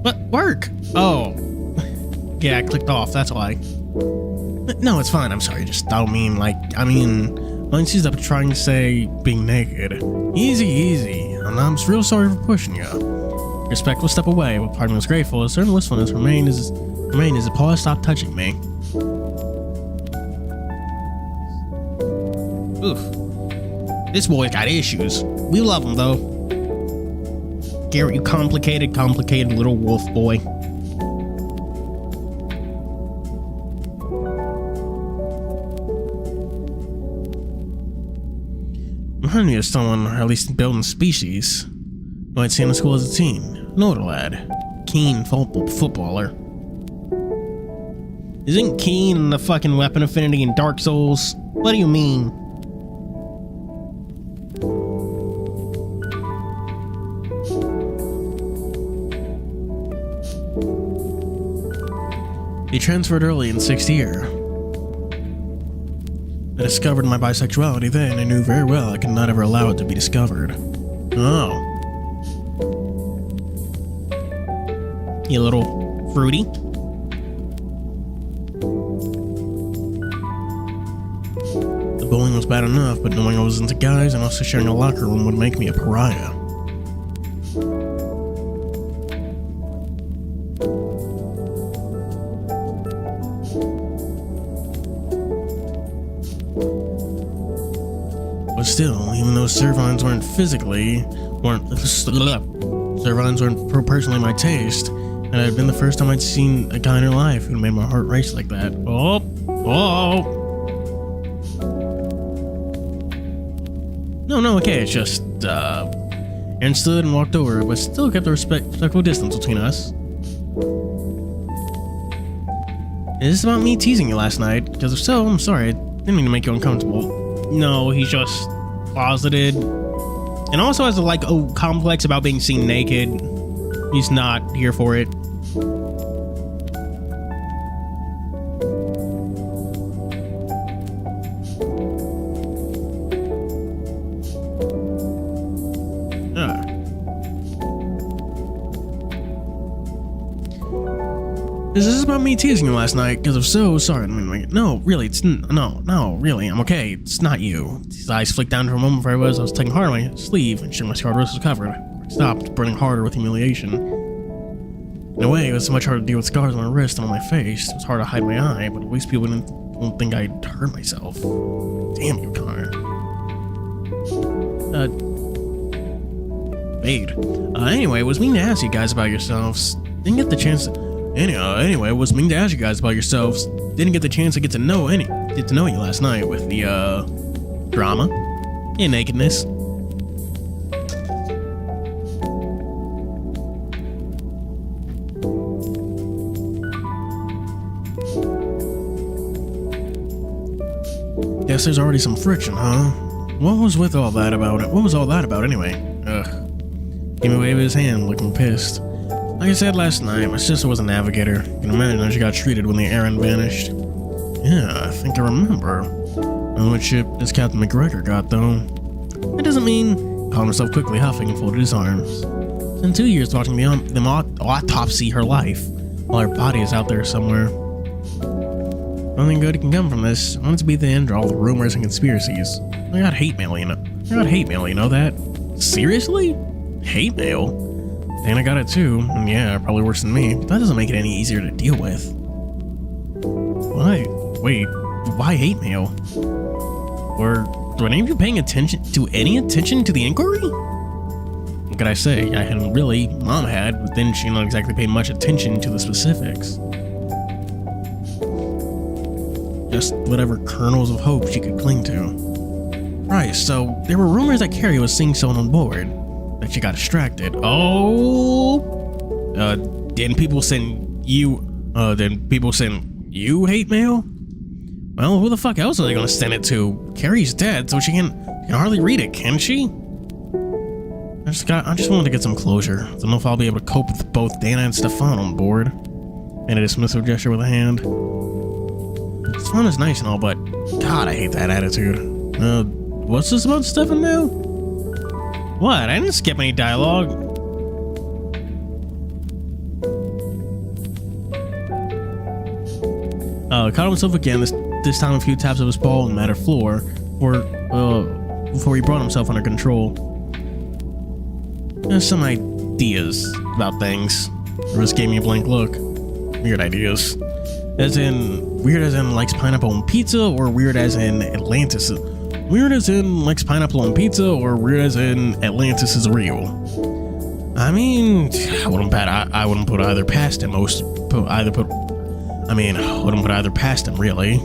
[SPEAKER 1] What? Work? Oh. Yeah, I clicked off, that's why. No, it's fine, I'm sorry, just don't mean like, mine sees up trying to say being naked. Easy. And I'm real sorry for pushing you. Respectful step away, but part of me was grateful. A certain wistfulness remained as Paul stopped touching me. Oof. This boy got issues. We love him though. Garrett, you complicated little wolf boy. Reminded me of someone, or at least building species, who I'd seen in school as a teen. Noted lad. Keen footballer. Isn't Keen the fucking weapon affinity in Dark Souls? What do you mean? He transferred early in 6th year. I discovered my bisexuality then. I knew very well I could not ever allow it to be discovered. Oh. You little fruity. The bullying was bad enough, but knowing I was into guys and also sharing a locker room would make me a pariah. But still, even though Servines weren't personally my taste, and it had been the first time I'd seen a guy in her life who made my heart race like that. Oh. No, okay, it's just, Aaron stood and walked over, but still kept a respectful distance between us. Is this about me teasing you last night? Because if so, I'm sorry, I didn't mean to make you uncomfortable. No, he's just closeted. And also has a complex about being seen naked. He's not here for it. Is this about me teasing you last night? Because if so, sorry. I mean, like, no, really, no, really, I'm okay. It's not you. His eyes flicked down for a moment before I was tugging hard on my sleeve and sure my scarred wrist was covered. I stopped, burning harder with humiliation. In a way, it was so much harder to deal with scars on my wrist and on my face. It was hard to hide my eye, but at least people don't think I'd hurt myself. Damn you, Connor. Wade. Anyway, it was mean to ask you guys about yourselves. Didn't get the chance to... Anyway, it was mean to ask you guys about yourselves. Didn't get the chance to get to know you last night with the, drama and nakedness. Guess there's already some friction, huh? What was all that about anyway? Ugh. Gave me a wave of his hand, looking pissed. Like I said last night, my sister was a navigator. You can imagine how she got treated when the errand vanished. Yeah, I think I remember. On which ship does Captain McGregor got, though? That doesn't mean... Calmed himself quickly, huffing and folded his arms. It's been 2 years watching them autopsy her life, while her body is out there somewhere. Nothing good can come from this. I want it to be the end of all the rumors and conspiracies. I got hate mail, you know that? Seriously? Hate mail? And I got it too, and yeah, probably worse than me, but that doesn't make it any easier to deal with. Why? Wait, why hate mail? Or were any of you paying attention to the inquiry? What could I say? I hadn't really, Mom had, but then she not exactly paid much attention to the specifics. Just whatever kernels of hope she could cling to. Right, so there were rumors that Carrie was seeing someone on board. That she got distracted. Oh, didn't people send you hate mail? Well, who the fuck else are they gonna send it to? Carrie's dead, so she can hardly read it, can she? I just wanted to get some closure. I don't know if I'll be able to cope with both Dana and Stefan on board. And a dismissive gesture with a hand. Stefan is nice and all, but God, I hate that attitude. What's this about Stefan now? What? I didn't skip any dialogue. Caught himself again, this time a few taps of his paw on the matted floor, before he brought himself under control. There's some ideas about things. Riz gave me a blank look. Weird ideas. Weird as in likes pineapple on pizza, or weird as in Atlantis? Weird as in likes pineapple on pizza, or weird as in Atlantis is real? I mean, I wouldn't put either past him. I wouldn't put either past him, really.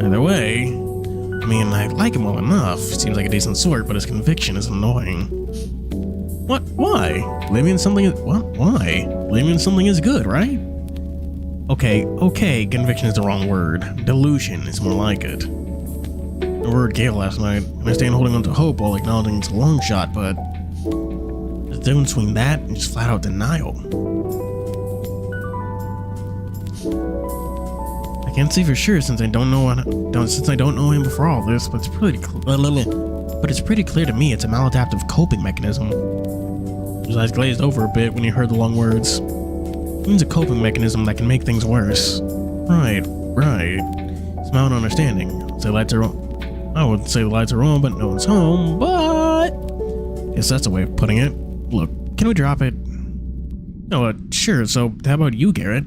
[SPEAKER 1] Either way, I mean, I like him well enough. Seems like a decent sort, but his conviction is annoying. What? Why? Believing in something is... What? Why? Believing in something is good, right? Okay, conviction is the wrong word. Delusion is more like it. I word Gale last night. I understand holding on to hope while acknowledging it's a long shot, but there's a difference between that and just flat out denial. I can't say for sure since I don't know him before all this, but it's pretty clear to me it's a maladaptive coping mechanism. His eyes glazed over a bit when he heard the long words. It means a coping mechanism that can make things worse. Right. Smile and understanding. I wouldn't say the lights are on, but no one's home, but... Yes, that's a way of putting it. Look, can we drop it? No, sure, so how about you, Garrett?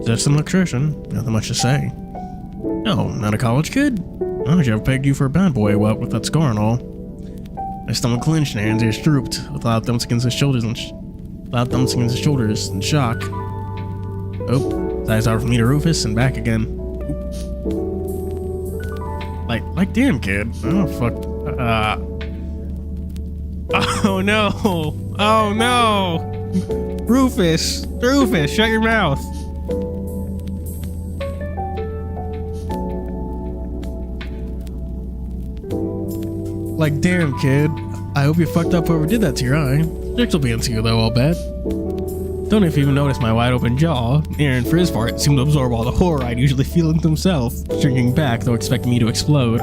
[SPEAKER 1] Just an electrician. Nothing much to say. No, not a college kid? Oh, Jeff pegged you for a bad boy, what, with that scar and all. My stomach clenched and hands ears drooped, with loud thumps against his shoulders in shock. Oh, his eyes are from me to Rufus and back again. Like, damn, kid. Oh, fuck. Oh, no. Rufus, shut your mouth. Like, damn, kid. I hope you fucked up whoever did that to your eye. Sticks will be into you, though, I'll bet. Don't know if you even noticed my wide-open jaw. Aaron, for his part, seemed to absorb all the horror I'd usually feel into himself, shrinking back, though expecting me to explode.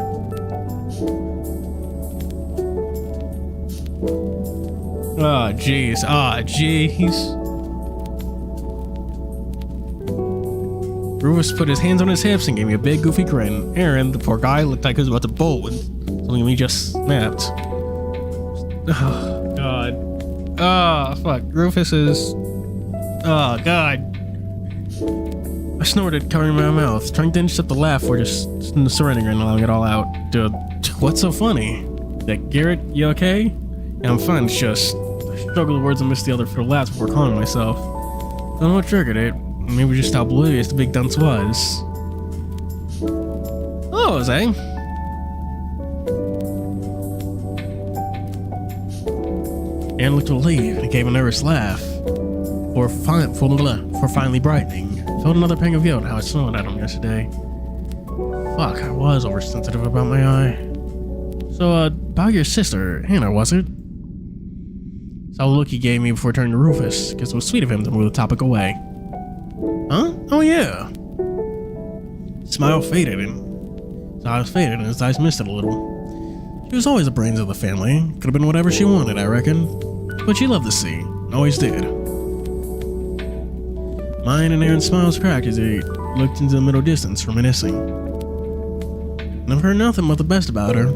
[SPEAKER 1] Ah, jeez. Rufus put his hands on his hips and gave me a big goofy grin. Aaron, the poor guy, looked like he was about to bolt when something in me just snapped. Oh, God. Oh, fuck. Rufus is... Oh, God. I snorted, covering my mouth, trying to intercept the laugh or just surrendering and allowing it all out. Dude, what's so funny? That Garrett, you okay? Yeah, I'm fine, it's just... I struggled with words and missed the other for laughs before calming myself. I don't know what triggered it. Maybe just how oblivious the big dunce was. Oh, Jose. Aaron looked relieved and gave a nervous laugh. For finally brightening. Felt another pang of guilt how I smiled at him yesterday. Fuck, I was oversensitive about my eye. So, about your sister, Hannah, was it? Saw the look he gave me before turning to Rufus, because it was sweet of him to move the topic away. Huh? Oh yeah. Smile faded and his eyes faded and his eyes misted a little. She was always the brains of the family. Could have been whatever she wanted, I reckon. But she loved the sea. Always did. Mine and Aaron's smiles cracked as he looked into the middle distance, reminiscing. And I've heard nothing but the best about her.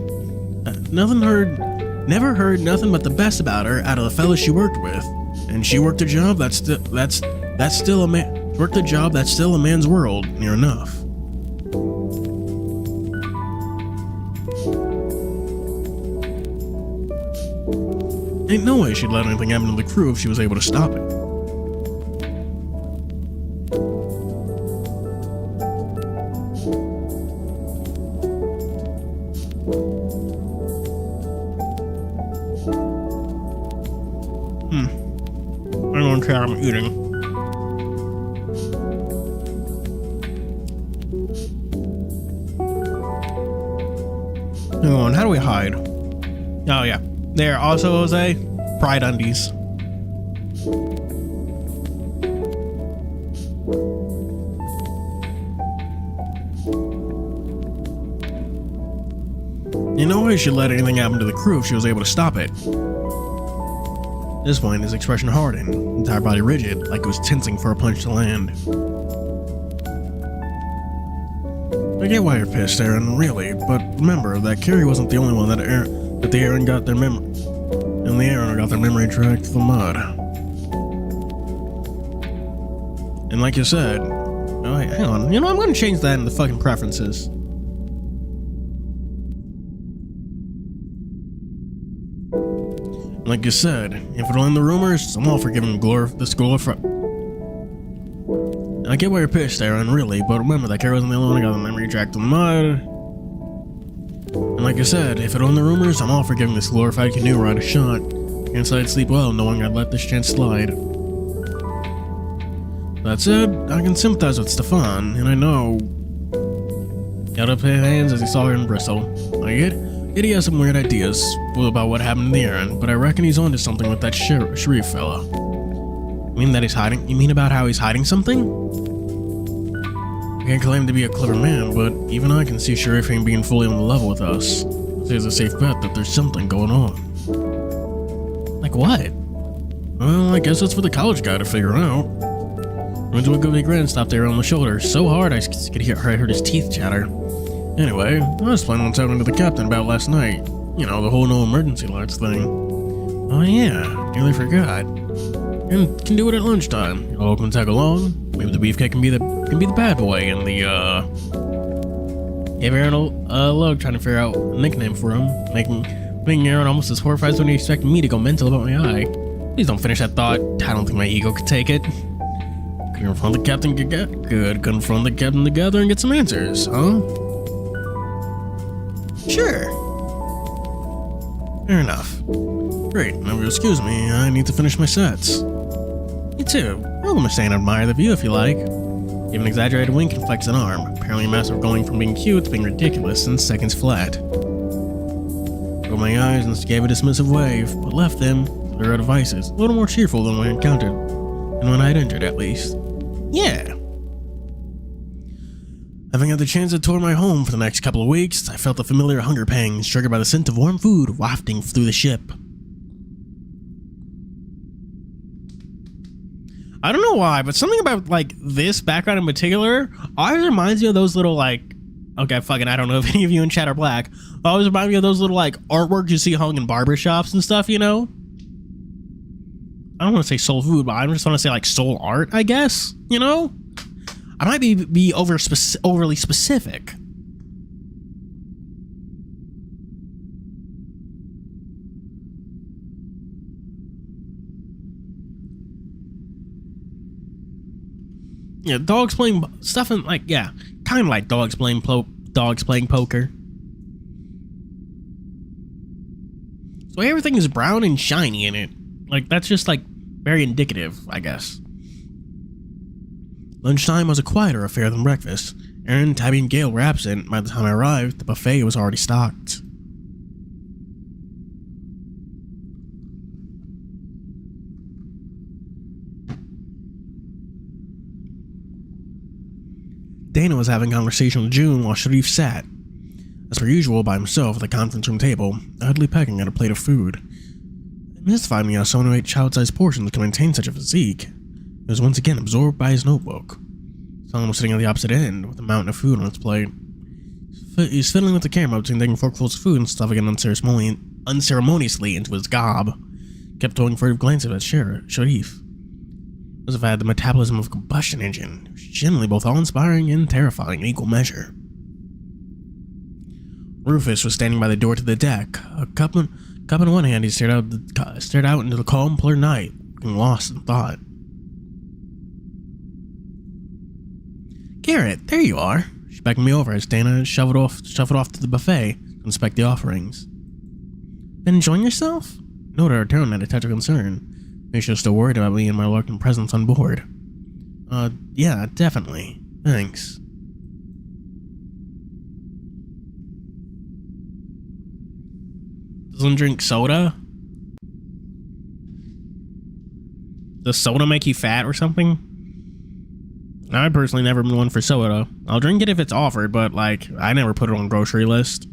[SPEAKER 1] Never heard nothing but the best about her out of the fellas she worked with. And she worked a job that's still a man's world, near enough. Ain't no way she'd let anything happen to the crew if she was able to stop it. I don't care, I'm eating. Hang on, how do we hide? Oh yeah, there. Also, Jose, Pride undies. You know I should let anything happen to the crew if she was able to stop it. At this point, his expression hardened, entire body rigid, like it was tensing for a punch to land. I get why you're pissed, Aaron, really, but remember that Carrie wasn't the only one that the Aaron got their memory dragged through the mud. And like you said, oh, wait, hang on, you know, I'm gonna change that in the fucking preferences. Like you said, if it'll end the rumors, I'm all for giving this glorified. I get why you're pissed, Aaron, really, but remember that Carrie wasn't the only one who got the memory dragged through the mud. And like I said, if it'll end the rumors, I'm all for giving this glorified canoe ride a shot. Can't say I'd sleep well knowing I'd let this chance slide. That said, I can sympathize with Stefan, and I know... Got up his hands as he saw her in bristle. I get he has some weird ideas about what happened to the Aaron, but I reckon he's onto something with that Sharif fella. You mean that he's hiding? You mean about how he's hiding something? I can't claim to be a clever man, but even I can see Sharif ain't being fully on the level with us. It's a safe bet that there's something going on. Like what? Well, I guess that's for the college guy to figure out. Went to a goofy grin, stopped Aaron on the shoulder so hard I heard his teeth chatter. Anyway, I was planning on talking to the captain about last night. You know, the whole no emergency lights thing. Oh yeah, nearly forgot. And can do it at lunchtime. You're welcome to tag along. Maybe the beefcake can be the bad boy and the gave Aaron a look trying to figure out a nickname for him, making Aaron almost as horrified as when he expected me to go mental about my eye. Please don't finish that thought. I don't think my ego could take it. Confront the captain confront the captain together and get some answers, huh? Sure. Fair enough. Great, now if you'll excuse me, I need to finish my sets. You too. I'll let me stay and admire the view if you like. Give an exaggerated wink and flex an arm, apparently a master of going from being cute to being ridiculous in seconds flat. Rolled my eyes and gave a dismissive wave, but left them, to their devices, a little more cheerful than when I encountered, and when I'd entered at least. Yeah. Having had the chance to tour my home for the next couple of weeks, I felt the familiar hunger pangs triggered by the scent of warm food wafting through the ship. I don't know why, but something about like this background in particular always reminds me of those little like, okay, fucking, I don't know if any of you in chat are black. Always remind me of those little like artworks you see hung in barbershops and stuff, you know? I don't want to say soul food, but I just want to say like soul art, I guess, you know? I might be overly specific. Yeah, dogs playing stuff and like, yeah, kind of like dogs playing poker. So everything is brown and shiny in it. Like, that's just like very indicative, I guess. Lunchtime was a quieter affair than breakfast. Aaron, Tabby, and Gail were absent. By the time I arrived, the buffet was already stocked. Dana was having a conversation with June while Sharif sat, as per usual, by himself at the conference room table, idly pecking at a plate of food. It mystified me how someone who ate child-sized portions could maintain such a physique. He was once again absorbed by his notebook. Someone was sitting at the opposite end, with a mountain of food on its plate. He was fiddling with the camera between taking forkfuls of food and stuffing it unceremoniously into his gob. Kept throwing furtive glances at Sharif. Must have had the metabolism of a combustion engine. It was generally both awe-inspiring and terrifying in equal measure. Rufus was standing by the door to the deck. A cup in one hand, he stared out into the calm, clear night, looking lost in thought. Garrett, there you are. She beckoned me over as Dana shuffled off to the buffet to inspect the offerings. Been enjoying yourself? Noted her tone had a touch of concern. Maybe she was still worried about me and my reluctant presence on board. Yeah, definitely. Thanks. Doesn't drink soda? Does soda make you fat or something? I personally never been one for soda. I'll drink it if it's offered, but like, I never put it on grocery list.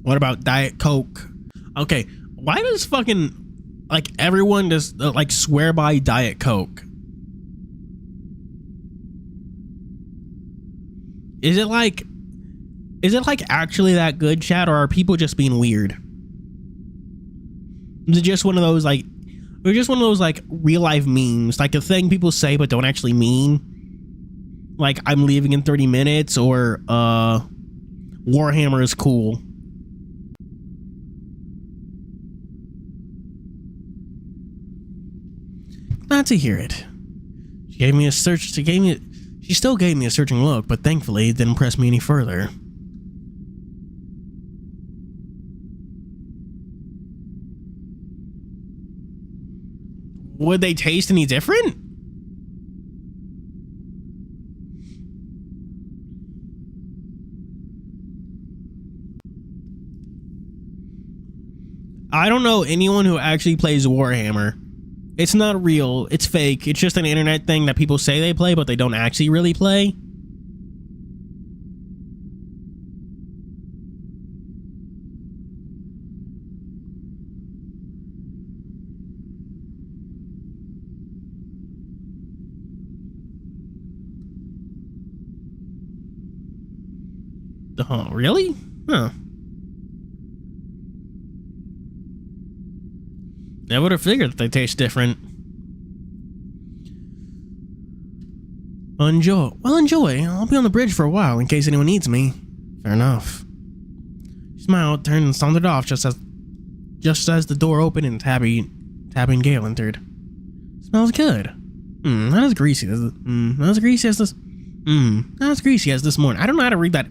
[SPEAKER 1] What about Diet Coke? Okay, why does fucking like everyone just like swear by Diet Coke? Is it like actually that good, chat, or are people just being weird? Is it just one of those like, or just one of those like real life memes, like a thing people say but don't actually mean? Like, I'm leaving in 30 minutes, or Warhammer is cool. Glad to hear it. She still gave me a searching look, but thankfully it didn't press me any further. Would they taste any different? I don't know anyone who actually plays Warhammer. It's not real. It's fake. It's just an internet thing that people say they play, but they don't actually really play. Oh, really? Huh. I would have figured that they taste different. Well, enjoy. I'll be on the bridge for a while in case anyone needs me. Fair enough. She smiled, turned, and sauntered off just as the door opened and Tabby and Gale entered. Smells good. Not as greasy as not as greasy as this. Not as greasy as this morning. I don't know how to read that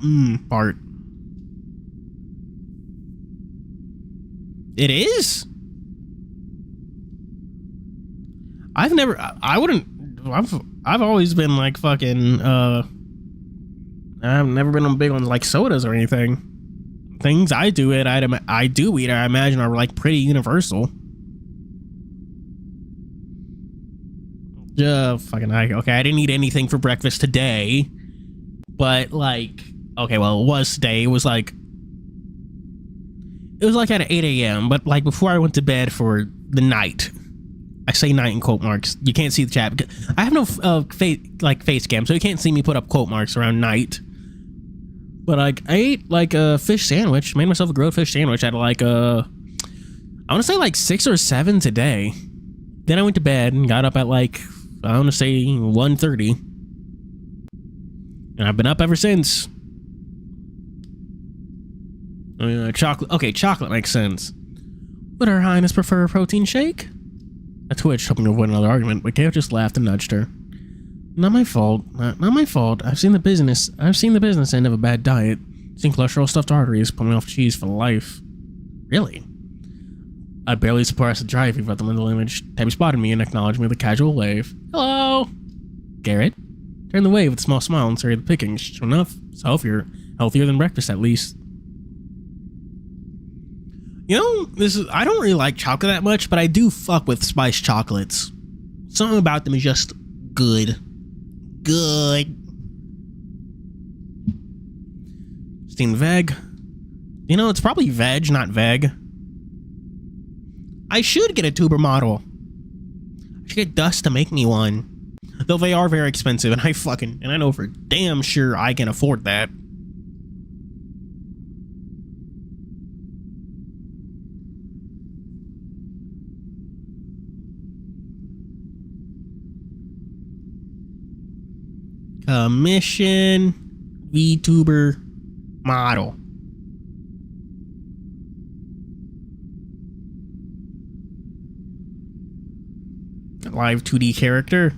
[SPEAKER 1] part. It is? I've always been like fucking, I've never been big on like sodas or anything. Things I do eat, I imagine are like pretty universal. Okay, I didn't eat anything for breakfast today. But, like, okay, well, it was today. It was like at 8 a.m., but, like, before I went to bed for the night. I say night in quote marks. You can't see the chat. I have no, face cam, so you can't see me put up quote marks around night. But, like, I ate, like, a fish sandwich. Made myself a grilled fish sandwich at, like, I want to say, like, 6 or 7 today. Then I went to bed and got up at, like, I want to say 1:30. And I've been up ever since. Chocolate. Okay, chocolate makes sense. Would Her Highness prefer a protein shake? I twitched, hoping to avoid another argument, but Gail just laughed and nudged her. Not my fault. Not my fault. I've seen the business end of a bad diet. Seen cholesterol stuffed arteries, pulling off cheese for life. Really? I barely suppressed the drive without the mental image. Tabby spotted me and acknowledged me with a casual wave. Hello! Garrett? Turned the wave with a small smile and started the pickings. Sure enough, it's healthier than breakfast at least. You know, I don't really like chocolate that much, but I do fuck with spiced chocolates. Something about them is just good. Good. Steamed veg. You know, it's probably veg, not veg. I should get a tuber model. I should get Dust to make me one. Though they are very expensive, and I know for damn sure I can afford that. Commission VTuber model. Live 2D character.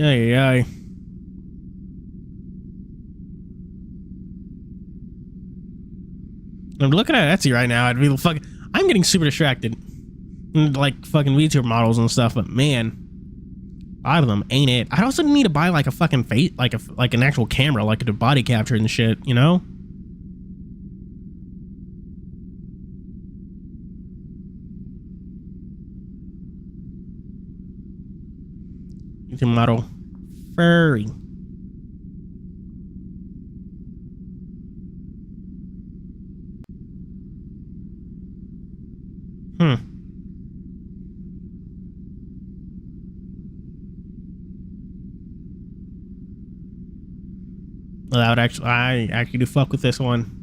[SPEAKER 1] Aye. I'm looking at Etsy right now. I'm getting super distracted. Like fucking VTuber models and stuff, but man, a lot of them ain't it. I also need to buy like a fucking face, like an actual camera, like a body capture and shit, you know? VTuber model Fuuri. Well, I actually do fuck with this one.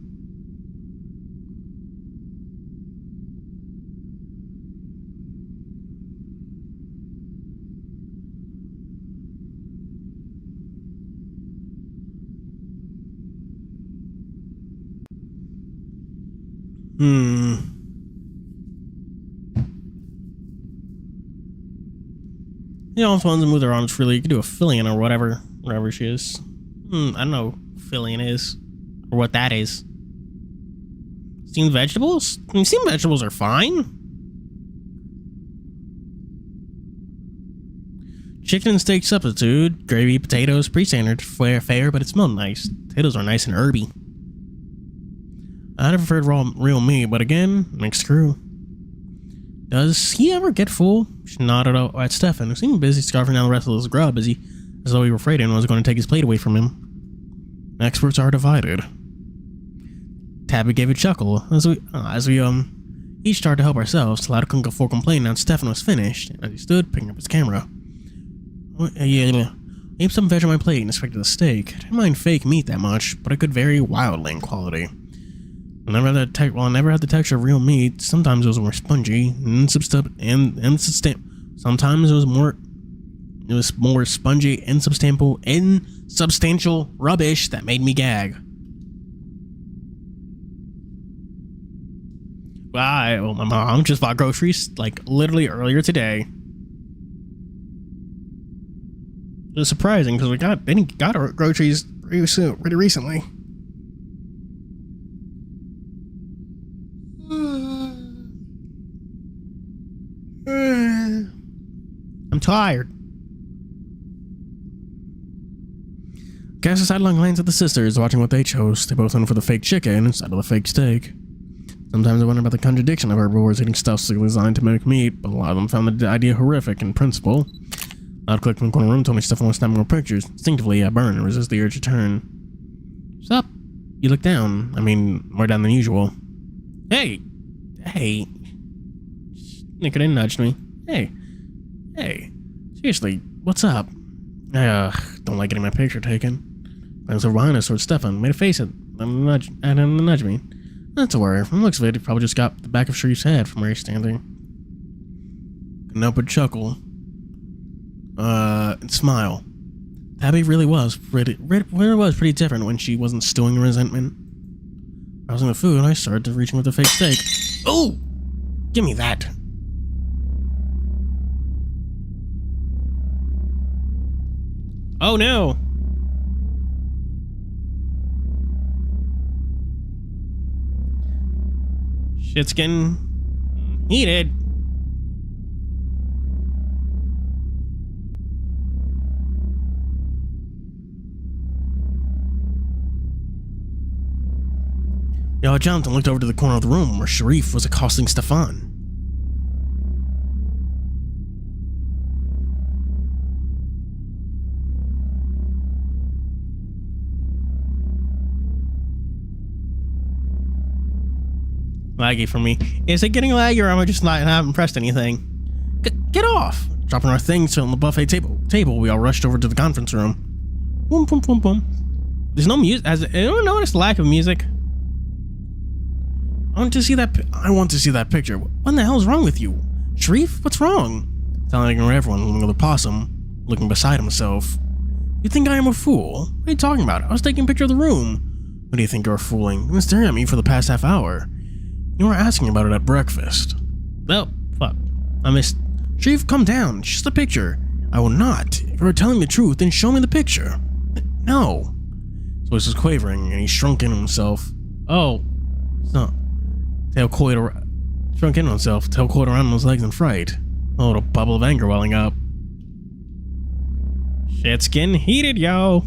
[SPEAKER 1] You know, if ones move their arms freely, you can do a fillion or whatever she is. I don't know what fillion is, or what that is. Steamed vegetables? I mean, steamed vegetables are fine. Chicken and steak substitute, gravy, potatoes, pre-standard fare, but it smelled nice. Potatoes are nice and herby. I never preferred real meat, but again, mixed crew. Does he ever get full? She nodded at Stefan, who seemed busy scarfing down the rest of his grub as though he were afraid anyone was going to take his plate away from him. Experts are divided. Tabby gave a chuckle as we each started to help ourselves till I couldn't go for complaining now Stefan was finished as he stood picking up his camera. Yeah, ate some veg on my plate and expected a steak. I didn't mind fake meat that much, but it could vary wildly in quality. I never had the texture of real meat. Sometimes it was more spongy and sometimes it was more spongy and insubstantial rubbish that made me gag. My mom just bought groceries like literally earlier today. It was surprising because we got our groceries pretty recently. I'm tired. Cast a sidelong glance at the sisters, watching what they chose. They both went for the fake chicken instead of the fake steak. Sometimes I wonder about the contradiction of herbivores eating stuff designed to mimic meat, but a lot of them found the idea horrific in principle. Loud click from the corner room told me Stefan was snapping more pictures. Instinctively, I burn and resist the urge to turn. What's up? You look down. I mean, more down than usual. Hey! Hey. Nick didn't nudge me. Hey. Hey. Seriously, what's up? I don't like getting my picture taken. I was over behind us towards Stefan, made a face at him and nudge me. Not to worry, from the looks of it, he probably just got the back of Sharif's head from where he's standing. Couldn't help but chuckle. And smile. Tabby really was pretty different when she wasn't stewing in resentment. Browsing the food, I started to reaching with the fake steak. Oh! Give me that. Oh no! Shit's getting heated. Y'all jumped and looked over to the corner of the room where Sharif was accosting Stefan. Laggy for me. Is it getting laggy or am I just not haven't pressed anything? Get off! Dropping our things on the buffet table, we all rushed over to the conference room. Boom, boom, boom, boom. There's no music. Has anyone noticed the lack of music? I want to see that picture. What in the hell is wrong with you? Sharif, what's wrong? Sounding like everyone, looking at the possum, looking beside himself. You think I am a fool? What are you talking about? I was taking a picture of the room. What do you think you're fooling? You've been staring at me for the past half hour. You were asking about it at breakfast. Well, fuck. I missed. Sharif, calm down. It's just a picture. I will not. If you are telling the truth, then show me the picture. No. His voice was quavering, and he shrunk in himself. Oh. No. Tail coiled around. Shrunk in himself, tail coiled around his legs in fright. A little bubble of anger welling up. Shit's getting heated, yo.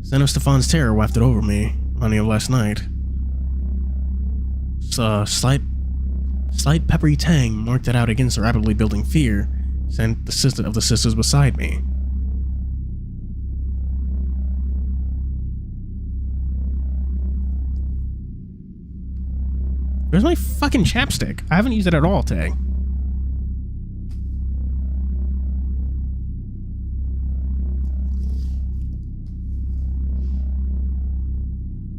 [SPEAKER 1] Scent of Stefan's terror wafted over me, reminding of last night. Slight peppery tang marked it out against the rapidly building fear scent of the sisters beside me. Where's my fucking chapstick? I haven't used it at all today.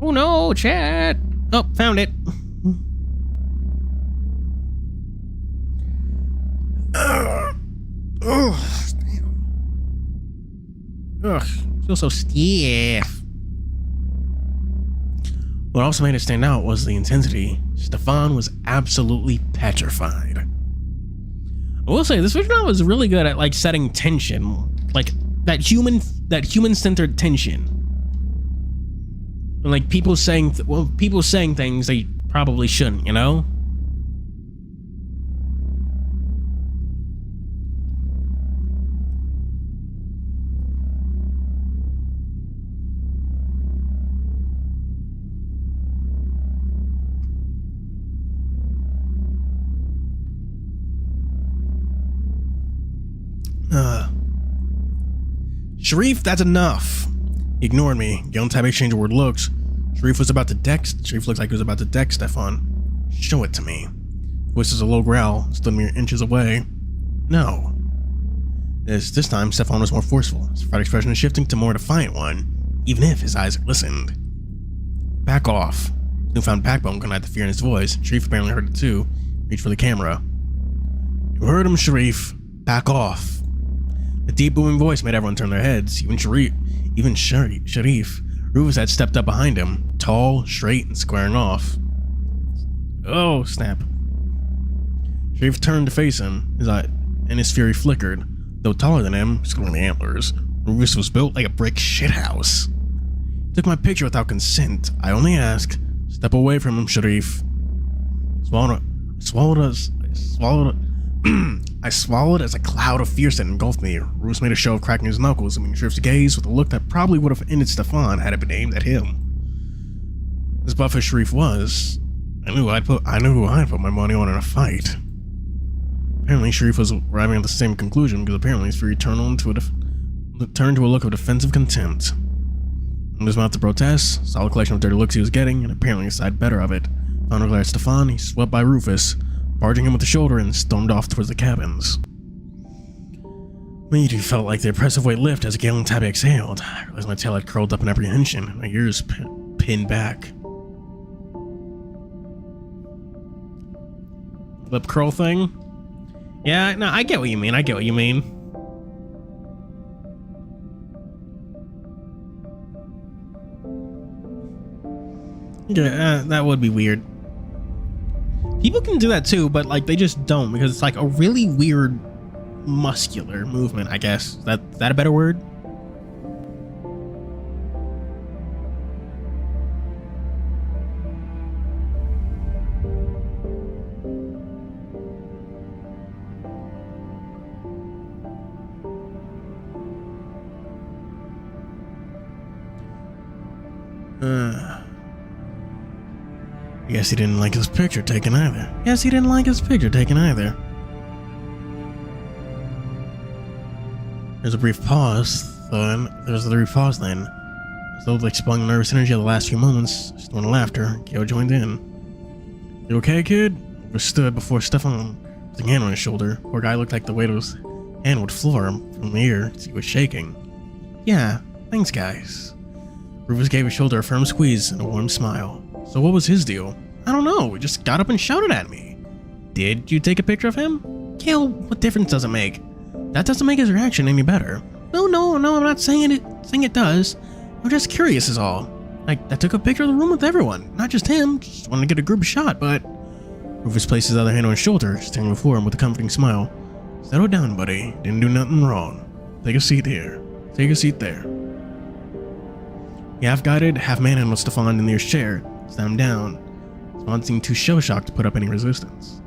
[SPEAKER 1] Oh no, chat! Oh, found it. Ugh, damn. Ugh, feel so stiff. What also made it stand out was the intensity. Stefan was absolutely petrified. I will say, this visual novel is really good at like setting tension, like that human-centered tension. And like people saying things they probably shouldn't, you know? Sharif, that's enough. He ignored me. Gil and Tab exchanged word looks. Sharif looks like he was about to deck Stefan. Show it to me. Voice is a low growl, stood mere inches away. No. This time, Stefan was more forceful. His fried expression is shifting to more defiant one, even if his eyes glistened. Back off. Newfound backbone couldn't hide the fear in his voice. Sharif apparently heard it too. Reached for the camera. You heard him, Sharif. Back off. The deep booming voice made everyone turn their heads. Even Sharif. Rufus had stepped up behind him, tall, straight, and squaring off. Oh, snap. Sharif turned to face him, his eye, and his fury flickered. Though taller than him, excluding the antlers, Rufus was built like a brick shithouse. He took my picture without consent. I only asked, step away from him, Sharif. I I swallowed as a cloud of fear engulfed me. Roos made a show of cracking his knuckles and Sharif's gaze with a look that probably would have ended Stefan had it been aimed at him. As buff as Sharif was, I knew who I'd put my money on in a fight. Apparently, Sharif was arriving at the same conclusion because apparently his fury turned to a look of defensive contempt. In his mouth to protest, saw the collection of dirty looks he was getting, and apparently decided better of it. Found a glare at Stefan, he swept by Rufus, barging him with the shoulder and stormed off towards the cabins. Me too felt like the oppressive weight lift as a gallon tab exhaled. I realized my tail had curled up in apprehension, and my ears pinned back. Lip curl thing? Yeah, no, I get what you mean. Yeah, that would be weird. People can do that too, but like they just don't because it's like a really weird muscular movement, I guess. Is that a better word? I guess he didn't like his picture taken either. There's a brief pause, then. As though like expelling the nervous energy of the last few moments, storm of laughter, Kyo joined in. You okay, kid? He stood before Stefan with a hand on his shoulder. Poor guy looked like the weight of his hand would floor him from the ear as he was shaking. Yeah, thanks, guys. Rufus gave his shoulder a firm squeeze and a warm smile. So what was his deal? I don't know, he just got up and shouted at me. Did you take a picture of him? Kale, what difference does it make? That doesn't make his reaction any better. No, I'm not saying it does. I'm just curious is all. I took a picture of the room with everyone, not just him, just wanted to get a group shot, but... Rufus placed his other hand on his shoulder, staring before him with a comforting smile. Settle down, buddy. Didn't do nothing wrong. Take a seat here. Take a seat there. He half-guided, half-manhandled Stefan in the nearest chair, sat him down. Stefan seemed too shell-shocked to put up any resistance.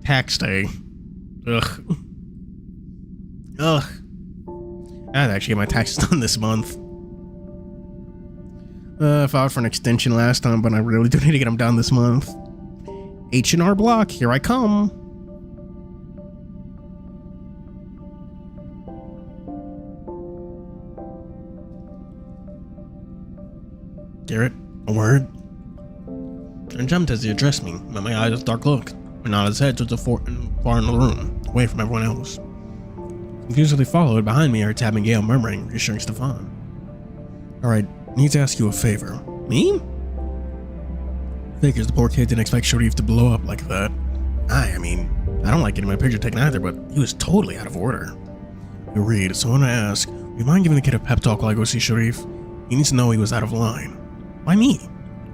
[SPEAKER 1] Tax day. Ugh. I had to actually get my taxes done this month. I filed for an extension last time, but I really do need to get them done this month. H&R Block, here I come. Garrett, a word? I jumped as he addressed me, met my eyes with a dark look, and nodded his head towards the far in the room, away from everyone else. Confusedly followed, behind me I heard Tab and Gale murmuring, reassuring Stefan. Alright, need to ask you a favor. Me? Figures the poor kid didn't expect Sharif to blow up like that. I mean, I don't like getting my picture taken either, but he was totally out of order. Agreed, so when I ask, would you mind giving the kid a pep talk while I go see Sharif? He needs to know he was out of line. Why me?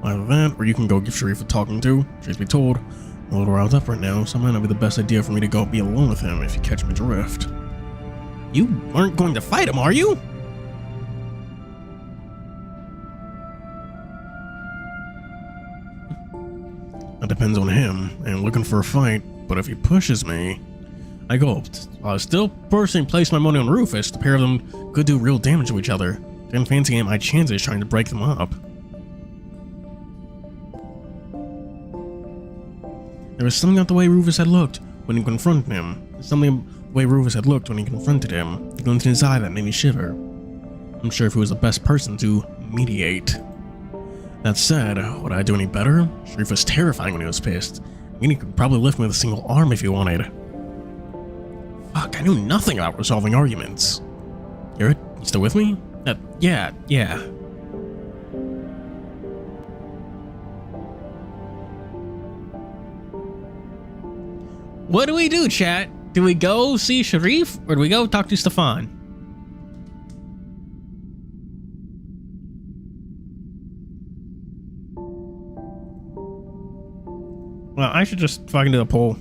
[SPEAKER 1] Either that, or you can go give Sharif a talking to. Truth be told, I'm a little riled up right now, so it might not be the best idea for me to go be alone with him if you catch my drift. You aren't going to fight him, are you? That depends on him, and looking for a fight, but if he pushes me... I gulped. While I still personally placed my money on Rufus, the pair of them could do real damage to each other. Didn't fancy my chances trying to break them up. There was something about the way Rufus had looked when he confronted him. He glinted in his eye that made me shiver. I'm sure if he was the best person to mediate. That said, would I do any better? Sharif was terrifying when he was pissed. He could probably lift me with a single arm if he wanted. Fuck, I knew nothing about resolving arguments. Garrett, you still with me? Yeah. What do we do, chat? Do we go see Sharif, or do we go talk to Stefan? Well, I should just fucking do a poll.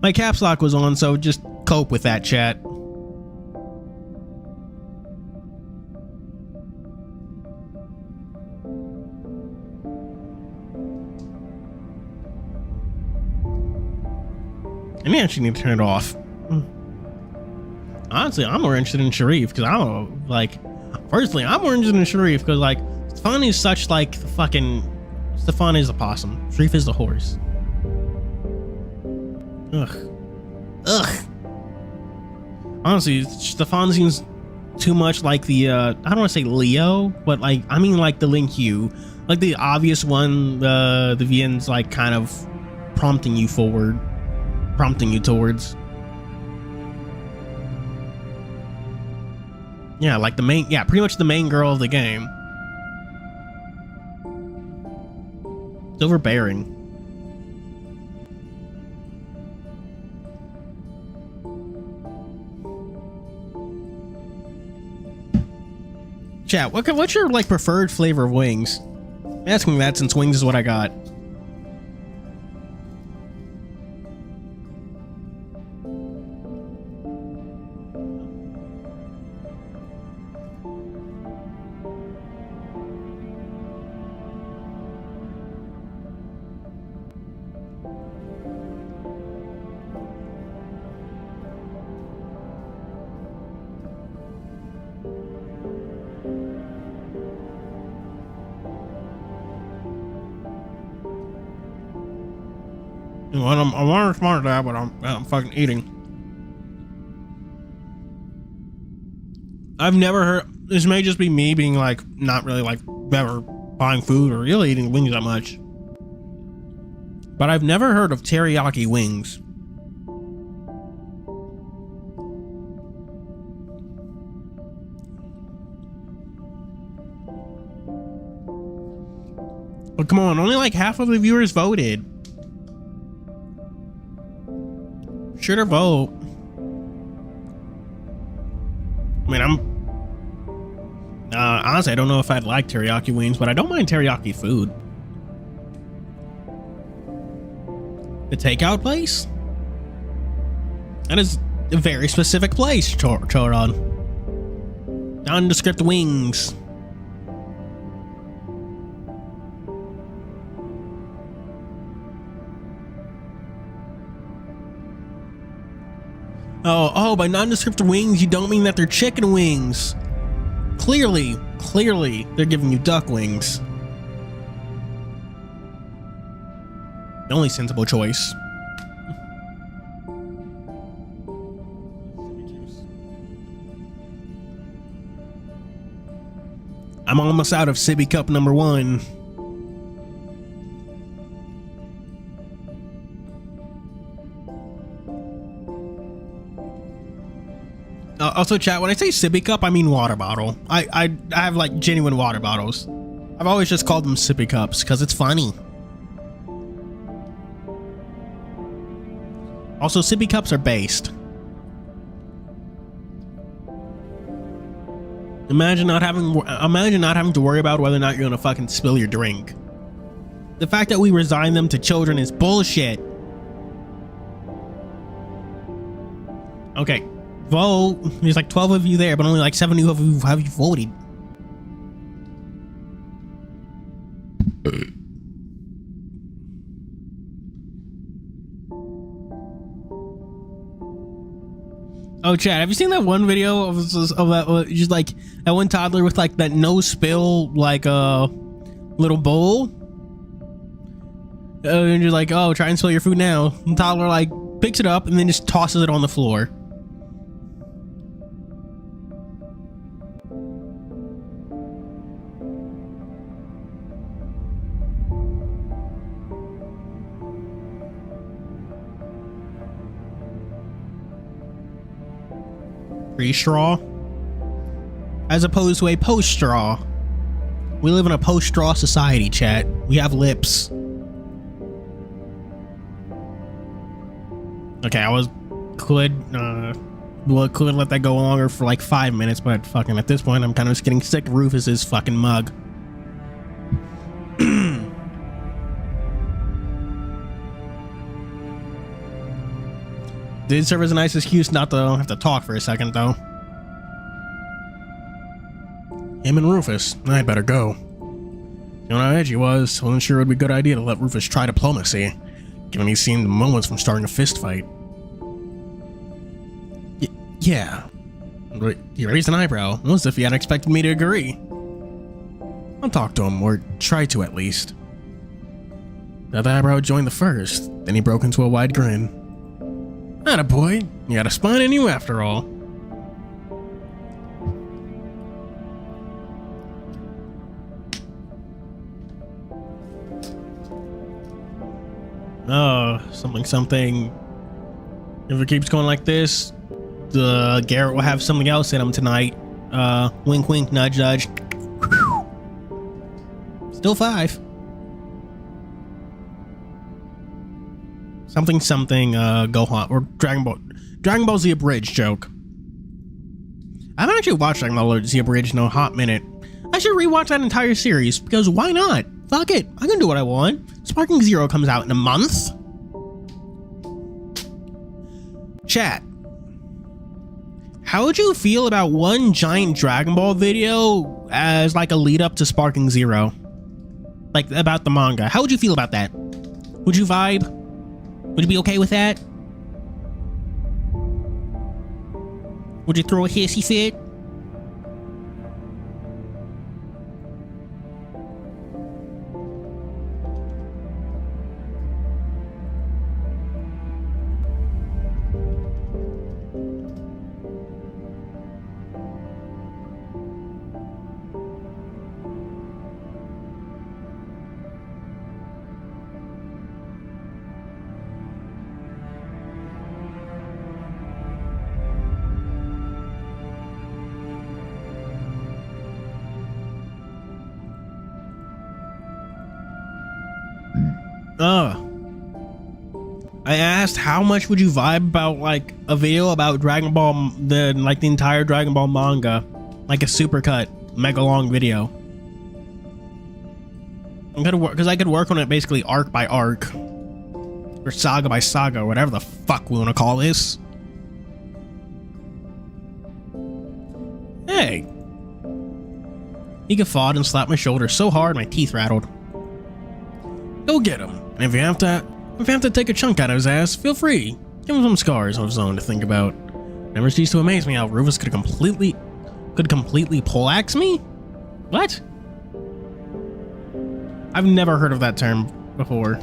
[SPEAKER 1] My caps lock was on, so just cope with that, chat. I may actually need to turn it off. Honestly, I'm more interested in Sharif because I don't know, like, personally, I'm more interested in Sharif because, like, Stefan is such, like, the fucking, Stefan is the possum. Sharif is the horse. Ugh. Ugh. Honestly, Stefan seems too much like the, I don't want to say Leo, but, like, I mean, like, the Link Hue. Like, the obvious one, the VN's, like, kind of prompting you towards. Yeah, like the main, yeah, pretty much the main girl of the game. It's overbearing. Chat, what's your, like, preferred flavor of wings? I'm asking that since wings is what I got. Well, I'm not responding to that, but I'm fucking eating. I've never heard. This may just be me being like not really like ever buying food or really eating wings that much. But I've never heard of teriyaki wings. But come on, only like half of the viewers voted. Sure to vote. I mean, honestly, I don't know if I'd like teriyaki wings, but I don't mind teriyaki food. The takeout place? That is a very specific place, Choron. Nondescript wings. Oh, by nondescript wings, you don't mean that they're chicken wings. Clearly, they're giving you duck wings. The only sensible choice. I'm almost out of Sippy Cup number 1. Also, chat, when I say sippy cup, I mean water bottle. I have like genuine water bottles. I've always just called them sippy cups because it's funny. Also, sippy cups are based. Imagine not having to worry about whether or not you're gonna fucking spill your drink. The fact that we resign them to children is bullshit. Okay. Vote. There's like 12 of you there, but only like 7 of you have you voted. Oh, Chad, have you seen that one video of that just like that one toddler with like that no spill like little bowl? And you're like, oh, try and spill your food now. And toddler like picks it up and then just tosses it on the floor. Pre-straw as opposed to a post-straw. We live in a post-straw society, chat. We have lips. Okay, I could let that go longer for like 5 minutes, but fucking at this point I'm kind of just getting sick of Rufus's fucking mug. Did serve as a nice excuse not to have to talk for a second, though. Him and Rufus, I'd better go. You know how edgy he was, wasn't sure it would be a good idea to let Rufus try diplomacy, given he's seen the moments from starting a fist fight. Yeah. He raised an eyebrow, almost if he hadn't expected me to agree. I'll talk to him, or try to at least. The other eyebrow joined the first, then he broke into a wide grin. Attaboy, you got a spine in you after all. Oh, something. If it keeps going like this, Garrett will have something else in him tonight. Wink, wink, nudge, nudge. Still 5. Something, Gohan, or Dragon Ball Z Abridged joke. I haven't actually watched Dragon Ball Z Abridged in a hot minute. I should rewatch that entire series, because why not? Fuck it, I can do what I want. Sparking Zero comes out in a month. Chat. How would you feel about one giant Dragon Ball video as like a lead up to Sparking Zero? Like about the manga. How would you feel about that? Would you vibe? Would you be okay with that? Would you throw a hissy fit? I asked how much would you vibe about like a video about Dragon Ball, the entire Dragon Ball manga, like a supercut, mega long video. I'm gonna work because I could work on it basically arc by arc, or saga by saga, whatever the fuck we want to call this. Hey, he guffawed and slapped my shoulder so hard my teeth rattled. Go get him, and if you have to take a chunk out of his ass, feel free. Give him some scars of his own to think about. Never ceased to amaze me how Rufus could completely poleaxe me? What? I've never heard of that term before.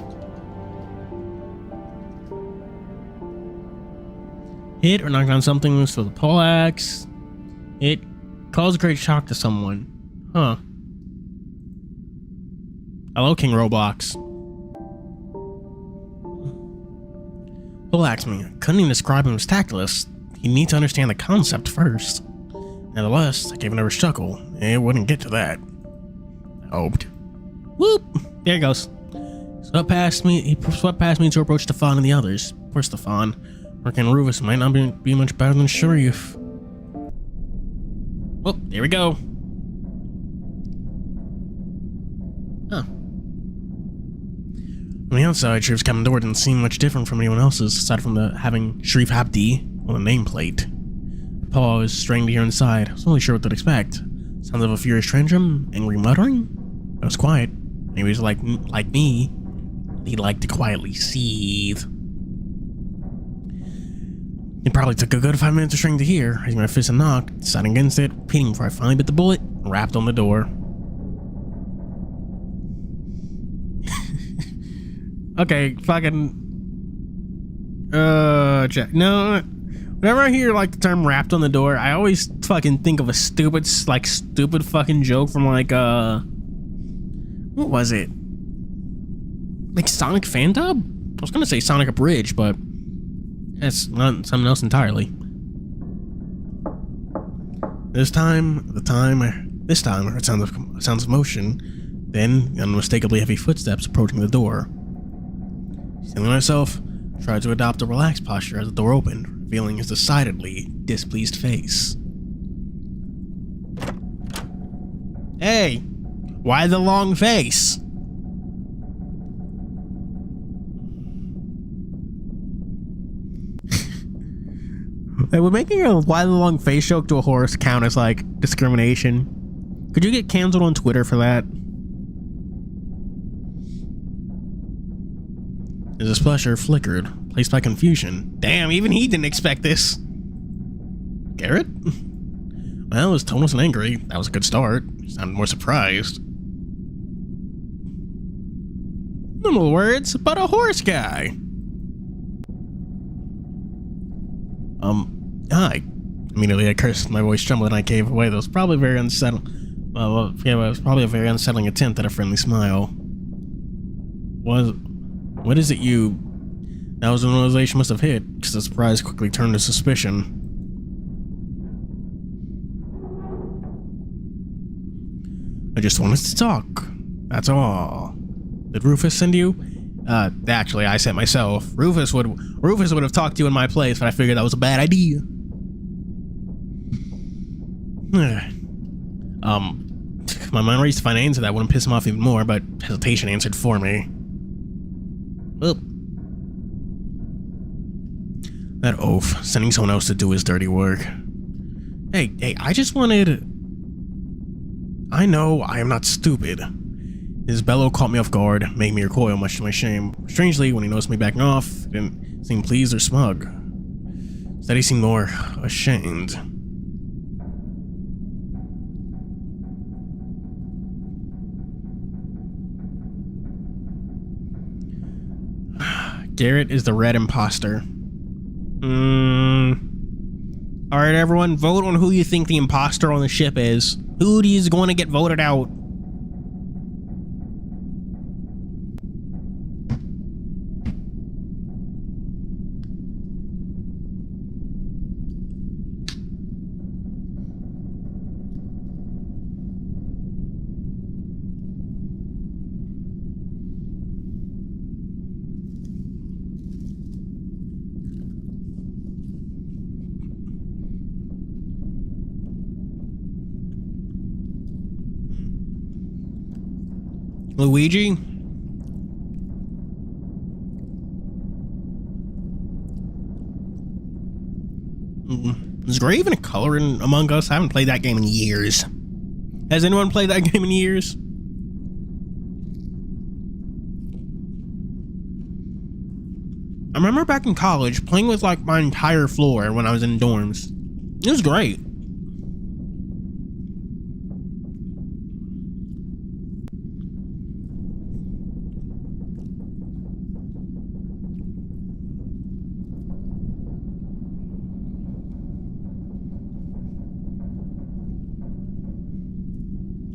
[SPEAKER 1] Hit or knock down something with the poleaxe. It caused great shock to someone. Huh. Hello, King Roblox. Relax me. I couldn't even describe him as tactless. You need to understand the concept first. Nevertheless, I gave another chuckle. It wouldn't get to that. I hoped. Whoop! There he goes. He swept past me to approach Stefan and the others. Poor Stefan. Working Rufus might not be much better than Sharif. Well, there we go. Huh. On the outside, Sharif's cabin door didn't seem much different from anyone else's, aside from having Sharif Habdi on the nameplate. Paul was strained to hear inside. I wasn't really sure what to expect. Sounds of a furious tantrum, angry muttering. It was quiet. Maybe he was like me. He'd like to quietly seethe. It probably took a good 5 minutes of string to hear. Raising my fist and knocked, deciding against it, repeating before I finally bit the bullet, and rapped on the door. Okay, fucking... No, whenever I hear, like, the term rapped on the door, I always fucking think of a stupid fucking joke from, like, what was it? Like, Sonic Phantom? I was gonna say Sonic Abridged, but that's not something else entirely. This time I heard sounds of motion, then unmistakably heavy footsteps approaching the door. Stealing myself, I tried to adopt a relaxed posture as the door opened, revealing his decidedly displeased face. Hey, why the long face? Hey, we're making a why the long face joke to a horse count as like discrimination. Could you get canceled on Twitter for that? His displeasure flickered, placed by confusion. Damn, even he didn't expect this. Garrett? Well, it was toneless and angry. That was a good start. You sounded more surprised. Normal words, but a horse guy. Hi. Immediately I cursed, my voice trembled, and I gave away. That was probably very unsettling. Well, yeah, it was probably a very unsettling attempt at a friendly smile. What is it you... That was the realization must have hit, because the surprise quickly turned to suspicion. I just wanted to talk. That's all. Did Rufus send you? Actually, I sent myself. Rufus would have talked to you in my place, but I figured that was a bad idea. My mind raced to find an answer that wouldn't piss him off even more, but hesitation answered for me. Well, that oaf, sending someone else to do his dirty work. Hey, I just wanted... I know I am not stupid. His bellow caught me off guard, making me recoil much to my shame. Strangely, when he noticed me backing off, he didn't seem pleased or smug. Instead, he seemed more ashamed. Garrett is the red imposter. Alright, everyone, vote on who you think the imposter on the ship is. Who is going to get voted out? Luigi? Is Gray even a color in Among Us? I haven't played that game in years. Has anyone played that game in years? I remember back in college playing with like my entire floor when I was in dorms. It was great.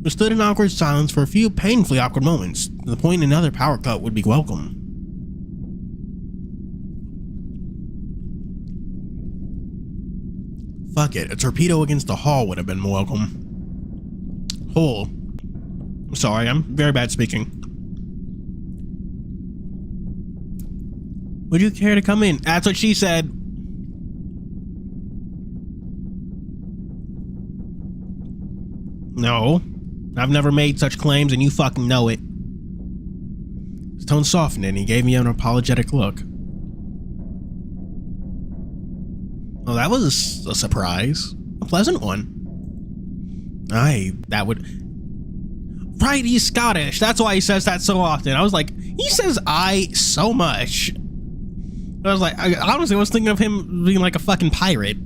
[SPEAKER 1] We stood in awkward silence for a few painfully awkward moments, to the point another power cut would be welcome. Fuck it, a torpedo against the hull would have been welcome. Hull. I'm sorry, I'm very bad speaking. Would you care to come in? That's what she said. No. I've never made such claims, and you fucking know it. His tone softened, and he gave me an apologetic look. Well, that was a surprise. A pleasant one. That would... Right, he's Scottish. That's why he says that so often. I was like, he says I so much. I was like, I honestly was thinking of him being like a fucking pirate.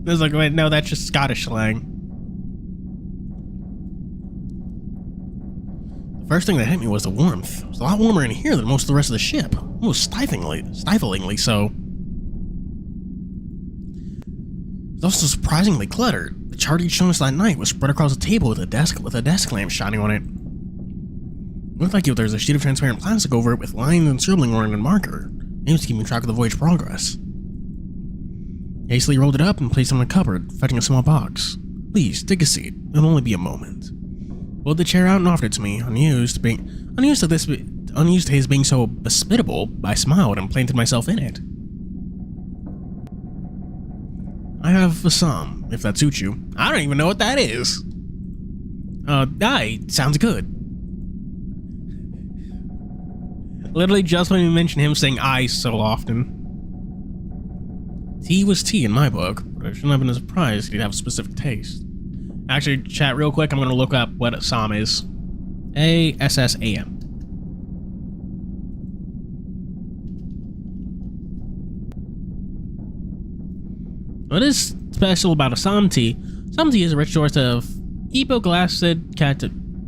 [SPEAKER 1] I was like, wait, no, that's just Scottish slang. The first thing that hit me was the warmth. It was a lot warmer in here than most of the rest of the ship. Almost stiflingly so. It was also surprisingly cluttered. The chart he'd shown us that night was spread across the table with a desk lamp shining on it. It looked like if there was a sheet of transparent plastic over it with lines and scribbling on it and marker. He was keeping track of the voyage progress. He hastily rolled it up and placed it in the cupboard, fetching a small box. Please, take a seat. It'll only be a moment. Pulled the chair out and offered it to me, unused to his being so hospitable. I smiled and planted myself in it. I have a some, if that suits you. I don't even know what that is. Sounds good. Literally just when you mention him saying I so often. Tea was tea in my book, but I shouldn't have been surprised he'd have a specific taste. Actually, chat real quick, I'm gonna look up what Assam is. A-S-S-A-M. What is special about Asamti? Asamti is a rich source of epoglycid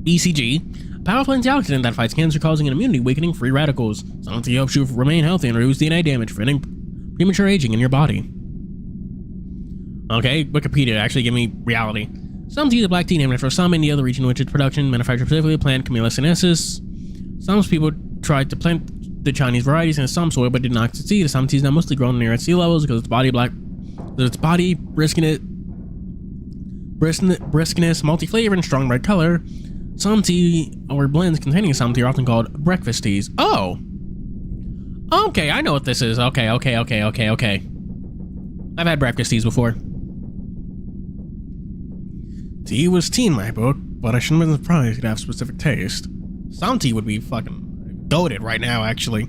[SPEAKER 1] BCG, a powerful antioxidant that fights cancer, causing an immunity weakening free radicals. Asamti helps you remain healthy and reduce DNA damage, preventing premature aging in your body. Okay, Wikipedia actually give me reality. Some tea is a black tea named after some India, the region in which its production manufactured specifically plant Camellia sinensis. Some people tried to plant the Chinese varieties in some soil but did not succeed. Some tea is now mostly grown near at sea levels because its body briskness, multi-flavor, and strong red color. Some tea or blends containing some tea are often called breakfast teas. Oh, okay, I know what this is. Okay. I've had breakfast teas before. Tea was tea in my book, but I shouldn't have been surprised it'd have specific taste. Some tea would be fucking goated right now, actually.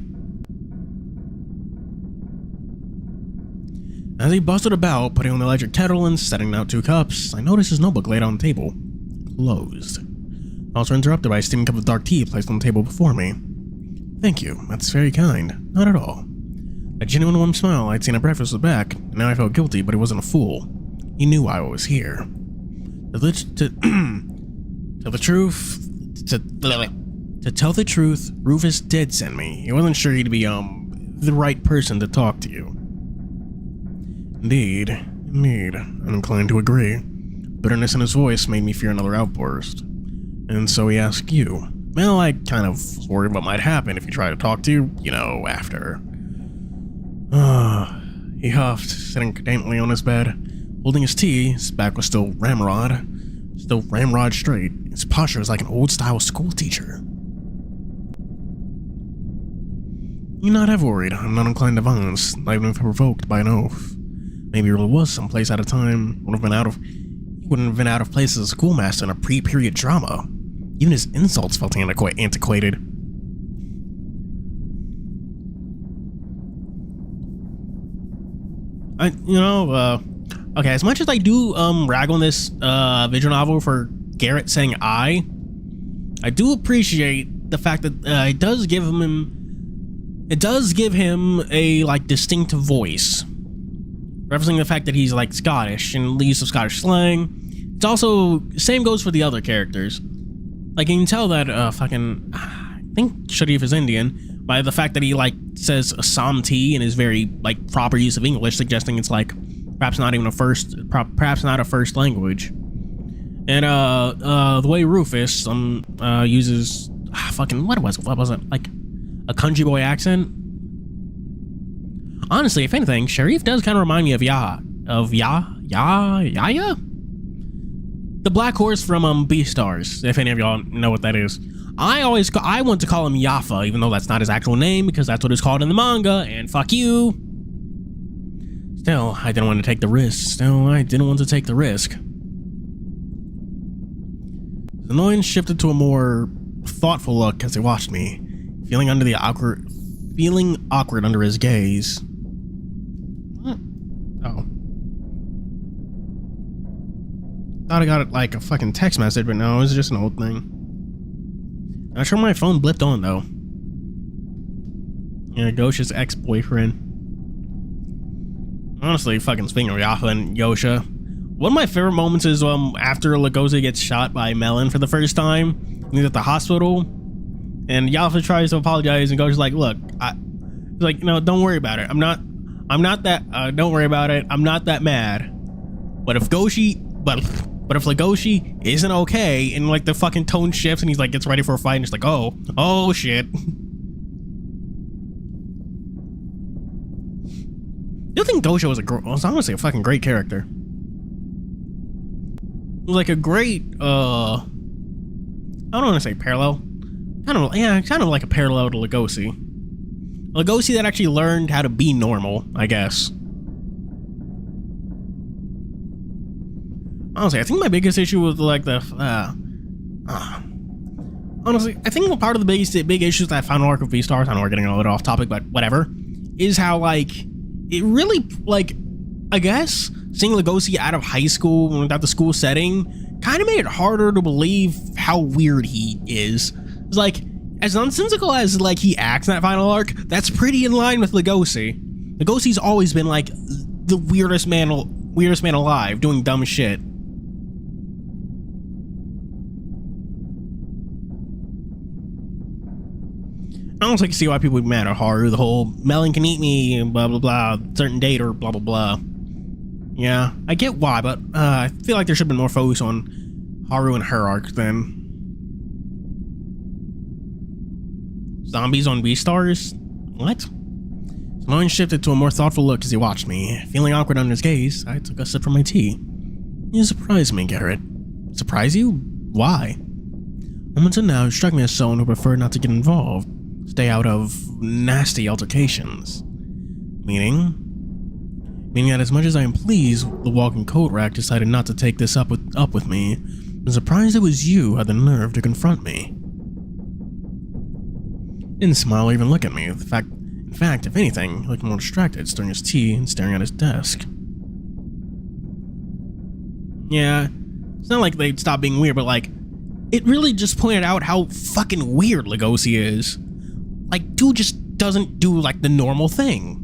[SPEAKER 1] As he bustled about, putting on the electric kettle and setting out 2 cups, I noticed his notebook laid on the table. Closed. I was interrupted by a steaming cup of dark tea placed on the table before me. Thank you, that's very kind. Not at all. A genuine warm smile I'd seen at breakfast was back, and now I felt guilty, but he wasn't a fool. He knew I was here. To tell the truth, Rufus did send me. He wasn't sure he'd be, the right person to talk to you. Indeed, I'm inclined to agree. Bitterness in his voice made me fear another outburst. And so he asked you. Well, I kind of worried what might happen if you try to talk to you, after. He huffed, sitting daintily on his bed. Holding his tea, his back was still ramrod straight. His posture was like an old-style school teacher. You not have worried. I'm not inclined to violence, not even if provoked by an oath. Maybe there was some place at a time he wouldn't have been out of place as a schoolmaster in a pre-period drama. Even his insults felt antiquated. Okay, as much as I do rag on this visual novel for Garrett saying I do appreciate the fact that it does give him a distinctive voice, referencing the fact that he's Scottish and the use of Scottish slang. It's also same goes for the other characters. You can tell that I think Sharif is Indian by the fact that he says Asamti in his very proper use of English, suggesting it's perhaps not even perhaps not a first language. And the way Rufus uses what was it, a country boy accent. Honestly, if anything, Sharif does kind of remind me of Yaya, the black horse from Beastars, if any of y'all know what that is. I want to call him Yafa, even though that's not his actual name, because that's what it's called in the manga, and fuck you. Still, I didn't want to take the risk. The annoyance shifted to a more thoughtful look as he watched me, feeling awkward under his gaze. Oh. Thought I got it a fucking text message, but no, it was just an old thing. Not sure my phone blipped on though. Yeah, Gosha's ex-boyfriend. Honestly, fucking speaking of Yafa and Yosha, one of my favorite moments is after Legoshi gets shot by Melon for the first time. He's at the hospital, and Yafa tries to apologize, and Gosha's like, "Look, no, don't worry about it. I'm not that. Don't worry about it. I'm not that mad. But if Legoshi isn't okay," and the fucking tone shifts, and he's gets ready for a fight, and it's oh shit. I think Gosha was honestly a fucking great character. It was a great, I don't want to say parallel. Kind of like a parallel to Legoshi. Legoshi that actually learned how to be normal, I guess. Honestly, I think my biggest issue with honestly, I think part of the big issues that I found in Arc of Beastars, I know we're getting a little off topic, but whatever, is how it really I guess seeing Legoshi out of high school without the school setting kind of made it harder to believe how weird he is. It's as nonsensical as he acts in that final arc, that's pretty in line with Legoshi. Legoshi's always been the weirdest man weirdest man alive, doing dumb shit. I don't see why people would be mad at Haru. The whole Melon can eat me, blah blah blah, certain date or blah blah blah. Yeah, I get why, but I feel like there should have been more focus on Haru and her arc then. Zombies on Beastars? What? His mind shifted to a more thoughtful look as he watched me. Feeling awkward under his gaze, I took a sip from my tea. You surprised me, Garrett. Surprise you? Why? Moments in now, you struck me as someone who preferred not to get involved. Stay out of nasty altercations. Meaning that as much as I am pleased the walking coat rack decided not to take this up with me, I'm surprised it was you who had the nerve to confront me. Didn't smile or even look at me. In fact, if anything, he looked more distracted, stirring his tea and staring at his desk. Yeah, it's not like they'd stop being weird, but like, it really just pointed out how fucking weird Lugosi is. Like, dude just doesn't do like the normal thing.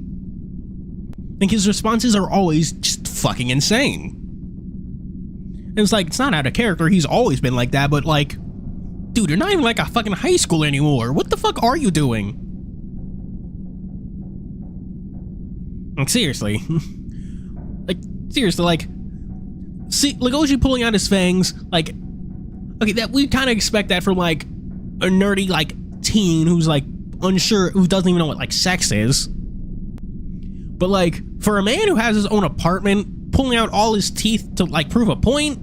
[SPEAKER 1] Like, his responses are always just fucking insane. And it's like, it's not out of character, he's always been like that, but like, dude, you're not even like a fucking high schooler anymore. What the fuck are you doing? Like, seriously. Like, see, Lugosi pulling out his fangs, like, okay, that we kind of expect that from like a nerdy like teen who's like unsure, who doesn't even know what like sex is. But like, for a man who has his own apartment, pulling out all his teeth to like prove a point,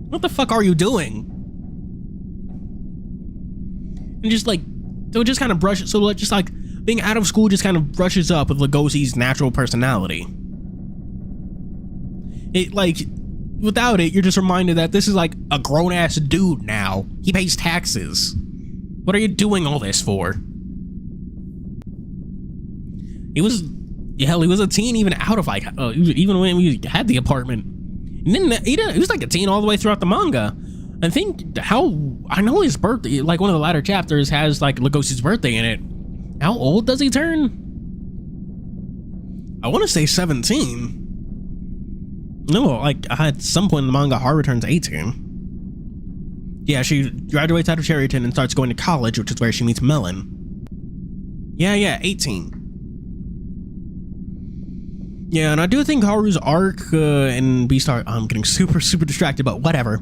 [SPEAKER 1] what the fuck are you doing? And just like, so it just kind of brushes, so like, just like being out of school just kind of brushes up with Lugosi's natural personality. It like, without it, you're just reminded that this is like a grown-ass dude now. He pays taxes. What are you doing all this for? He was, hell, he was a teen even out of like, even when we had the apartment. And then he was like a teen all the way throughout the manga. I think I know his birthday, like one of the latter chapters has like Lugosi's birthday in it. How old does he turn? I want to say 17. No, like at some point in the manga, Haru turns 18. Yeah, she graduates out of Cherryton and starts going to college, which is where she meets Melon. Yeah, 18. Yeah, and I do think Haru's arc in Beastar, I'm getting super distracted, but whatever,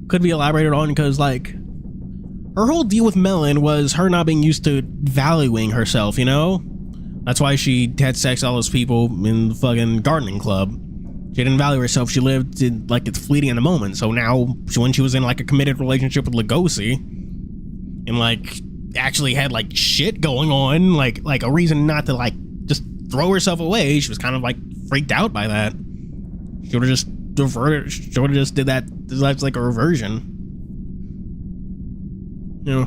[SPEAKER 1] could be elaborated on because like her whole deal with Melon was her not being used to valuing herself, you know? That's why she had sex with all those people in the fucking gardening club. She didn't value herself. She lived in, like, it's fleeting in the moment. So now, when she was in, like, a committed relationship with Lugosi, and, like, actually had, like, shit going on, like a reason not to, like, just throw herself away, she was kind of, like, freaked out by that. She would have just diverted, she would have just did that, that's like a reversion. You know,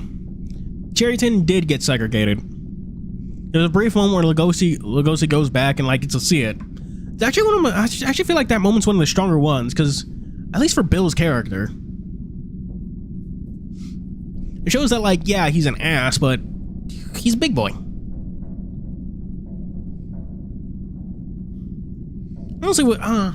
[SPEAKER 1] Cherryton did get segregated. There was a brief moment where Lugosi goes back and, like, gets to see it. It's actually one of my, I actually feel like that moment's one of the stronger ones, because at least for Bill's character, it shows that like, yeah, he's an ass, but he's a big boy. Honestly, I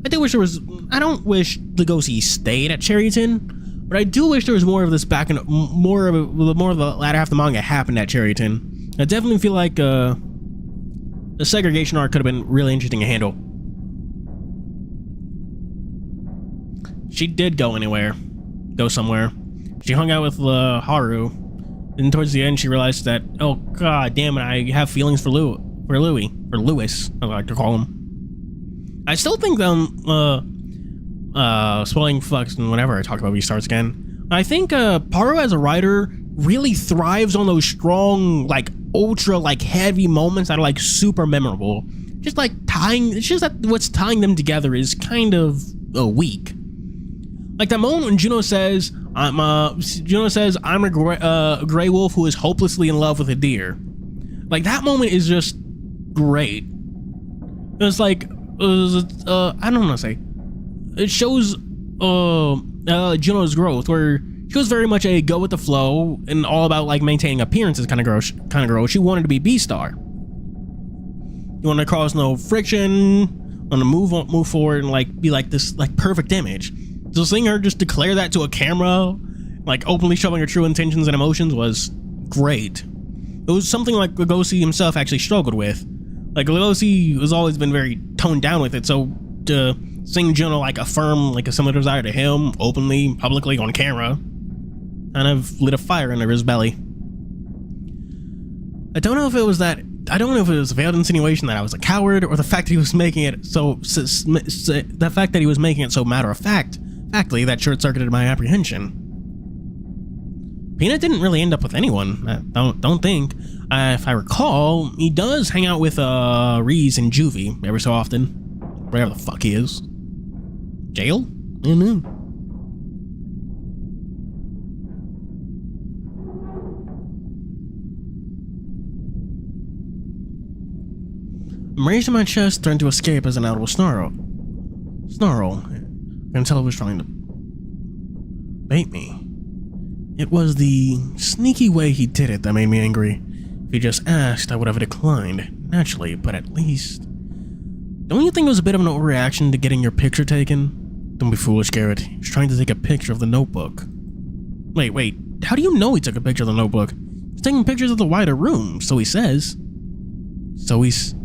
[SPEAKER 1] do wish there was. I don't wish Lugosi stayed at Cherryton, but I do wish there was more of this back and more of the latter half of the manga happened at Cherryton. I definitely feel like the segregation arc could have been really interesting to handle. She did go somewhere. She hung out with Haru, and towards the end she realized that, oh god damn it, I have feelings for Louis, or Lewis, I like to call him. I still think spoiling fucks and whenever I talk about Beastars again, I think Haru as a writer really thrives on those strong, like, ultra, like, heavy moments that are, like, super memorable. Just, like, it's just that what's tying them together is kind of weak. Like, that moment when Juno says, I'm a gray wolf who is hopelessly in love with a deer. Like, that moment is just great. It's like, I don't want to say, it shows Juno's growth, where she was very much a go with the flow and all about like maintaining appearances kind of girl. She wanted to be Beastar. You want to cause no friction on the move forward and like be like this like perfect image. So seeing her just declare that to a camera, like openly showing her true intentions and emotions, was great. It was something like Lugosi himself actually struggled with. Like Lugosi has always been very toned down with it, so to seeing Juno like affirm like a similar desire to him openly, publicly, on camera, kind of lit a fire under his belly. I don't know if it was a veiled insinuation that I was a coward, or the fact that he was making it so matter of factly that short-circuited my apprehension. Peanut didn't really end up with anyone. Don't think. If I recall, he does hang out with Reese and Juvie every so often, wherever the fuck he is. Jail? I don't know. I'm raising my chest, trying to escape as an audible snarl. I can tell it was trying to bait me. It was the sneaky way he did it that made me angry. If he just asked, I would have declined, naturally, but at least... Don't you think it was a bit of an overreaction to getting your picture taken? Don't be foolish, Garrett. He's trying to take a picture of the notebook. Wait, how do you know he took a picture of the notebook? He's taking pictures of the wider room, so he says. So he says.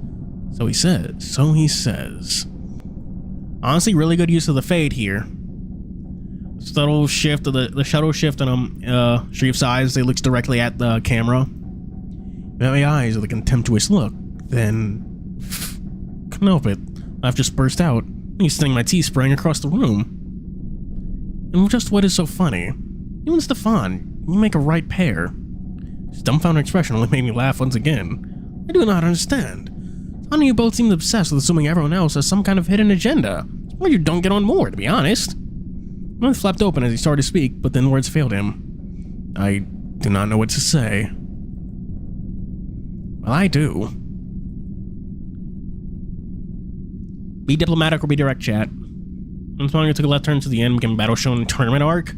[SPEAKER 1] Honestly, really good use of the fade here. Subtle shift of the shuttle shift on Sharif's eyes. They looks directly at the camera. My eyes with a contemptuous look. Then, couldn't help it. Laugh just burst out. He's sending my teeth spraying across the room. And just what is so funny? You and Stefan, you make a right pair. His dumbfounded expression only made me laugh once again. I do not understand. How do you both seem obsessed with assuming everyone else has some kind of hidden agenda? Well, you don't get on more, to be honest. My mouth flapped open as he started to speak, but then words failed him. I do not know what to say. Well, I do. Be diplomatic or be direct, chat. I'm sorry I took a left turn to the end, became Battle Shonen tournament arc.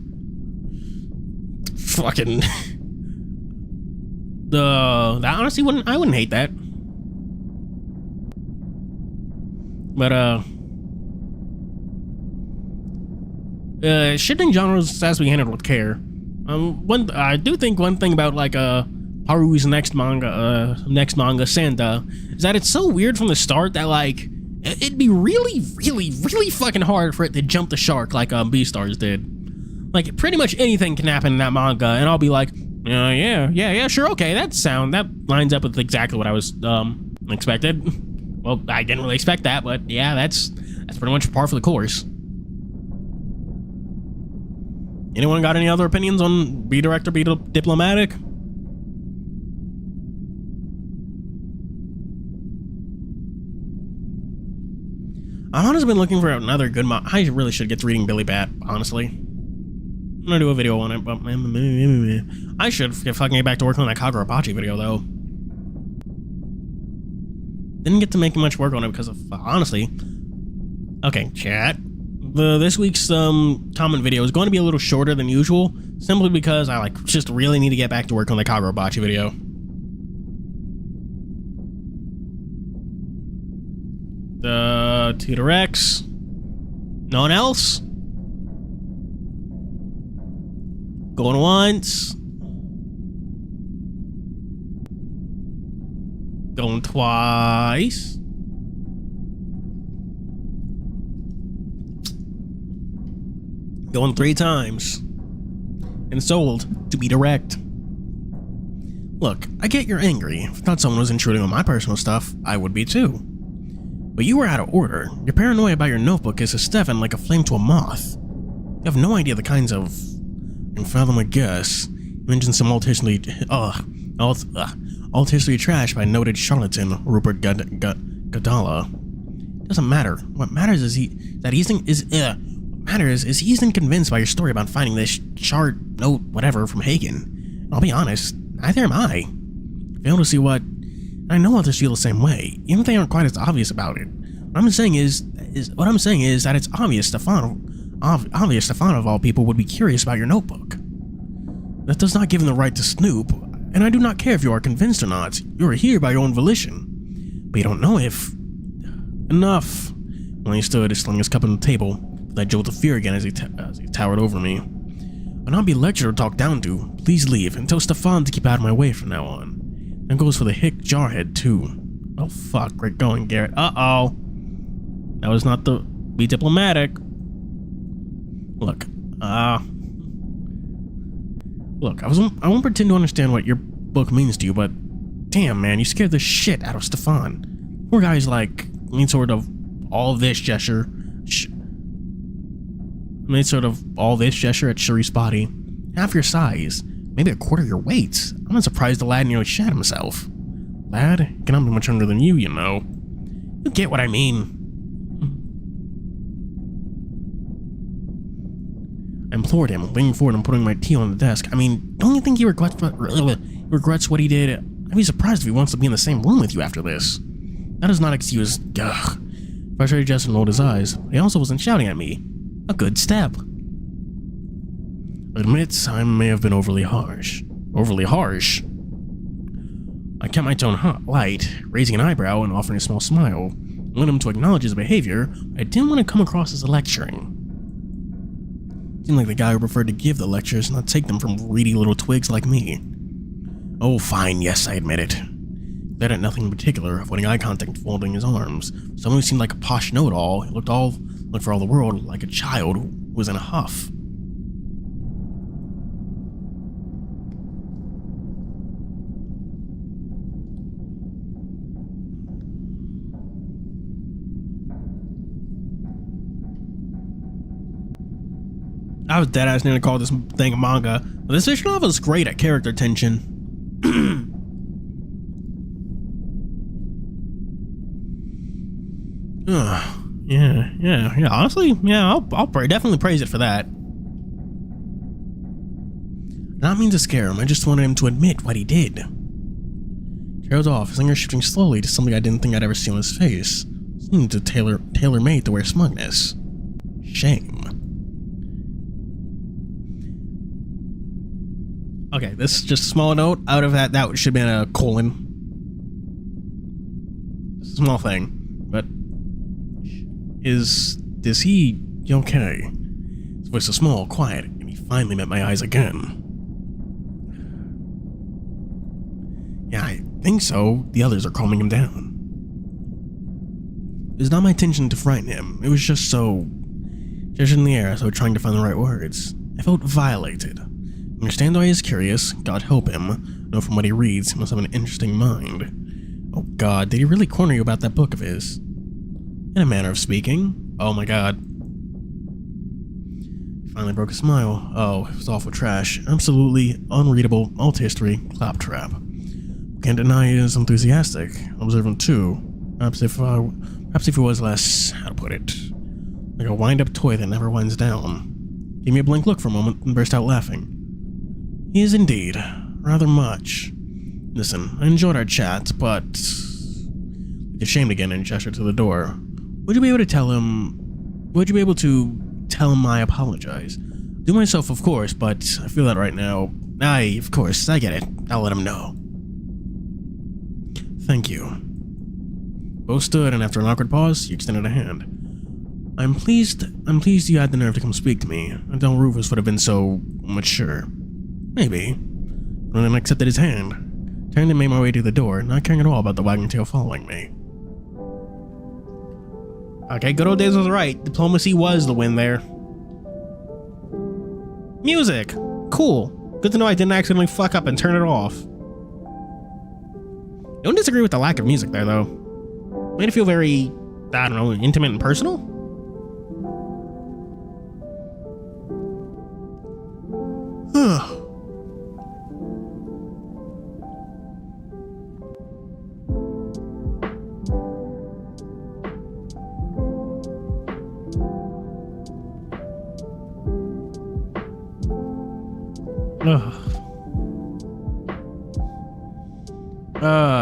[SPEAKER 1] Fucking... that honestly I wouldn't hate that. But, shifting genres has to be handled with care. I do think one thing about, like, Haru's next manga, Sanda, is that it's so weird from the start that, like, it'd be really fucking hard for it to jump the shark like, Beastars did. Like, pretty much anything can happen in that manga, and I'll be like, yeah, sure, okay, that lines up with exactly what I was, expected. Well, I didn't really expect that, but yeah, that's pretty much par for the course. Anyone got any other opinions on be direct or be diplomatic? I've honestly been looking for another good I really should get to reading Billy Bat, honestly. I'm gonna do a video on it, but I should fucking get back to work on that Kagurabachi video, though. Didn't get to make much work on it because of, honestly... Okay, chat. This week's comment video is going to be a little shorter than usual, simply because I just really need to get back to work on the Kagurabachi video. The Tutor X. No one else? Going once. Going twice. Going 3 times. And sold to be direct. Look, I get you're angry. If I thought someone was intruding on my personal stuff, I would be too. But you were out of order. Your paranoia about your notebook is a Stefan like a flame to a moth. You have no idea the kinds of unfathomable guess. You mentioned some alt history trash by noted charlatan Rupert Gadala. Doesn't matter. What matters is he's convinced by your story about finding this chart note whatever from Hagen. I'll be honest, neither am I. Fail to see what I know others feel the same way, even if they aren't quite as obvious about it. What I'm saying is that it's obvious Stefan of all people would be curious about your notebook. That does not give him the right to snoop, and I do not care if you are convinced or not. You are here by your own volition. But you don't know if enough. When he stood, slinging his cup on the table, that jolt of fear again as he towered over me. I'll not be lectured or talked down to. Please leave, and tell Stefan to keep out of my way from now on. That goes for the hick jarhead, too. Oh, fuck. Great going, Garrett. Uh-oh. That was not the... Be diplomatic. Look, I won't pretend to understand what your book means to you, but damn, man, you scared the shit out of Stefan. Poor guy's like, made sort of all this gesture at Shuri's body. Half your size, maybe a quarter your weight. I'm not surprised the lad nearly shat himself. Lad, cannot be much younger than you, you know. You get what I mean. I implored him, leaning forward and putting my tea on the desk. I mean, don't you think he regrets what he did? I'd be surprised if he wants to be in the same room with you after this. That does not excuse... Ugh. Frustrated Justin rolled his eyes, but he also wasn't shouting at me. A good step. Admits I may have been overly harsh. Overly harsh? I kept my tone light, raising an eyebrow and offering a small smile. I wanted him to acknowledge his behavior, but I didn't want to come across as lecturing. Seemed like the guy who preferred to give the lectures, not take them from reedy little twigs like me. Oh, fine, yes, I admit it. That had nothing in particular, avoiding eye contact, folding his arms. Someone who seemed like a posh know-it-all. He looked for all the world like a child who was in a huff. I was deadass near to call this thing a manga. This visual novel is great at character tension. Yeah. Honestly, yeah, I'll definitely praise it for that. Not mean to scare him. I just wanted him to admit what he did. Trailed off, his anger shifting slowly to something I didn't think I'd ever see on his face. Seemed to tailor-made to wear smugness. Shame. Okay, this is just a small note. Out of that should have been a colon. Small thing. But is he okay? His voice was small, quiet, and he finally met my eyes again. Yeah, I think so. The others are calming him down. It was not my intention to frighten him. It was just in the air, so trying to find the right words. I felt violated. I understand why he's curious. God help him. I know from what he reads, he must have an interesting mind. Oh God, did he really corner you about that book of his? In a manner of speaking. Oh my God. He finally broke a smile. Oh, it was awful trash. Absolutely unreadable, alt history, claptrap. Can't deny he is enthusiastic. Observant too. Perhaps if he was less, how to put it, like a wind-up toy that never winds down. Gave me a blank look for a moment and burst out laughing. He is indeed. Rather much. Listen, I enjoyed our chat, but... He ashamed again and gestured to the door. Would you be able to tell him I apologize? Do myself, of course, but I feel that right now. Of course, I get it. I'll let him know. Thank you. Both stood, and after an awkward pause, he extended a hand. I'm pleased you had the nerve to come speak to me. I don't Rufus would have been so mature. Maybe. And then I accepted his hand. Turned and made my way to the door, not caring at all about the wagging tail following me. Okay, good old days was right. Diplomacy was the win there. Music! Cool. Good to know I didn't accidentally fuck up and turn it off. Don't disagree with the lack of music there, though. Made it feel very, I don't know, intimate and personal?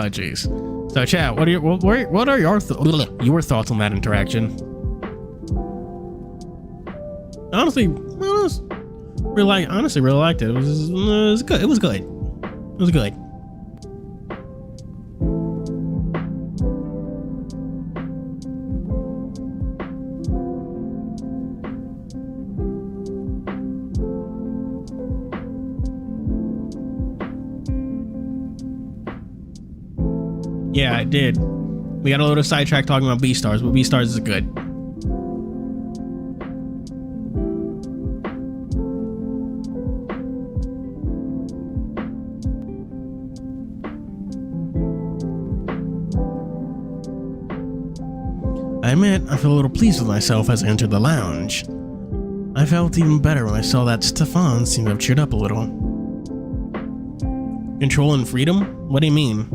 [SPEAKER 1] Jeez. So, chat, what are your thoughts on that interaction? Honestly, really liked it. It was good. It was good. It was good. Yeah, I did. We got a little sidetracked talking about Beastars, but Beastars is good. I admit, I feel a little pleased with myself as I entered the lounge. I felt even better when I saw that Stefan seemed to have cheered up a little. Control and freedom? What do you mean?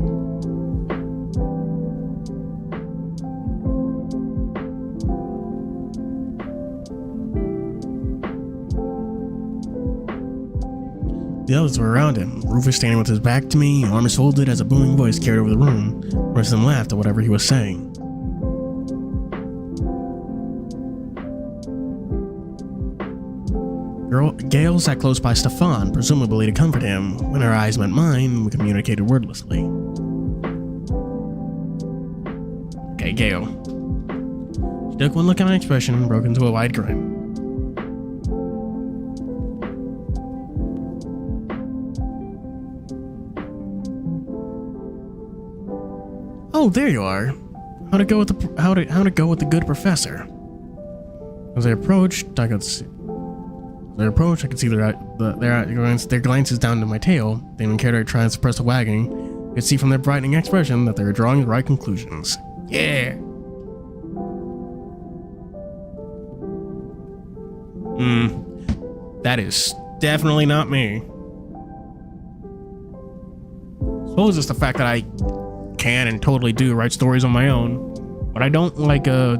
[SPEAKER 1] The others were around him. Rufus standing with his back to me, arms folded as a booming voice carried over the room. The rest of them laughed at whatever he was saying. Gail sat close by Stefan, presumably to comfort him. When her eyes met mine, we communicated wordlessly. Okay, Gail. She took one look at my expression and broke into a wide grin. Oh, there you are. How'd it go with the good professor? As I approached, I could see their glances down to my tail. They didn't care to try and suppress the wagging. I could see from their brightening expression that they were drawing the right conclusions. Yeah. That is definitely not me. Suppose it's the fact that I can and totally do write stories on my own, but I don't like I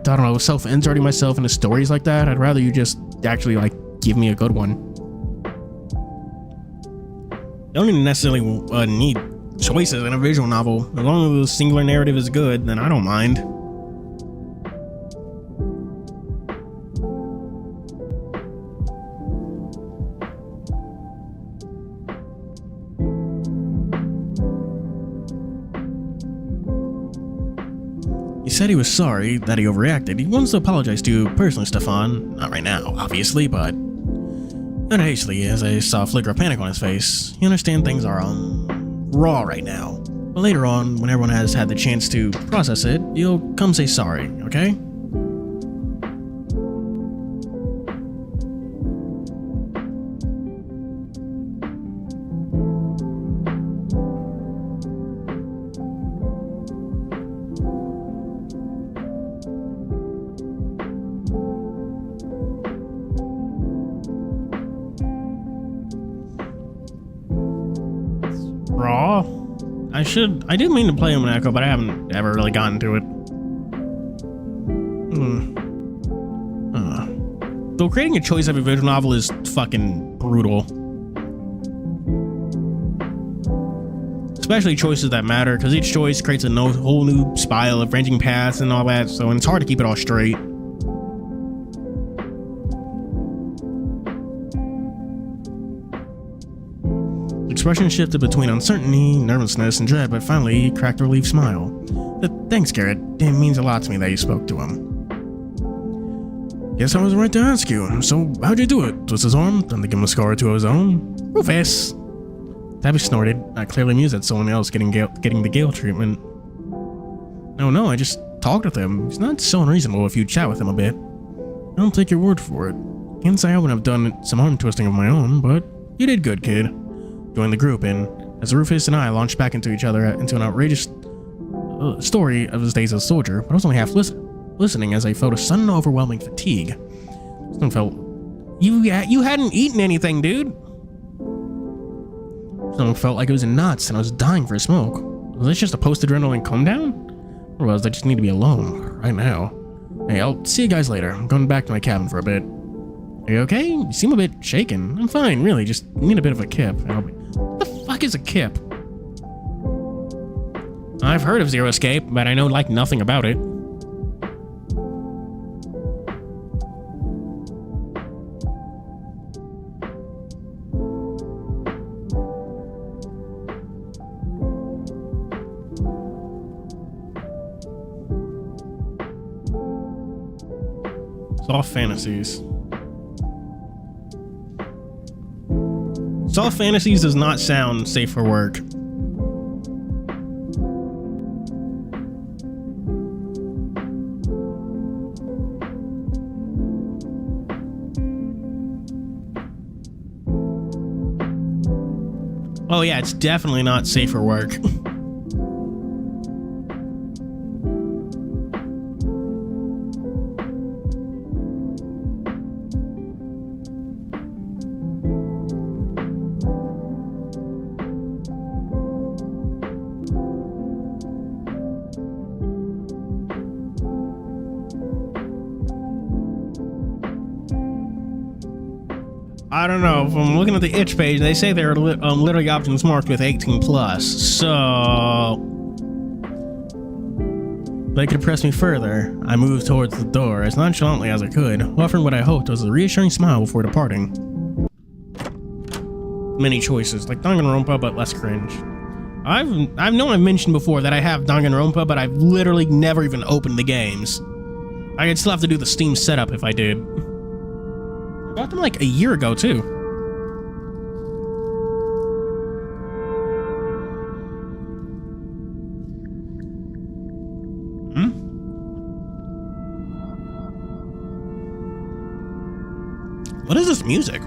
[SPEAKER 1] don't know, self-inserting myself into stories like that. I'd rather you just actually like give me a good one. You don't even necessarily need choices in a visual novel. As long as the singular narrative is good, then I don't mind. He said he was sorry that he overreacted. He wants to apologize to you personally, Stefan. Not right now, obviously, but not hastily, as I saw a flicker of panic on his face. You understand things are raw right now. But later on, when everyone has had the chance to process it, you'll come say sorry, okay? Raw? I do mean to play him in Echo, but I haven't ever really gotten to it. Though creating a choice of a visual novel is fucking brutal. Especially choices that matter, because each choice creates a whole new spiral of branching paths and all that, so it's hard to keep it all straight. Expression shifted between uncertainty, nervousness, and dread, but finally he cracked a relieved smile. Thanks, Garrett. It means a lot to me that you spoke to him. Guess I was right to ask you. So, how'd you do it? Twist his arm, then to give him a scar or two of his own? Rufus! Tabby snorted, not clearly amused at someone else getting the Gale treatment. No, I just talked with him. He's not so unreasonable if you chat with him a bit. I don't take your word for it. Can't say I wouldn't have done some arm twisting of my own, but you did good, kid. Joined the group, and as Rufus and I launched back into each other into an outrageous story of his days as a soldier, but I was only half listening as I felt a sudden overwhelming fatigue. Someone felt, you hadn't eaten anything, dude. Someone felt like it was in knots and I was dying for a smoke. Was this just a post-adrenaline come down? Or was I just need to be alone right now? Hey, I'll see you guys later. I'm going back to my cabin for a bit. Are you okay? You seem a bit shaken. I'm fine, really. Just need a bit of a kip. What the fuck is a kip? I've heard of Zero Escape, but I know like nothing about it. Soft Fantasies. Soft Fantasies does not sound safe for work. Oh yeah, it's definitely not safe for work. I don't know. From looking at the itch page, they say there are literally options marked with 18 plus. So they could press me further. I moved towards the door as nonchalantly as I could, offering what I hoped was a reassuring smile before departing. Many choices, like Danganronpa, but less cringe. I've known I've mentioned before that I have Danganronpa, but I've literally never even opened the games. I could still have to do the Steam setup if I did. I bought them like a year ago too. What is this music?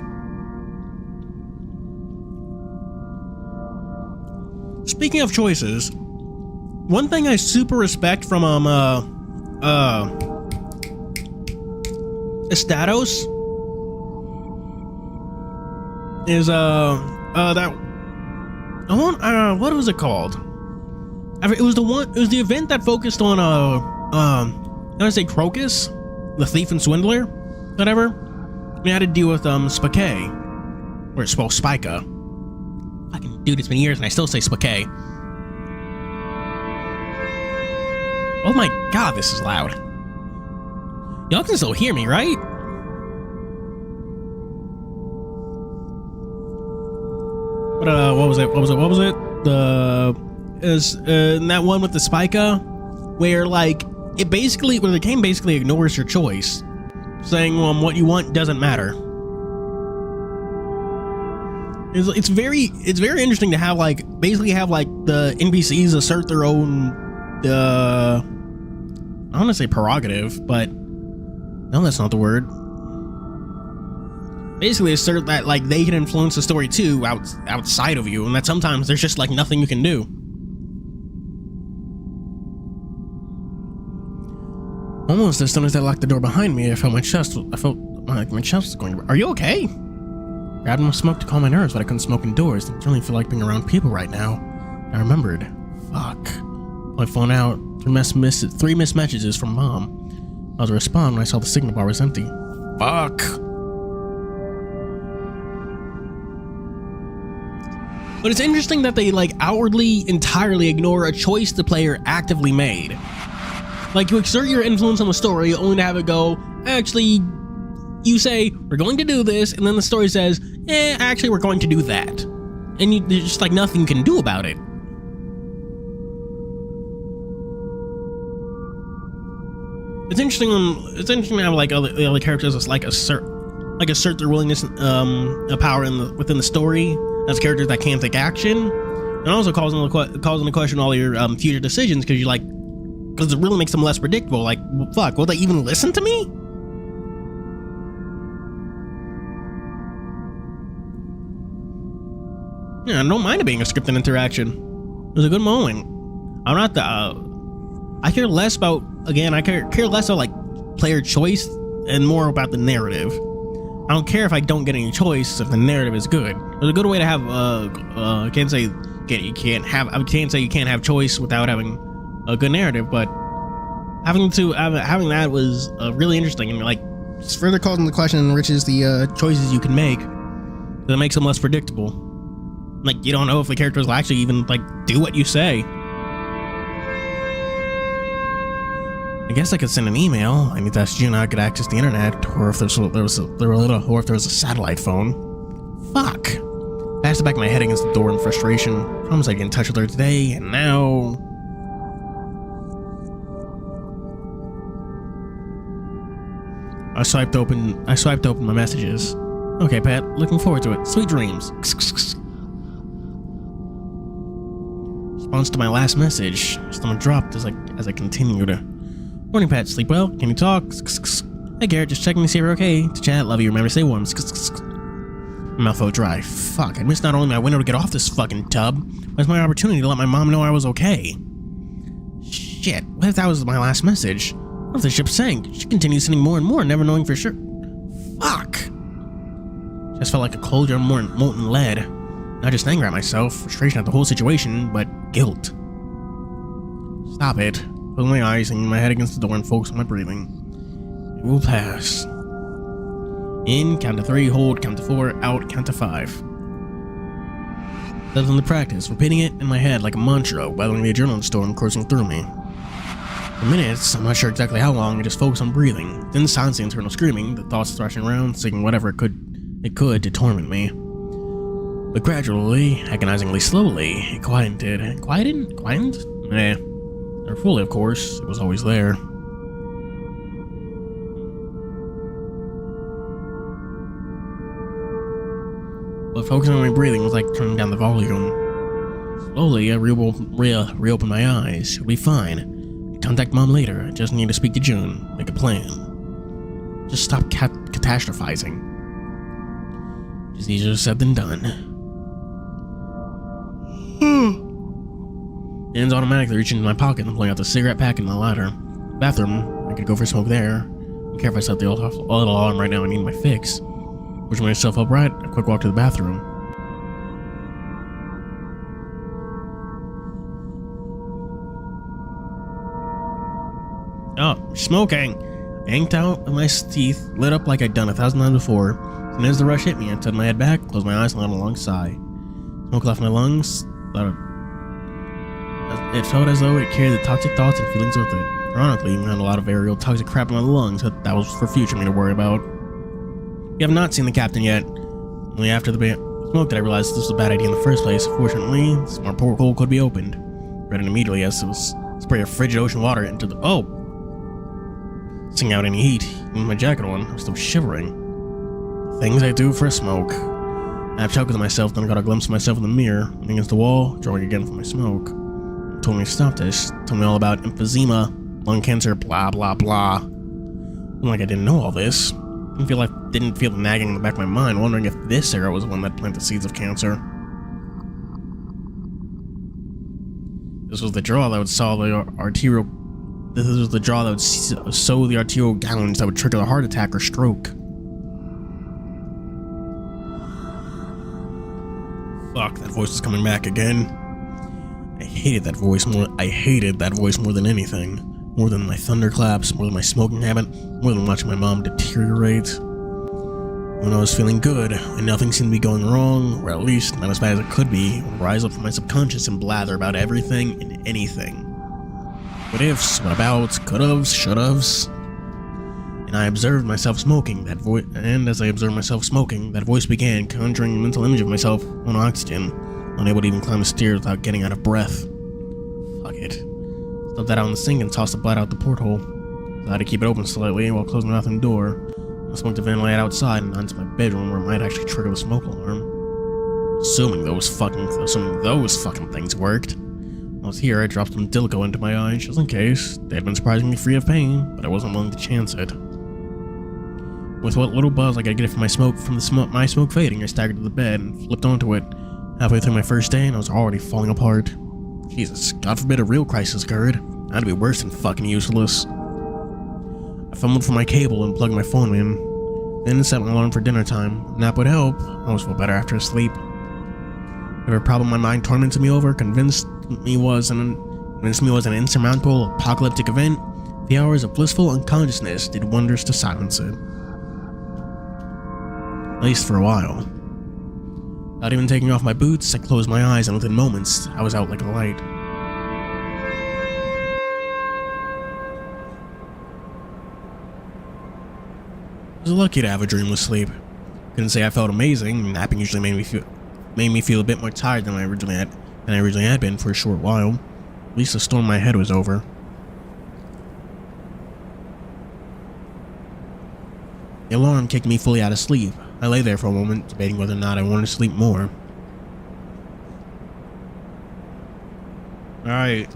[SPEAKER 1] Speaking of choices, one thing I super respect from Estados is that what was it called? It was the event that focused on I want to say Crocus, the thief and swindler, whatever. We had to deal with Spike, or it's spelled Spica. Fucking dude, it's been years and I still say Spike. Oh my god, this is loud. Y'all can still hear me, right? What was it? That one with the Spica, where like the game basically ignores your choice, saying what you want doesn't matter. It's very interesting to have basically have the NPCs assert their own I want to say prerogative, but no, that's not the word. Basically assert that they can influence the story too outside of you, and that sometimes there's just nothing you can do. Almost as soon as I locked the door behind me, I felt like my chest was going. Are you okay? Grabbed my smoke to calm my nerves, but I couldn't smoke indoors. Didn't really feel like being around people right now. I remembered. Fuck. My phone out. 3 missed messages from Mom. I was to respond when I saw the signal bar was empty. Fuck. But it's interesting that they outwardly entirely ignore a choice the player actively made. You exert your influence on the story only to have it go, actually, you say, we're going to do this, and then the story says, actually, we're going to do that. And there's just nothing you can do about it. It's interesting to have other characters assert their willingness power within the story as characters that can't take action, and also calls into question all your future decisions because because it really makes them less predictable. Fuck, will they even listen to me? Yeah, I don't mind it being a scripted interaction. It was a good moment. I care less about, I care less about player choice and more about the narrative. I don't care if I don't get any choice if the narrative is good. It's a good way to have I can't say you can't have choice without having a good narrative, but having that was really interesting, and just further calls into question and enriches the choices you can make. That makes them less predictable. You don't know if the characters will actually even do what you say. I guess I could send an email. I need to ask June how I could access the internet, or if there was a satellite phone. Fuck. I dashed the back of my head against the door in frustration. Promised I'd get in touch with her today, and now. I swiped open my messages. Okay, Pat. Looking forward to it. Sweet dreams. Response to my last message. Stomach dropped as I continued. Morning, Pat. Sleep well? Can you talk? Hey, Garrett. Just checking to see if you're okay. To chat. Love you. Remember to stay warm. My mouth felt dry. Fuck, I missed not only my window to get off this fucking tub, but it's my opportunity to let my mom know I was okay. Shit, what if that was my last message? What if the ship sank? She continued sending more and more, never knowing for sure. Fuck! Just felt like a colder, more molten lead. Not just anger at myself, frustration at the whole situation, but guilt. Stop it. Close my eyes, hanging my head against the door and focus on my breathing. It will pass. In, count to 3, hold, count to 4, out, count to 5. That's on the practice, repeating it in my head like a mantra, weathering the adrenaline storm coursing through me. For minutes, I'm not sure exactly how long, I just focused on breathing, then silence the internal screaming, the thoughts thrashing around, seeking whatever it could to torment me. But gradually, agonizingly slowly, it quieted? Quietened? Eh. Never fully, of course. It was always there. But focusing on my breathing was like turning down the volume. Slowly, I reopened my eyes. It'll be fine. I'll contact Mom later. I just need to speak to June. Make a plan. Just stop catastrophizing. It's easier said than done. Hands automatically reaching into my pocket and pulling out the cigarette pack in the lighter. Bathroom, I could go for a smoke there. I don't care if I set the alarm right now, I need my fix. Pushing myself upright, a quick walk to the bathroom. Oh, smoking! I yanked out with my teeth, lit up like I'd done 1,000 times before. And as the rush hit me, I turned my head back, closed my eyes, and let a long sigh. Smoke left my lungs. It felt as though it carried the toxic thoughts and feelings with it. Ironically, I had a lot of very real toxic crap in my lungs, but that was for future me to worry about. You have not seen the captain yet. Only after the smoke did I realize this was a bad idea in the first place. Fortunately, this more porthole could be opened. Read it immediately as it was spray of frigid ocean water into the sing out any heat. Even with my jacket on, I'm still shivering. Things I do for a smoke. I chuckled to myself, then I got a glimpse of myself in the mirror, leaning against the wall, drawing again from my smoke. It told me to stop this. It told me all about emphysema, lung cancer, blah blah blah. Like I didn't know all this. Didn't feel the nagging in the back of my mind, wondering if this era was the one that planted the seeds of cancer. This was the draw that would sow the arterial. This was the draw that would sow the arterial gallons that would trigger a heart attack or stroke. Fuck, that voice is coming back again. I hated that voice more than anything. More than my thunderclaps, more than my smoking habit, more than watching my mom deteriorate. When I was feeling good, and nothing seemed to be going wrong, or at least not as bad as it could be, I would rise up from my subconscious and blather about everything and anything. What ifs, what abouts, could'ves, should'ves. And I observed myself smoking, and as I observed myself smoking, that voice began conjuring a mental image of myself on oxygen, unable to even climb the stairs without getting out of breath. Fuck it. Stuffed that out in the sink and tossed the bladder out the porthole. I had to keep it open slightly while closing the bathroom door. I smoked the ventilate outside and onto my bedroom where it might actually trigger the smoke alarm. Assuming those fucking things worked. While I was here, I dropped some Dilico into my eyes just in case. They had been surprisingly free of pain, but I wasn't willing to chance it. With what little buzz I could get from my smoke fading, I staggered to the bed and flipped onto it. Halfway through my first day, and I was already falling apart. Jesus, God forbid a real crisis occurred. That'd be worse than fucking useless. I fumbled for my cable and plugged my phone in, then set my alarm for dinner time. A nap would help. I always feel better after a sleep. Whatever problem my mind tormented me over convinced me was an insurmountable apocalyptic event. The hours of blissful unconsciousness did wonders to silence it. At least for a while. Without even taking off my boots, I closed my eyes, and within moments, I was out like a light. I was lucky to have a dreamless sleep. Couldn't say I felt amazing. Napping usually made me feel a bit more tired than I originally had been for a short while. At least the storm in my head was over. The alarm kicked me fully out of sleep. I lay there for a moment, debating whether or not I wanted to sleep more. Alright.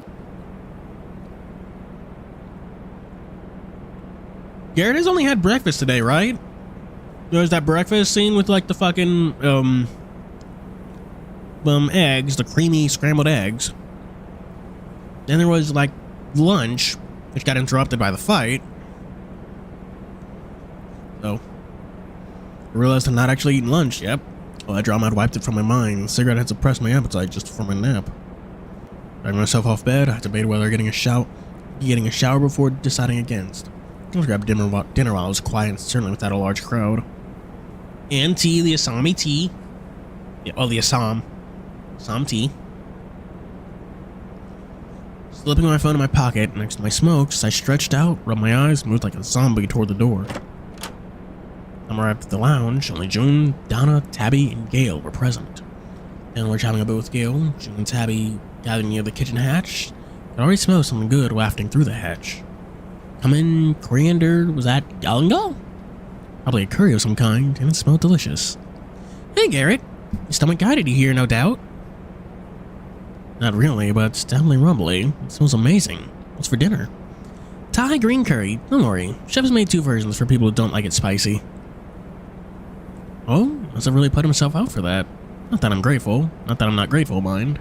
[SPEAKER 1] Garrett has only had breakfast today, right? There was that breakfast scene with like the fucking eggs, the creamy scrambled eggs. Then there was like lunch, which got interrupted by the fight. So I realized I'm not actually eating lunch. Yep. Well, that drama had wiped it from my mind. The cigarette had suppressed my appetite just for my nap. Dragging myself off bed, I debated whether getting a shower before deciding against. I was grab dinner while it was quiet, certainly without a large crowd. And tea, the Assami tea. Yeah, oh, the Assam tea. Slipping my phone in my pocket next to my smokes, I stretched out, rubbed my eyes, moved like a zombie toward the door. When I arrived at the lounge, only June, Donna, Tabby, and Gail were present. And we're chatting a bit with Gail. June and Tabby gathered near the kitchen hatch. I could already smell something good wafting through the hatch. Cumin, coriander, was that galangal? Probably a curry of some kind, and it smelled delicious. Hey Garrett, your stomach guided you here, no doubt. Not really, but it's definitely rumbly. It smells amazing. What's for dinner? Thai green curry. Don't worry, Chef has made 2 versions for people who don't like it spicy. Oh, must have really put himself out for that. Not that I'm grateful. Not that I'm not grateful, mind.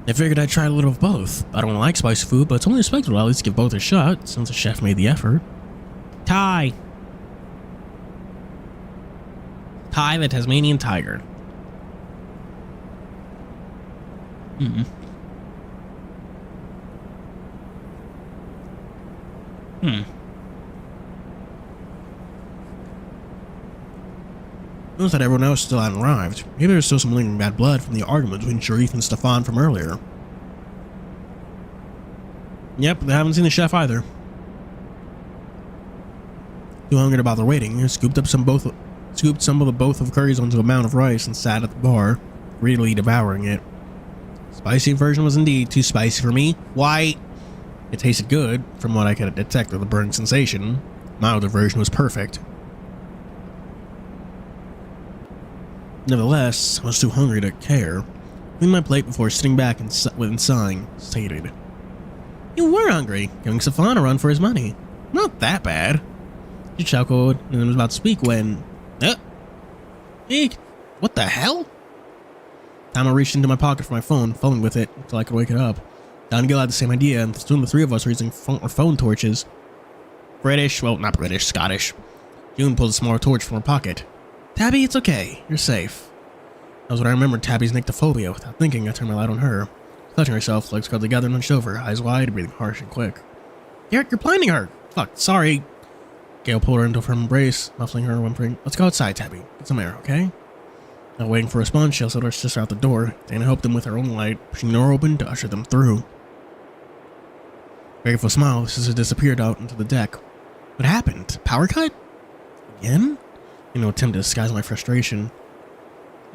[SPEAKER 1] I figured I'd try a little of both. I don't like spicy food, but it's only respectable to at least give both a shot, since the chef made the effort. Thai, the Tasmanian tiger. Notice that everyone else still hadn't arrived. Maybe there's still some lingering bad blood from the argument between Sharif and Stefan from earlier. Yep, they haven't seen the chef either. Too hungry to bother waiting, scooped some of the both of curries onto a mound of rice and sat at the bar, greedily devouring it. Spicy version was indeed too spicy for me. Why? It tasted good, from what I could detect with the burning sensation. Milder version was perfect. Nevertheless, I was too hungry to care. Cleaned my plate before sitting back and sighing, stated, "You were hungry, giving Stefan a run for his money. Not that bad." She chuckled and was about to speak when... Eek! What the hell? Tama reached into my pocket for my phone, fumbling with it until I could wake it up. Don and Gil had the same idea, and soon the 3 of us were using phone torches. British, well, not British, Scottish. June pulled a smaller torch from her pocket. "Tabby, it's okay. You're safe." That was when I remembered Tabby's nyctophobia. Without thinking, I turned my light on her. Clutching herself, legs curled together and hunched over, eyes wide, breathing harsh and quick. "Garrett, you're blinding her!" "Fuck, sorry." Gail pulled her into her embrace, muffling her, whimpering. "Let's go outside, Tabby. Get some air, okay?" Not waiting for a response, she hustled her sister out the door. Dana helped them with her own light, pushing the door open to usher them through. Grateful smile, the sister disappeared out into the deck. What happened? Power cut? Again? Attempt to disguise my frustration.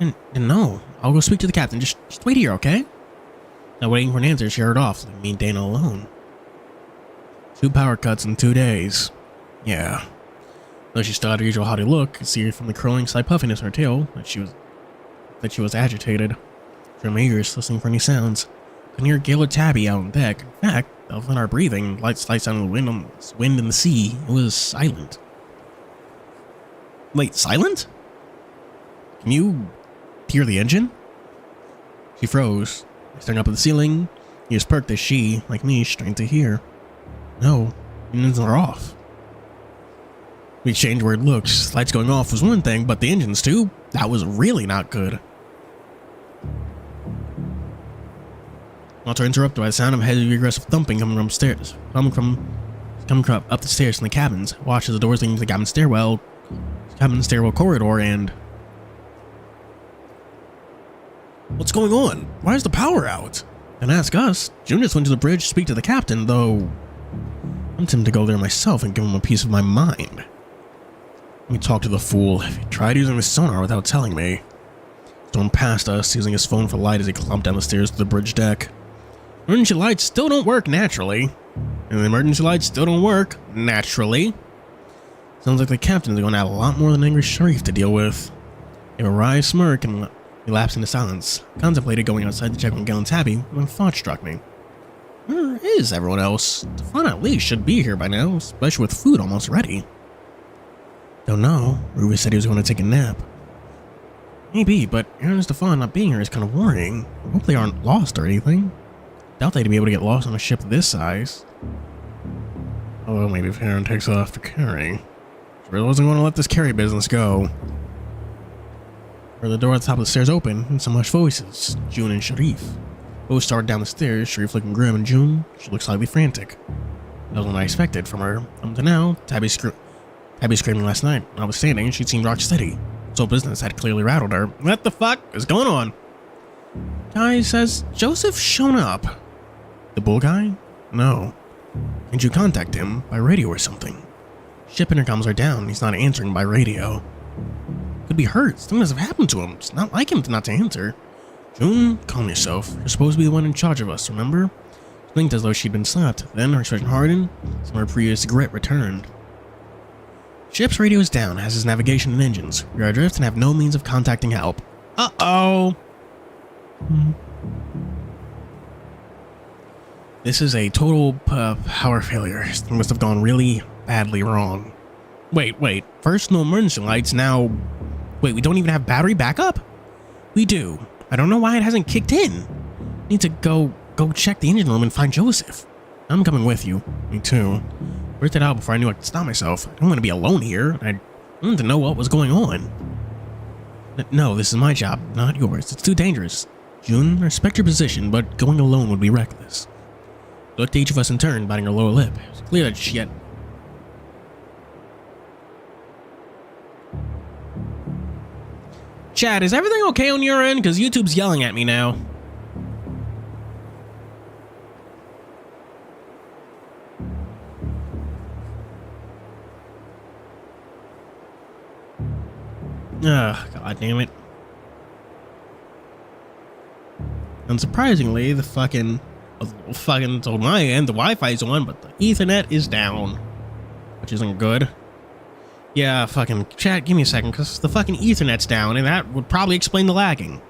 [SPEAKER 1] And no, I'll go speak to the captain. Just wait here, okay? Not waiting for an answer, she hurried off, leaving me and Dana alone. 2 power cuts in 2 days. Yeah. Though she still had her usual haughty look, I could see from the curling slight puffiness in her tail that she was agitated. From my ears, listening for any sounds. I could hear Gail or Tabby out on deck. In fact, other than our breathing, light sound of the wind in the sea, it was silent. Wait, silent? Can you hear the engine? She froze, staring up at the ceiling. Ears perked as she, like me, strained to hear. No, engines are off. We exchanged weird looks. Lights going off was one thing, but the engines too? That was really not good. Not interrupted by the sound of heavy, aggressive thumping coming from upstairs. Coming up the stairs from the cabins. Watched as the doors leading to the cabin stairwell corridor and... What's going on? Why is the power out? Don't ask us. June just went to the bridge to speak to the captain, though... I'm tempted to go there myself and give him a piece of my mind. Let me talk to the fool. If he tried using the sonar without telling me. Stormed past us, using his phone for light as he clumped down the stairs to the bridge deck. Emergency lights still don't work naturally. And the emergency lights still don't work naturally. Sounds like the captain is going to have a lot more than angry Sharif to deal with. He gave a wry smirk and relapsed into silence. Contemplated going outside to check on Gail and Tabby when a thought struck me. Where is everyone else? Stefan at least should be here by now, especially with food almost ready. Don't know. Rufus said he was going to take a nap. Maybe, but Aaron Stefan not being here is kind of worrying. I hope they aren't lost or anything. Doubt they'd be able to get lost on a ship this size. Although maybe if Aaron takes off to carry. She really wasn't going to let this carry business go. Or the door at the top of the stairs opened, and some hushed voices. June and Sharif. Both started down the stairs, Sharif looking grim, and June, she looked slightly frantic. That was what I expected from her. Up to now, Tabby screaming last night. Notwithstanding, she seemed rock steady. So business had clearly rattled her. What the fuck is going on? Guy says Joseph shown up. The bull guy? No. Can't you contact him by radio or something? Ship intercoms are down. He's not answering by radio. Could be hurt. Something must have happened to him. It's not like him not to answer. June, calm yourself. You're supposed to be the one in charge of us, remember? She blinked as though she'd been slapped. Then her expression hardened. Some of her previous grit returned. Ship's radio is down, has its navigation and engines. We are adrift and have no means of contacting help. Uh-oh! This is a total power failure. Something must have gone really badly wrong. Wait. First no emergency lights, now... Wait, we don't even have battery backup? We do. I don't know why it hasn't kicked in. Need to go check the engine room and find Joseph. I'm coming with you. Me too. Worked it out before I knew I could stop myself. I don't want to be alone here. I wanted to know what was going on. No, this is my job, not yours. It's too dangerous. June, I respect your position, but going alone would be reckless. Looked at each of us in turn, biting her lower lip. It was clear that she had... Chad, is everything okay on your end? Because YouTube's yelling at me now. Ugh, god damn it. Unsurprisingly, the fucking on my end, the Wi-Fi's on, but the Ethernet is down. Which isn't good. Yeah, fucking chat, give me a second, because the fucking Ethernet's down, and that would probably explain the lagging.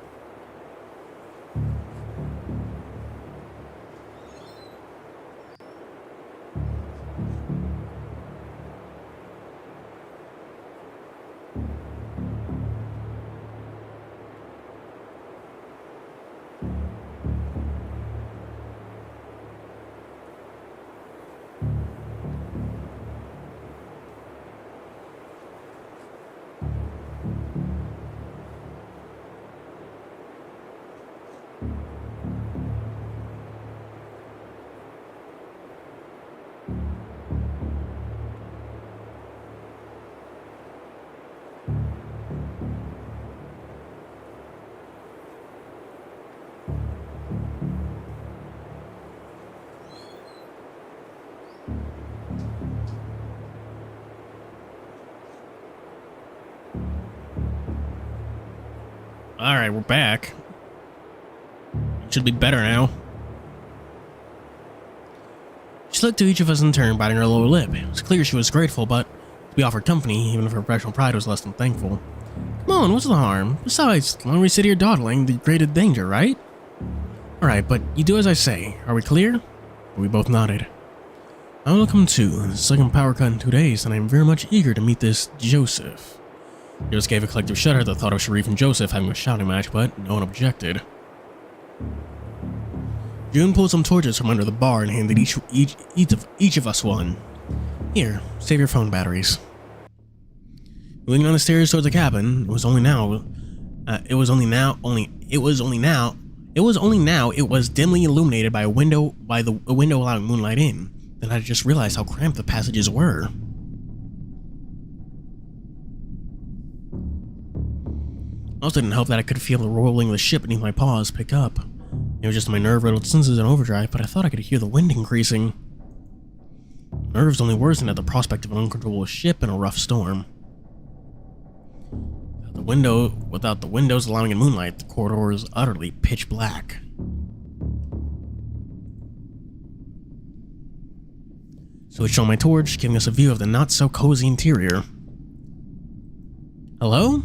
[SPEAKER 1] Alright, we're back. It should be better now. She looked to each of us in turn, biting her lower lip. It was clear she was grateful, but to be offered company, even if her professional pride was less than thankful. Come on, what's the harm? Besides, as long as we sit here dawdling, the greater danger, right? Alright, but you do as I say. Are we clear? We both nodded. I will come too. The second power cut in 2 days, and I am very much eager to meet this Joseph. They just gave a collective shudder at the thought of Sharif and Joseph having a shouting match, but no one objected. June pulled some torches from under the bar and handed each of us one. Here, save your phone batteries. Moving down the stairs towards the cabin, it was dimly illuminated by a window allowing moonlight in. Then I just realized how cramped the passages were. Also didn't help that I could feel the rolling of the ship beneath my paws pick up. It was just my nerve-riddled senses in overdrive, but I thought I could hear the wind increasing. Nerves only worsened at the prospect of an uncontrollable ship in a rough storm. Without the windows allowing in moonlight, the corridor was utterly pitch black. Switched on my torch, giving us a view of the not-so-cozy interior. Hello?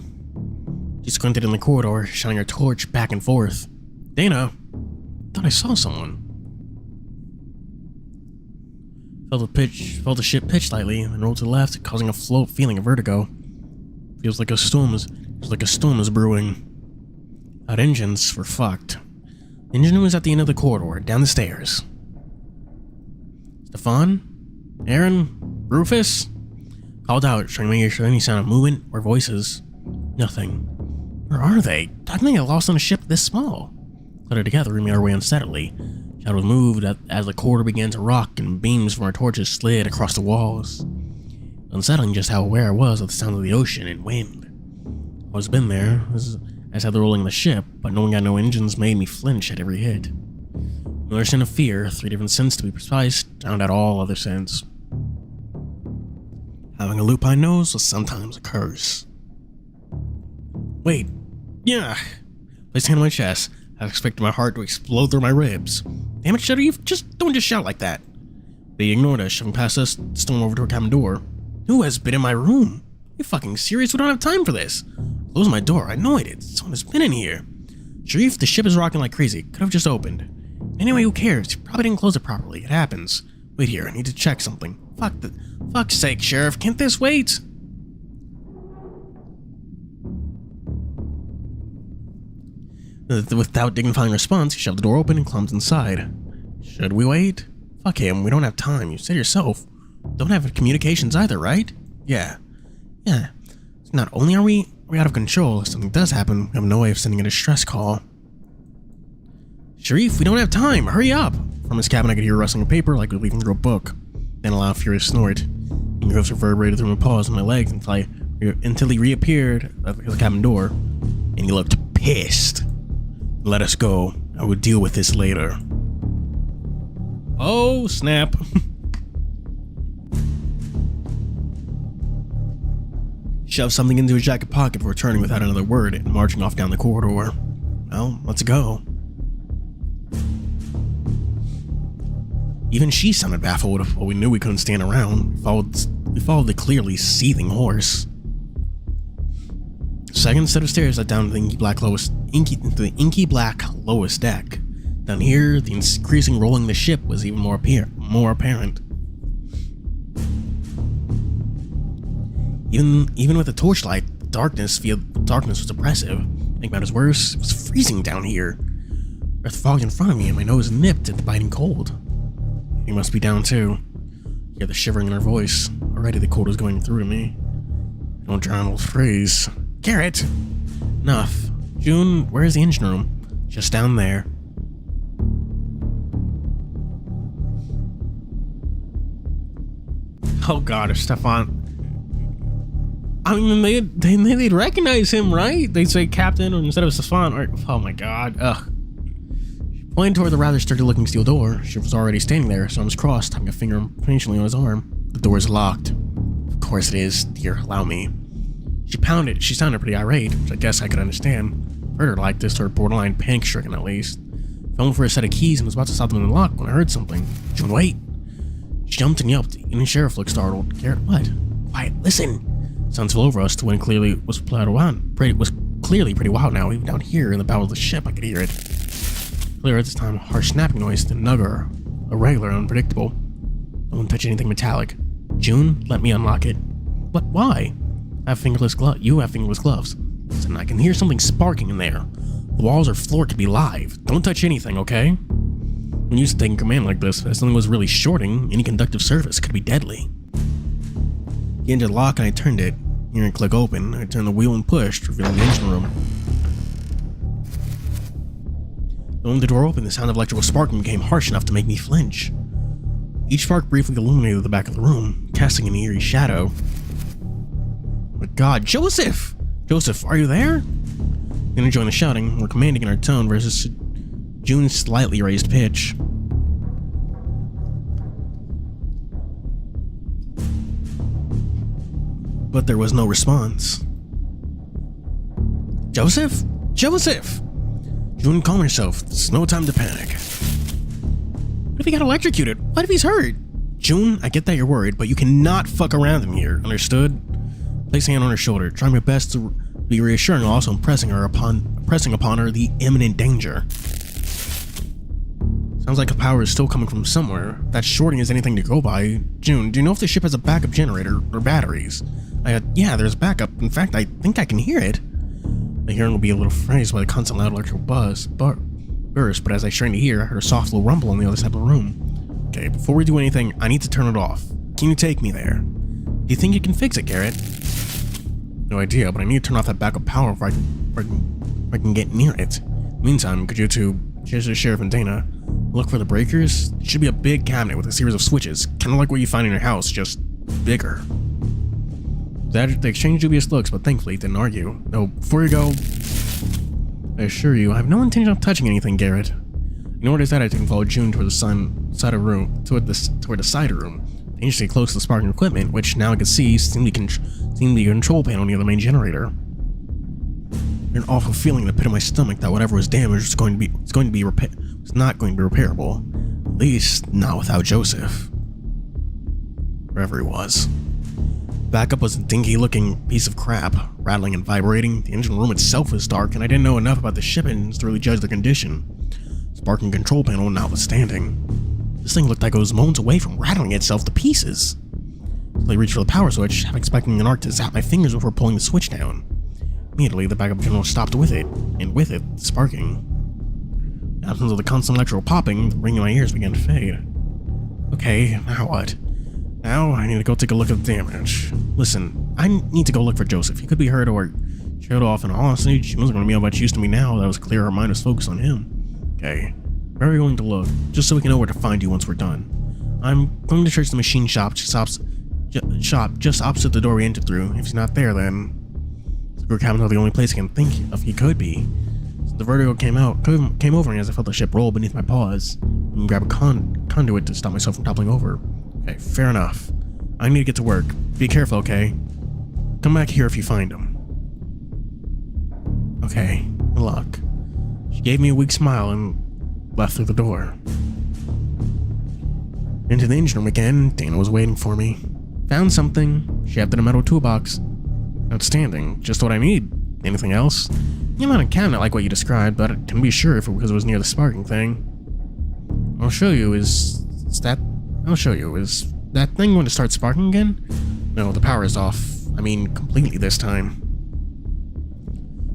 [SPEAKER 1] She squinted in the corridor, shining her torch back and forth. Dana, thought I saw someone. Felt the ship pitch slightly, and rolled to the left, causing a feeling of vertigo. Feels like a storm is brewing. Our engines were fucked. The engine room was at the end of the corridor, down the stairs. Stefan? Aaron? Rufus? Called out, trying to make sure any sound of movement or voices. Nothing. Where are they? I think I lost on a ship this small. Cluttered together, we made our way unsteadily. Shadows moved as the corridor began to rock and beams from our torches slid across the walls. Unsettling just how aware I was of the sound of the ocean and wind. I was been there, as had the rolling of the ship, but knowing I had no engines made me flinch at every hit. Another sin of fear, 3 different sins to be precise, drowned out all other sins. Having a lupine nose was sometimes a curse. Wait. Yeah. Placed hand on my chest. I expected my heart to explode through my ribs. Damn it, Shadow, don't just shout like that. They ignored us, shoving past us, stormed over to our cabin door. Who has been in my room? You fucking serious? We don't have time for this. Close my door. I know I did. Someone has been in here. Sharif, the ship is rocking like crazy. Could have just opened. Anyway, who cares? You probably didn't close it properly. It happens. Wait here. I need to check something. Fuck's sake, Sheriff. Can't this wait? Without dignifying response, he shoved the door open and climbed inside. Should we wait? Fuck him. We don't have time. You said yourself. Don't have communications either, right? Yeah. Not only are we out of control, if something does happen, we have no way of sending a distress call. Sharif, we don't have time. Hurry up. From his cabin, I could hear rustling of paper like we were leaving through a book. Then a loud, furious snort. Handcuffs reverberated through my paws and my legs until he reappeared at the cabin door, and he looked pissed. Let us go. I will deal with this later. Oh, snap. Shoved something into his jacket pocket before turning without another word and marching off down the corridor. Well, let's go. Even she sounded baffled, but we knew we couldn't stand around. We followed the clearly seething horse. Second set of stairs led down to the inky black lowest deck. Down here, the increasing rolling of the ship was even more apparent. Even with the torchlight, darkness was oppressive. Think matters worse, it was freezing down here. Earth fogged in front of me and my nose nipped at the biting cold. He must be down too. Hear the shivering in her voice. Already the cold was going through to me. Don't drown with freeze. Garrett! Enough. June, where's the engine room? Just down there. Oh god, if Stefan... I mean, they'd recognize him, right? They'd say Captain instead of Stefan. Or, oh my god, ugh. Pointing toward the rather sturdy-looking steel door. She was already standing there, so arms crossed, having a finger patiently on his arm. The door is locked. Of course it is, dear, allow me. She sounded pretty irate, which I guess I could understand. Heard her like this, or borderline panic-stricken at least. Felt for a set of keys and was about to stop them in the lock when I heard something. June, wait! She jumped and yelped. Even the sheriff looked startled. Garrett, what? Quiet, listen! Sounds fell over us to when clearly was clearly pretty wild now. Even down here in the bow of the ship, I could hear it. Clear at this time, a harsh snapping noise, then nugger, irregular, unpredictable. Don't touch anything metallic. June, let me unlock it. What? Why? I have fingerless gloves. You have fingerless gloves. Listen, I can hear something sparking in there. The walls or floor could be live. Don't touch anything, okay? When used to taking command like this, if something was really shorting, any conductive surface could be deadly. He entered the lock and I turned it. Hearing it click open, I turned the wheel and pushed, revealing the engine room. When the door opened, the sound of electrical sparking became harsh enough to make me flinch. Each spark briefly illuminated the back of the room, casting an eerie shadow. Oh my god, Joseph! Joseph, are you there? Gonna join the shouting, more commanding in our tone versus June's slightly raised pitch. But there was no response. Joseph? Joseph! June, calm yourself. It's no time to panic. What if he got electrocuted? What if he's hurt? June, I get that you're worried, but you cannot fuck around him here, understood? Placing a hand on her shoulder, trying my best to be reassuring, while also pressing upon her the imminent danger. Sounds like the power is still coming from somewhere. That shorting is anything to go by. June, do you know if the ship has a backup generator or batteries? Yeah, there's backup. In fact, I think I can hear it. The hearing will be a little phrased by the constant loud electrical burst, but as I strained to hear, I heard a soft little rumble on the other side of the room. Okay, before we do anything, I need to turn it off. Can you take me there? Do you think you can fix it, Garrett? No idea, but I need to turn off that backup power if I can get near it. Meantime, could you two, Sheriff and Dana, look for the breakers? It should be a big cabinet with a series of switches, kind of like what you find in your house, just bigger. They exchanged dubious looks, but thankfully didn't argue. No, before you go, I assure you, I have no intention of touching anything, Garrett. In order to that, I can follow June toward the side room, dangerously close to the sparking equipment, which now I can see seemed to be a control panel near the main generator. An awful feeling in the pit of my stomach that whatever was damaged was not going to be repairable. At least not without Joseph. Wherever he was. Backup was a dinky-looking piece of crap, rattling and vibrating. The engine room itself was dark, and I didn't know enough about the ship engines to really judge their condition. Sparking control panel notwithstanding. This thing looked like it was moments away from rattling itself to pieces. So I reached for the power switch, half expecting an arc to zap my fingers before pulling the switch down. Immediately, the backup general stopped with it, and with it, the sparking. In the absence of the constant electrical popping, the ring in my ears began to fade. Okay, now what? Now, I need to go take a look at the damage. Listen, I need to go look for Joseph. He could be hurt or showed off, and honestly, she wasn't going to be much use to me now that it was clear her mind was focused on him. Okay, where are we going to look? Just so we can know where to find you once we're done. I'm going to search the machine shop just opposite the door we entered through. If he's not there, then the crew cabins are the only place I can think of he could be. So the vertigo came over me as I felt the ship roll beneath my paws, and grab a conduit to stop myself from toppling over. Okay, fair enough. I need to get to work. Be careful, okay? Come back here if you find him. Okay, good luck. She gave me a weak smile and left through the door. Into the engine room again. Dana was waiting for me. Found something. She had it in a metal toolbox. Outstanding. Just what I need. Anything else? Not a cabinet like what you described, but I can be sure if it because it was near the sparking thing. I'll show you. Is that thing going to start sparking again? No, the power is off. I mean, completely this time.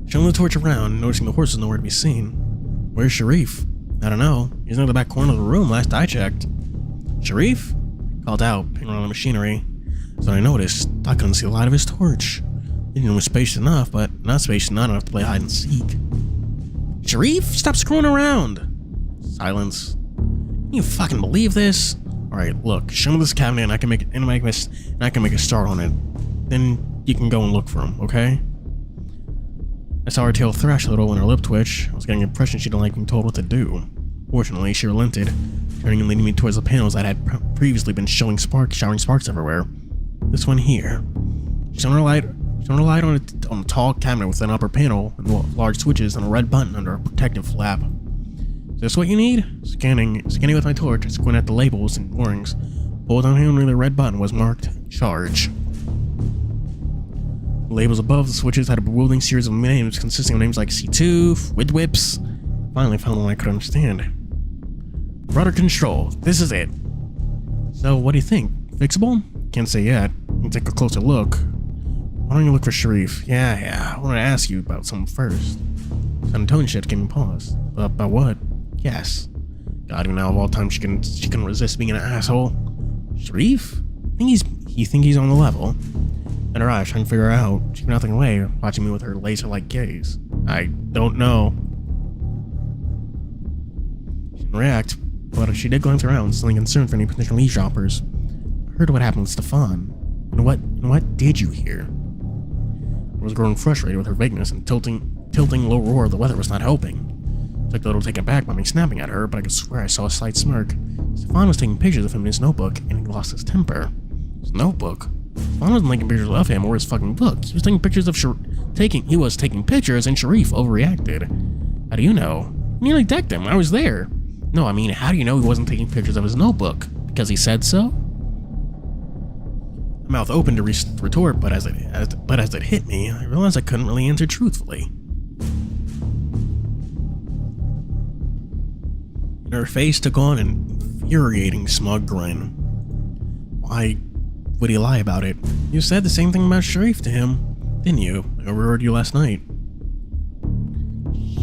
[SPEAKER 1] Showing the torch around, noticing the horse is nowhere to be seen. Where's Sharif? I don't know. He's near the back corner of the room last I checked. Sharif? Called out, pinging around the machinery. So I noticed, I couldn't see the light of his torch. The engine was spacious enough, but not enough to play hide and seek. Sharif? Stop screwing around! Silence. Can you fucking believe this? Alright, look, show me this cabinet and I can make a start on it. Then you can go and look for him, okay? I saw her tail thrash a little and her lip twitch. I was getting the impression she didn't like being told what to do. Fortunately, she relented, turning and leading me towards the panels that had previously been showering sparks everywhere. This one here. She shone her light on a tall cabinet with an upper panel and large switches and a red button under a protective flap. Is this what you need? Scanning with my torch, I squint at the labels and warnings. Pulled down here near the red button was marked Charge. The labels above the switches had a bewildering series of names consisting of names like C2, Whips. Finally found one I could understand. Rudder control. This is it. So, what do you think? Fixable? Can't say yet. You can take a closer look. Why don't you look for Sharif? Yeah. I wanted to ask you about something first. Sudden tone shift gave me pause. About what? Yes. God, even now of all time she can resist being an asshole. Sharif? You think he's on the level? And her eyes trying to figure out. She put nothing away, watching me with her laser-like gaze. I don't know. She didn't react, but she did glance around, suddenly concerned for any potential eavesdroppers. I heard what happened with Stefan. And what did you hear? I was growing frustrated with her vagueness and tilting low roar of the weather was not helping. Took a little taken back by me snapping at her, but I could swear I saw a slight smirk. Stefan was taking pictures of him in his notebook, and he lost his temper. His notebook? Stefan wasn't taking pictures of him or his fucking book. He was taking pictures of he was taking pictures, and Sharif overreacted. How do you know? He nearly decked him. I was there. No, I mean, how do you know he wasn't taking pictures of his notebook? Because he said so? My mouth opened to retort, but as it hit me, I realized I couldn't really answer truthfully. Her face took on an infuriating smug grin. Why witty lie about it. You said the same thing about Sharif to him, didn't you? I overheard you last night.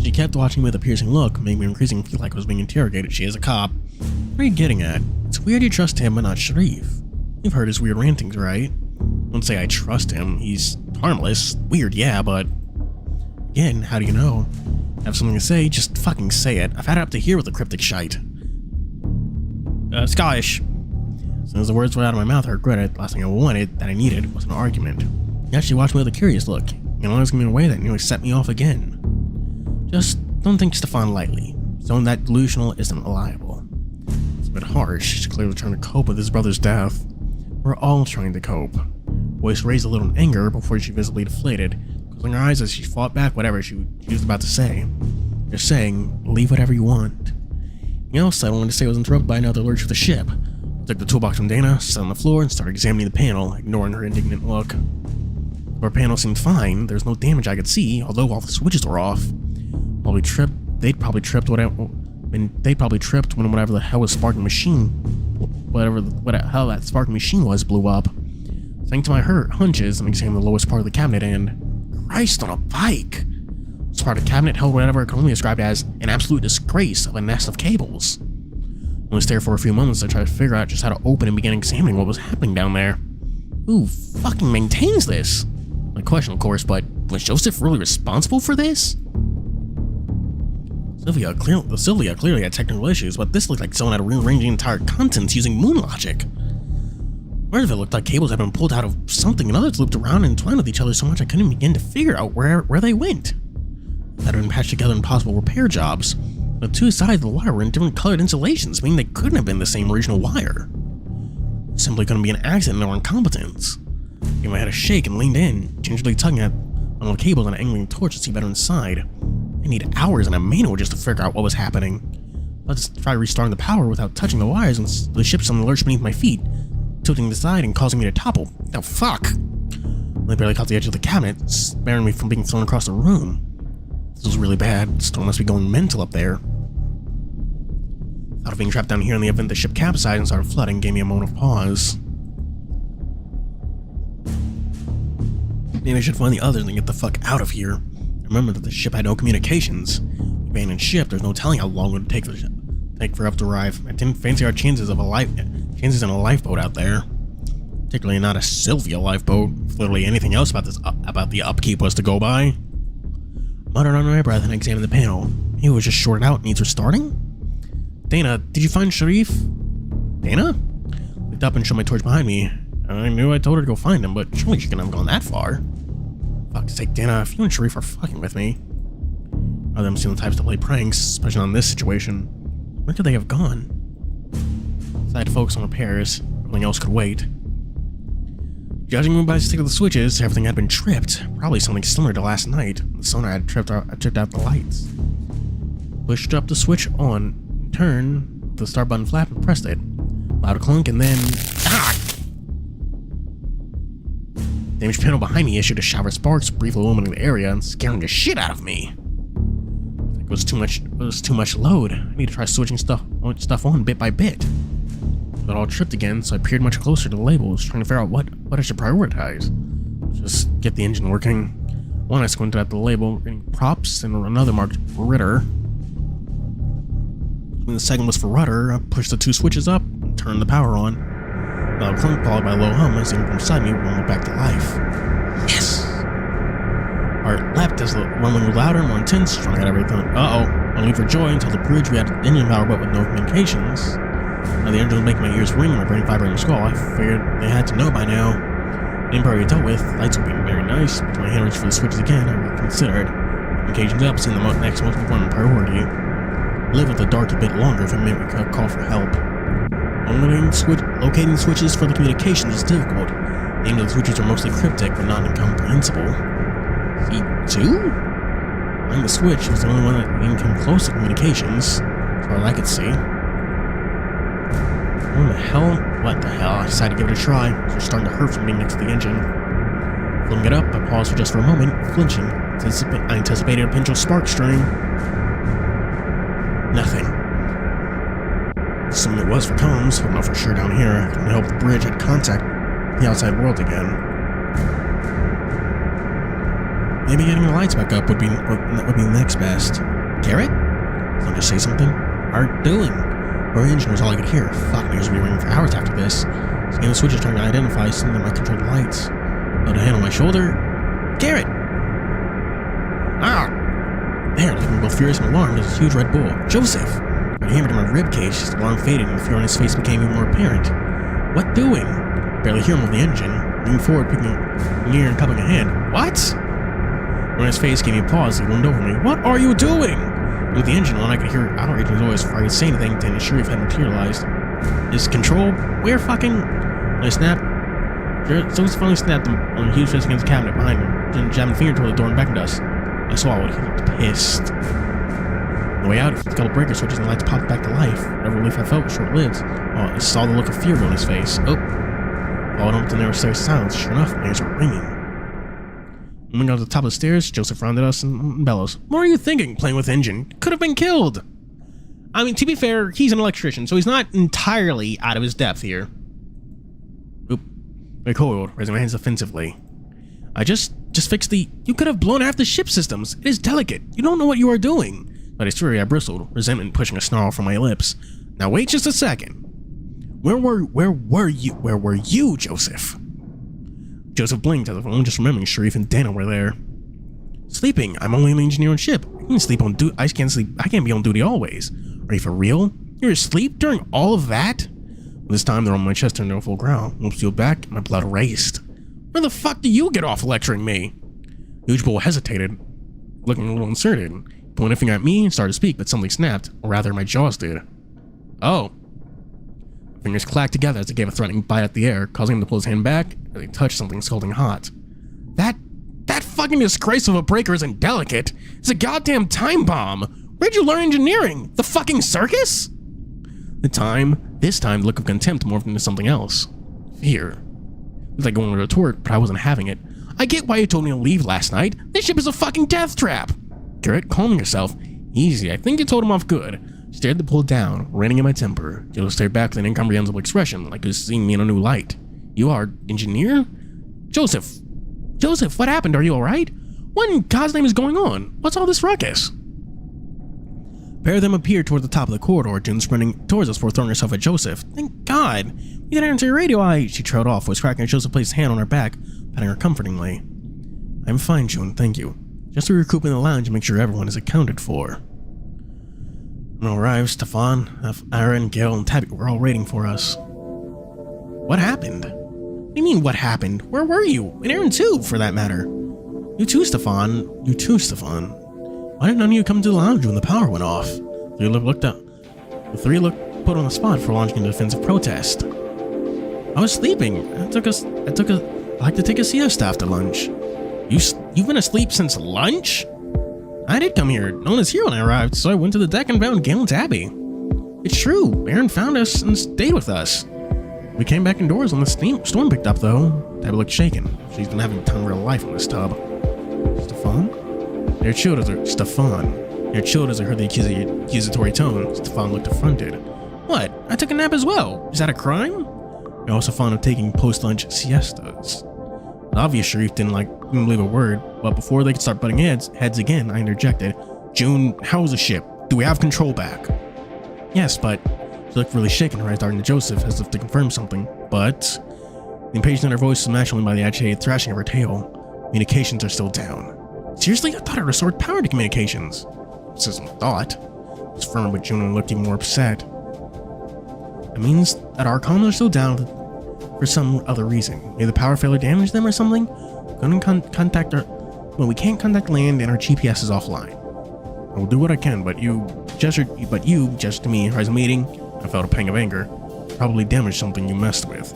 [SPEAKER 1] She kept watching me with a piercing look, making me increasingly feel like I was being interrogated. She is a cop. What are you getting at? It's weird you trust him, but not Sharif. You've heard his weird rantings, right? I wouldn't say I trust him. He's harmless. Weird, yeah, but... Again, how do you know? Have something to say? Just fucking say it. I've had it up to here with the cryptic shite. Scottish. As soon as the words were out of my mouth, I regretted it. The last thing I wanted, that I needed, was an argument. He actually watched me with a curious look, and always me in a way that nearly set me off again. Just don't think Stefan lightly. Someone that delusional isn't reliable. It's a bit harsh. He's clearly trying to cope with his brother's death. We're all trying to cope. Voice raised a little in anger before she visibly deflated, closing her eyes as she fought back whatever she was about to say. Just saying, leave whatever you want. Anything else I wanted to say was interrupted by another lurch of the ship. I took the toolbox from Dana, sat on the floor, and started examining the panel, ignoring her indignant look. Our panel seemed fine. There's no damage I could see, although all the switches were off. They'd probably tripped when whatever the hell was sparking machine, whatever the hell that sparking machine was, blew up. Sank to my hunches and examined the lowest part of the cabinet, and Christ on a bike! This part of the cabinet held whatever I can only describe as an absolute disgrace of a nest of cables. I only stared for a few moments to try to figure out just how to open and begin examining what was happening down there. Who fucking maintains this? My question, of course, but was Joseph really responsible for this? Sylvia clearly had technical issues, but this looked like someone had rearranged the entire contents using moon logic. Part of it looked like cables had been pulled out of something and others looped around and entwined with each other so much I couldn't begin to figure out where they went. That had been patched together in possible repair jobs. The two sides of the wire were in different colored insulations, meaning they couldn't have been the same original wire. It simply couldn't be an accident or incompetence. I gave my head a shake and leaned in, gingerly tugging at one of the cables and angling torch to see better inside. I need hours and a manual just to figure out what was happening. I just tried restarting the power without touching the wires, and the ship suddenly lurched beneath my feet, tilting to the side and causing me to topple. Oh fuck! I barely caught the edge of the cabinet, sparing me from being thrown across the room. This was really bad. The storm must be going mental up there. Thought of being trapped down here in the event the ship capsized and started flooding gave me a moment of pause. Maybe I should find the others and get the fuck out of here. I remember that the ship had no communications. Abandoned ship, there's no telling how long it would take for us to arrive. I didn't fancy our chances in a lifeboat out there. Particularly not a Sylvia lifeboat. If literally anything else about the upkeep was to go by. Muttered under my breath and examined the panel. Maybe it was just shorted out and needs restarting? Dana, did you find Sharif? Dana? Looked up and showed my torch behind me. I knew I told her to go find him, but surely she couldn't have gone that far. Fuck's sake, Dana, if you and Sharif are fucking with me. Other than seem the types to play pranks, especially on this situation. Where could they have gone? So I had to focus on repairs. Everything else could wait. Judging by the stick of the switches, everything had been tripped. Probably something similar to last night. The sonar had tripped out the lights. Pushed up the switch on, turned the start button flap and pressed it. Loud clunk and then... Ah! The damaged panel behind me issued a shower of sparks, briefly illuminating the area and scaring the shit out of me. It was too much load. I need to try switching stuff on bit by bit. It all tripped again, so I peered much closer to the labels, trying to figure out what I should prioritize. Just get the engine working. One, I squinted at the label, reading props, and another marked rudder. When the second was for rudder, I pushed the two switches up and turned the power on. Loud clunk followed by a low hum as something from beside me rumbled back to life. Yes! Our heart leapt as the rumbling grew louder and more intense, strung out everything. Only for joy until the bridge we had engine power but with no communications. Now the engine was making my ears ring and my brain vibrating skull. I figured they had to know by now. Didn't probably dealt with. Lights would be very nice, but when my hand reached for the switches again, I reconsidered. Communications up seemed the next most important priority. Live with the dark a bit longer if it meant we could call for help. Locating switches for the communications is difficult. The names of the switches are mostly cryptic, but not incomprehensible. C2? Finding the switch was the only one that even came close to communications, as far as I could see. What the hell? I decided to give it a try. It was starting to hurt from being next to the engine. Flipping it up, I paused for just for a moment, flinching. I anticipated a pinch of spark string. Nothing. Assuming it was for comms, but not for sure down here. I couldn't help the bridge had contact
[SPEAKER 2] the outside world again. Maybe getting the lights back up would be next best. Garrett? Someone just say something? Aren't doing. Our engine was all I could hear. Fuck, niggas will be ringing for hours after this. Scan the switches trying to identify something that might control the lights. Put a hand on my shoulder. Garrett! Ah! There, looking both furious and alarmed, is a huge red bull. Joseph! When he hammered in my ribcage, his alarm faded and the fear on his face became even more apparent. What doing? Barely hear him with the engine. Leaning forward, picking near and cupping a hand. What? When his face gave me a pause, he leaned over me. What are you doing? With the engine on, I could hear outrage in his voice before I could say anything to ensure if it had materialized. His control? Where fucking? When I snapped. Joseph finally snapped him on a huge fist against the cabinet behind him, then jamming a finger toward the door and beckoned us. I swallowed. He looked pissed. On the way out, he flipped a couple breaker switches and the lights popped back to life. Whatever relief I felt was short-lived. I saw the look of fear on his face. Oh. Followed him to the narrow stairs of silence. Sure enough, my ears were ringing. When we got to the top of the stairs, Joseph rounded us and bellows. What are you thinking, playing with engine? Could have been killed. I mean, to be fair, he's an electrician, so he's not entirely out of his depth here. Oop. I recoiled, raising my hands defensively. I just fixed the... You could have blown half the ship systems. It is delicate. You don't know what you are doing. But his fury, I bristled, resentment pushing a snarl from my lips. Now wait just a second. Where were you, Joseph? Joseph blinked as if only just remembering Sharif and Dana were there. Sleeping. I'm only an engineer on ship. I can't sleep on duty. I can't be on duty always. Are you for real? You're asleep during all of that? This time they're on my chest turned to a full growl. Lips peeled back, and my blood raced. Where the fuck do you get off lecturing me? Huge Bull hesitated, looking a little uncertain. He pointed a finger at me and started to speak, but something snapped, or rather my jaws did. Oh. My fingers clacked together as I gave a threatening bite at the air, causing him to pull his hand back as he touched something scalding hot. That fucking disgrace of a breaker isn't delicate. It's a goddamn time bomb. Where'd you learn engineering? The fucking circus? This time, the look of contempt morphed into something else. Fear. It was like going to retort, but I wasn't having it. I get why you told me to leave last night. This ship is a fucking death trap. Garrett, calm yourself. Easy, I think you told him off good. Stared the pull down, reining in my temper. Jill stared back with an incomprehensible expression, like he was seeing me in a new light. You are engineer? Joseph, what happened? Are you alright? What in God's name is going on? What's all this ruckus? A pair of them appeared toward the top of the corridor, June sprinting towards us before throwing herself at Joseph. Thank God! You didn't answer your radio, She trailed off, was cracking as Joseph placed his hand on her back, patting her comfortingly. I'm fine, June, thank you. Just to recoup in the lounge and make sure everyone is accounted for. When I arrived, Stefan, Aaron, Gail, and Tabby were all waiting for us. What happened? What do you mean, what happened? Where were you? And Aaron too, for that matter. You too, Stefan. Why didn't none of you come to the lounge when the power went off? The three looked put on the spot for launching a defensive protest. I was sleeping. I like to take a siesta after lunch. You've been asleep since lunch? I did come here. No one is here when I arrived, so I went to the deck and found Gail and Tabby. It's true. Aaron found us and stayed with us. We came back indoors when the storm picked up, though. Tabby looked shaken. She's been having a ton of real life in this tub. Stefan? They're chilled as I heard the accusatory tone. Stefan looked affronted. What? I took a nap as well. Is that a crime? You're also fond of taking post-lunch siestas. The obvious Sharif didn't believe a word, but before they could start butting heads again, I interjected. June, how's the ship? Do we have control back? Yes, but... She looked really shaken, her eyes darting to Joseph as if to confirm something, but... The impatience in her voice was matched only by the agitated thrashing of her tail. Communications are still down. Seriously? I thought I restored power to communications. This isn't a thought. I was firm, but June looked even more upset. It means that our comms are still down for some other reason. Maybe the power failure damaged them or something? We can't contact land and our GPS is offline. I will do what I can, but you gestured to me in the meeting. I felt a pang of anger. Probably damaged something you messed with.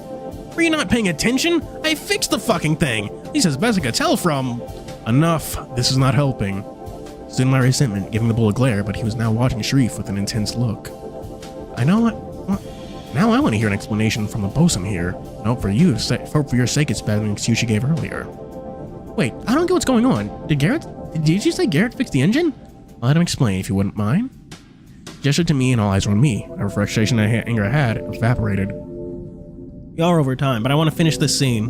[SPEAKER 2] Were you not paying attention? I fixed the fucking thing! At least as best I could tell from... Enough. This is not helping. Stood my resentment, giving the bull a glare, but he was now watching Sharif with an intense look. I know what... Now I want to hear an explanation from the bosun here. No, for your sake, it's better than the excuse you gave earlier. Wait, I don't get what's going on. Did you say Garrett fixed the engine? I'll let him explain if you wouldn't mind. Gestured to me and all eyes were on me. Whatever frustration and anger I had evaporated.
[SPEAKER 1] We are over time, but I want to finish this scene.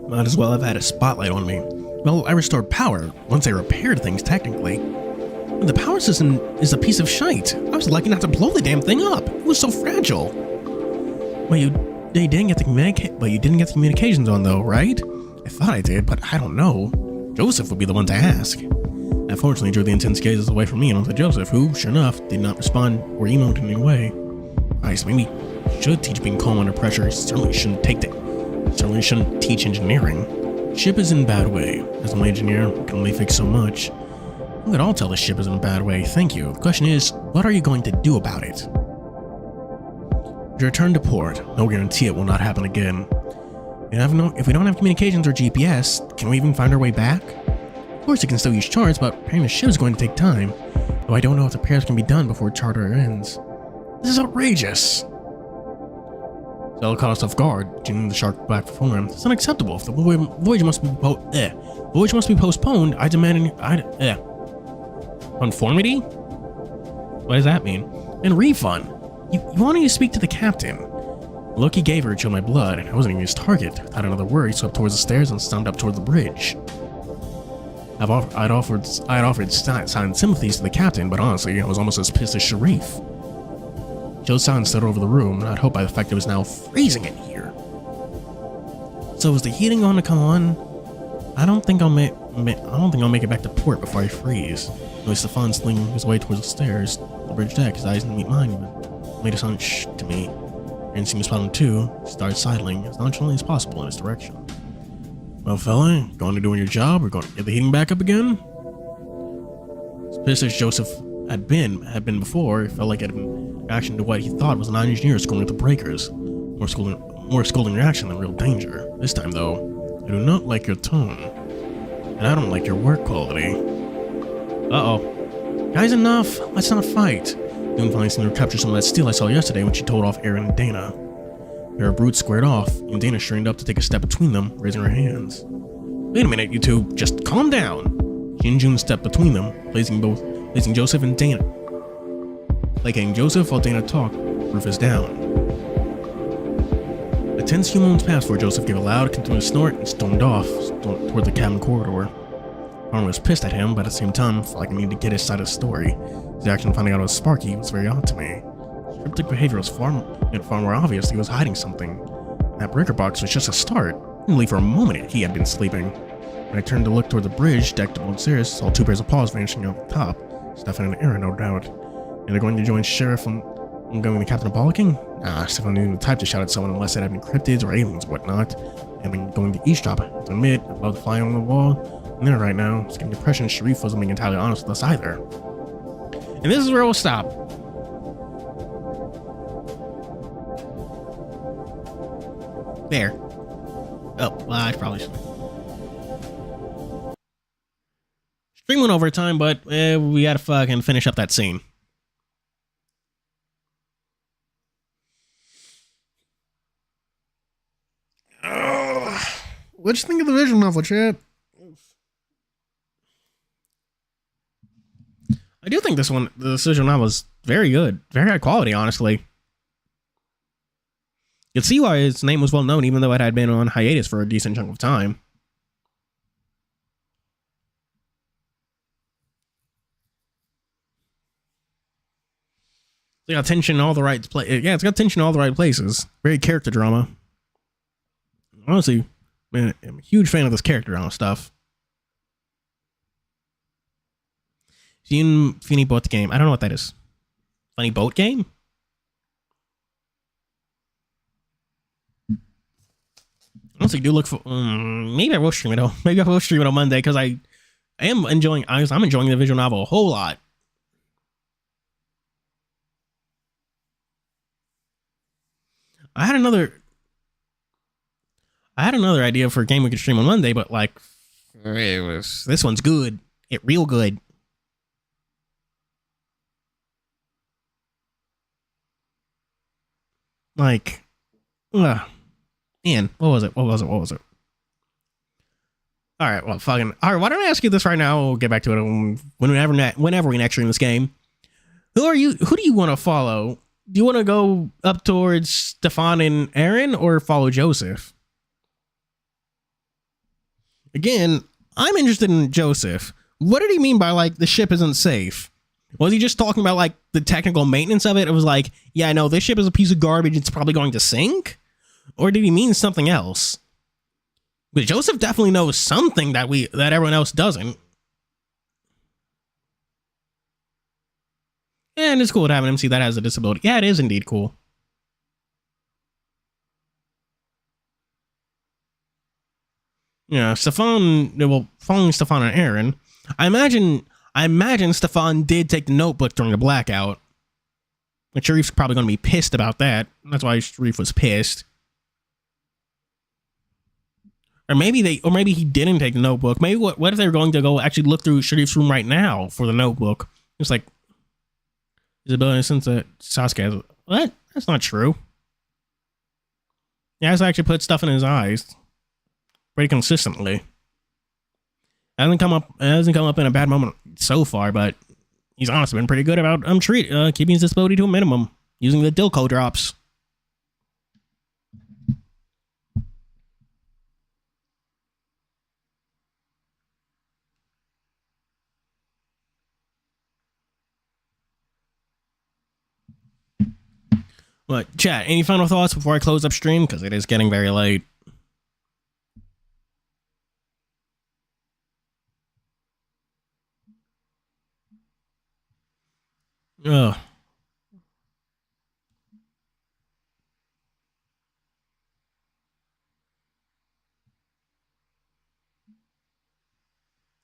[SPEAKER 1] Might as well have had a spotlight on me. Well, I restored power once I repaired things technically. The power system is a piece of shite. I was lucky not to blow the damn thing up. It was so fragile. Well, you didn't get the communications on though, right? I thought I did, but I don't know. Joseph would be the one to ask. I fortunately drew the intense gazes away from me and onto Joseph, who, sure enough, did not respond or emote in any way. Nice, maybe should teach being calm under pressure. Certainly shouldn't teach engineering. Ship is in bad way. As an engineer, I can only fix so much. We could all tell the ship is in a bad way, thank you. The question is, what are you going to do about it? Return to port. No guarantee it will not happen again. If we don't have communications or GPS, can we even find our way back? Of course, you can still use charts, but repairing the ship is going to take time. Though I don't know if the repairs can be done before charter ends. This is outrageous. Zell caught us off guard, tuning the shark back form. It's unacceptable. If the voyage must be postponed, I demand conformity? What does that mean? And refund. You wanted to speak to the captain. The look he gave her chilled my blood, and I wasn't even his target. Without another word, he swept towards the stairs and stomped up toward the bridge. I'd offered silent sympathies to the captain, but honestly, I was almost as pissed as Sharif. Joe's silence stood over the room, and I'd hoped by the fact it was now freezing in here. So is the heating going to come on? I don't think I'll make it back to port before I freeze. Noticed Stefan slinging his way towards the stairs. The bridge deck, his eyes didn't meet mine even. Made a sound shh to me. Didn't seem to spot him too. He started sidling as nonchalantly as possible in his direction. Well, fella, going to doing your job? We're going to get the heating back up again? As pissed as Joseph had been before, it felt like it had been reaction to what he thought was a non-engineer schooling at the breakers. More scolding reaction than real danger. This time, though, I do not like your tone. And I don't like your work quality. Uh-oh. Guys, enough! Let's not fight. Doom finally seemed to capture some of that steel I saw yesterday when she told off Aaron and Dana. Their brutes squared off, and Dana strained up to take a step between them, raising her hands. Wait a minute, you two, just calm down. She and June stepped between them, placing Joseph and Dana. Placating Joseph while Dana talked, Rufus down. A tense few moments passed before Joseph gave a loud, continuous snort and stormed off toward the cabin corridor. Arnold was pissed at him, but at the same time, felt like I needed to get his side of the story. His action finding out it was Sparky was very odd to me. His cryptic behavior was far more obvious. He was hiding something. That breaker box was just a start. I didn't believe for a moment he had been sleeping. When I turned to look toward the bridge, decked upstairs, saw two pairs of paws vanishing out the top. Stefan and Aaron, no doubt. And they're going to join Sheriff and going to Captain of Bollocking? Nah, Stefan knew the type to shout at someone unless it had been cryptids or aliens or whatnot. And then going to eavesdrop. To admit, I love flying on the wall. I'm there right now. It's getting depression. Sharif wasn't being entirely honest with us either. And this is where we'll stop. There. Oh, well, I probably should. Stream went over time, but we gotta fucking finish up that scene. What'd you think of the visual novel, chat? I do think the visual novel is very good. Very high quality, honestly. You can see why his name was well known, even though it had been on hiatus for a decent chunk of time. It's got tension in all the right places. Yeah, it's got tension in all the right places. Very character drama. Honestly, man, I'm a huge fan of this character drama stuff. Funny boat game. I don't know what that is. Funny boat game? Honestly, do look for. Maybe I will stream it. Maybe I will stream it on Monday because I'm enjoying the visual novel a whole lot. I had another idea for a game we could stream on Monday, but like, this one's good. It real good. Like, Ian, what was it? All right, well, fucking. All right, why don't I ask you this right now? We'll get back to it whenever we next stream this game. Who do you want to follow do you want to go up towards Stefan and Aaron or follow Joseph? Again, I'm interested in Joseph. What did he mean by like the ship isn't safe? Was he just talking about like the technical maintenance of it? It was like, yeah, no, this ship is a piece of garbage. It's probably going to sink. Or did he mean something else? But Joseph definitely knows something that everyone else doesn't. And it's cool to have an MC that has a disability. Yeah, it is indeed cool. Yeah, Stefan, well, following Stefan and Aaron, I imagine Stefan did take the notebook during the blackout. And Sharif's probably going to be pissed about that. That's why Sharif was pissed. Or maybe he didn't take the notebook. Maybe what if they were going to go actually look through Sharif's room right now for the notebook? It's like, Isabella, since Sasuke has, what? That's not true. He has to actually put stuff in his eyes pretty consistently. It hasn't come up in a bad moment so far, but he's honestly been pretty good about keeping his disability to a minimum using the Dilco drops. But chat, any final thoughts before I close up stream? Because it is getting very late. Ugh.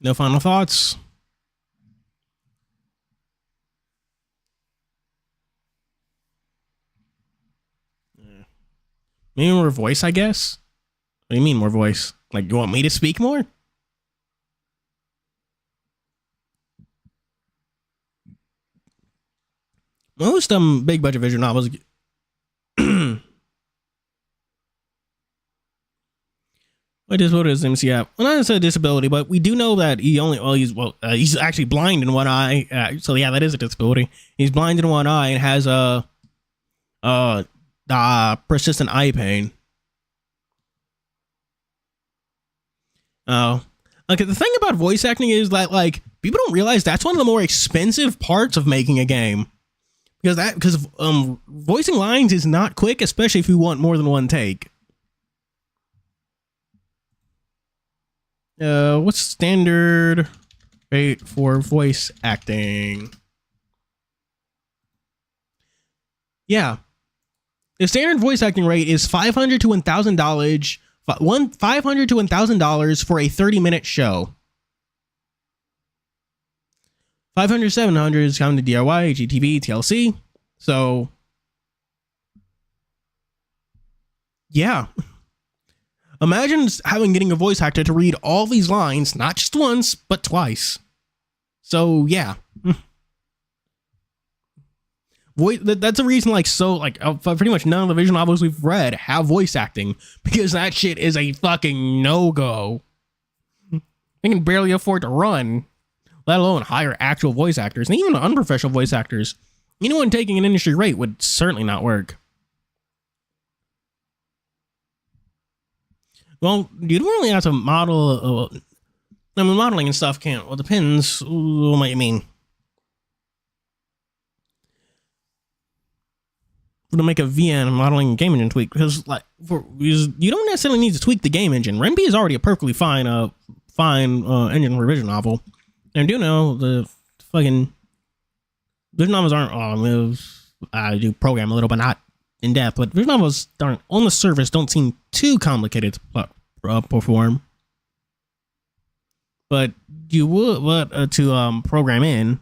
[SPEAKER 1] No final thoughts? Maybe more voice, I guess? What do you mean more voice? Like, you want me to speak more? Most big budget visual novels. What is MC app? Well, not necessarily a disability, but we do know that he's actually blind in one eye. So yeah, that is a disability. He's blind in one eye and has persistent eye pain. Oh, okay. The thing about voice acting is that like people don't realize that's one of the more expensive parts of making a game, because voicing lines is not quick, especially if you want more than one take. What's standard rate for voice acting? Yeah. The standard voice acting rate is $500 to $1,000. $500 to $1,000 for a 30-minute show. 500 700 is counting the DIY, GTV, TLC. So, yeah. Imagine getting a voice actor to read all these lines, not just once, but twice. So, yeah. That's a reason, pretty much none of the visual novels we've read have voice acting, because that shit is a fucking no-go. They can barely afford to run, let alone hire actual voice actors, and even unprofessional voice actors. Anyone taking an industry rate would certainly not work. Well, you don't really have to model. Modeling and stuff can't. Well, depends. What might you mean? To make a VN modeling game engine tweak, because you don't necessarily need to tweak the game engine. Renby is already a perfectly fine engine for a visual novel. And I do know the fucking visual novels aren't. I do program a little, but not in depth. But visual novels on the surface don't seem too complicated to perform. But you would to program in.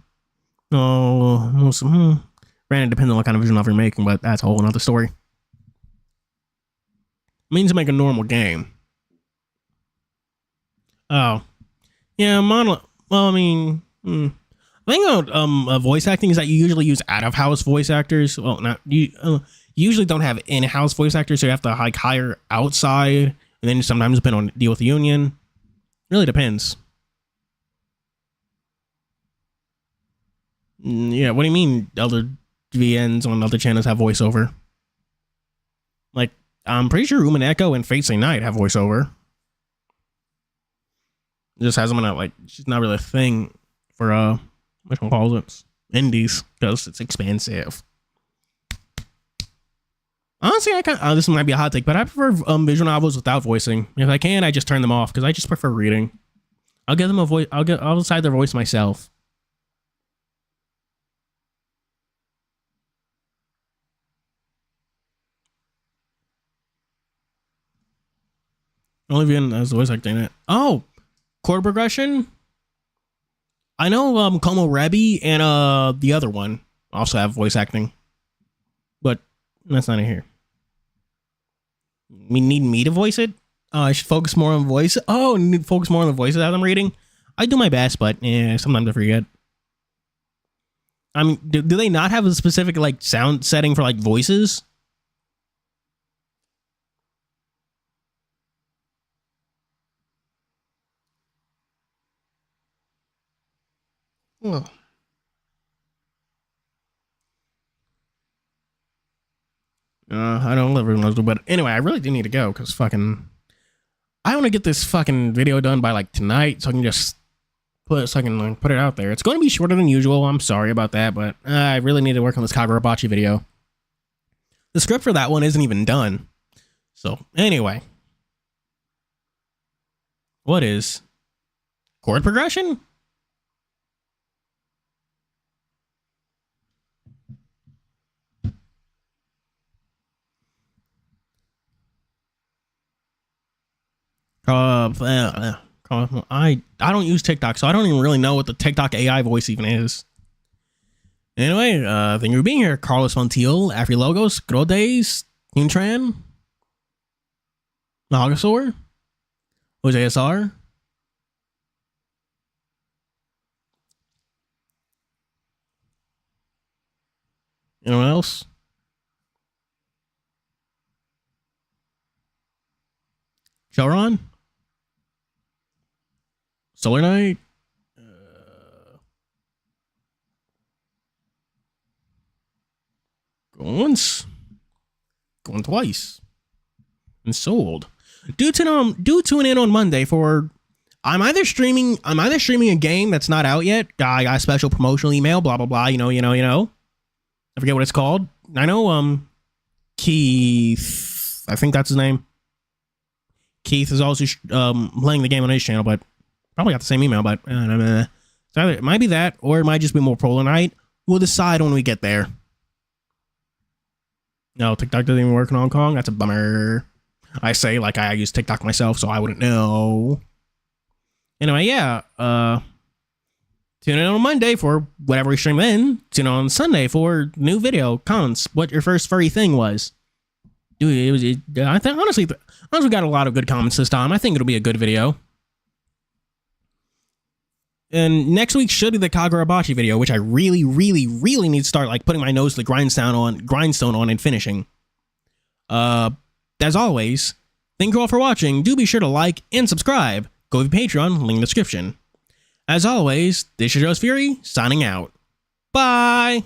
[SPEAKER 1] Granted, depends on what kind of visual novel you're making, but that's a whole other story. It means to make a normal game. Oh. Yeah, model. Well, I mean, the thing about voice acting is that you usually use out-of-house voice actors. Well, not you usually don't have in-house voice actors, so you have to hire outside, and then sometimes depend on deal with the union. It really depends. Yeah, what do you mean, Elder VNs on other channels have voiceover. Like, I'm pretty sure Room and Echo and Fate Stay Night have voiceover. It just has them in a, like, it's not really a thing for, which one calls it? Indies, because it's expensive. Honestly, this might be a hot take, but I prefer visual novels without voicing. If I can, I just turn them off because I just prefer reading. I'll give them a voice. I'll decide their voice myself. Only VN has the voice acting in it. Oh, chord progression. I know Como Rebby and the other one also have voice acting, but that's not in here. We need me to voice it. I should focus more on voice. Oh, need to focus more on the voices as I'm reading. I do my best, but sometimes I forget. I mean, do they not have a specific like sound setting for like voices? Oh. I don't know if everyone knows, but anyway, I really do need to go because fucking I want to get this fucking video done by like tonight so I can just put it out there. It's going to be shorter than usual. I'm sorry about that, but I really need to work on this Kagurabachi video. The script for that one isn't even done. So anyway, what is chord progression? I don't use TikTok, so I don't even really know what the TikTok AI voice even is. Anyway, thank you for being here. Carlos Montiel, Afri Logos, Grodes, Intran, Nagasaur, Jose SR. Anyone else? Shelron? Solar Knight? Going once. Going twice. And sold. Do tune in on Monday for I'm either streaming a game that's not out yet. I got a special promotional email, blah blah blah, you know. I forget what it's called. I know Keith, I think that's his name. Keith is also playing the game on his channel, but probably got the same email, but so either it might be that or it might just be more Polar Night. We'll decide when we get there. No, TikTok doesn't even work in Hong Kong. That's a bummer. I say like I use TikTok myself, so I wouldn't know. Anyway, yeah. Tune in on Monday for whatever we stream then. Tune in on Sunday for new video comments. What your first furry thing was. Dude, I think honestly we got a lot of good comments this time. I think it'll be a good video. And next week should be the Kagurabachi video, which I really, really, really need to start like putting my nose to the grindstone on and finishing. As always, thank you all for watching. Do be sure to like and subscribe. Go to Patreon, link in the description. As always, this is Fuuri, signing out. Bye!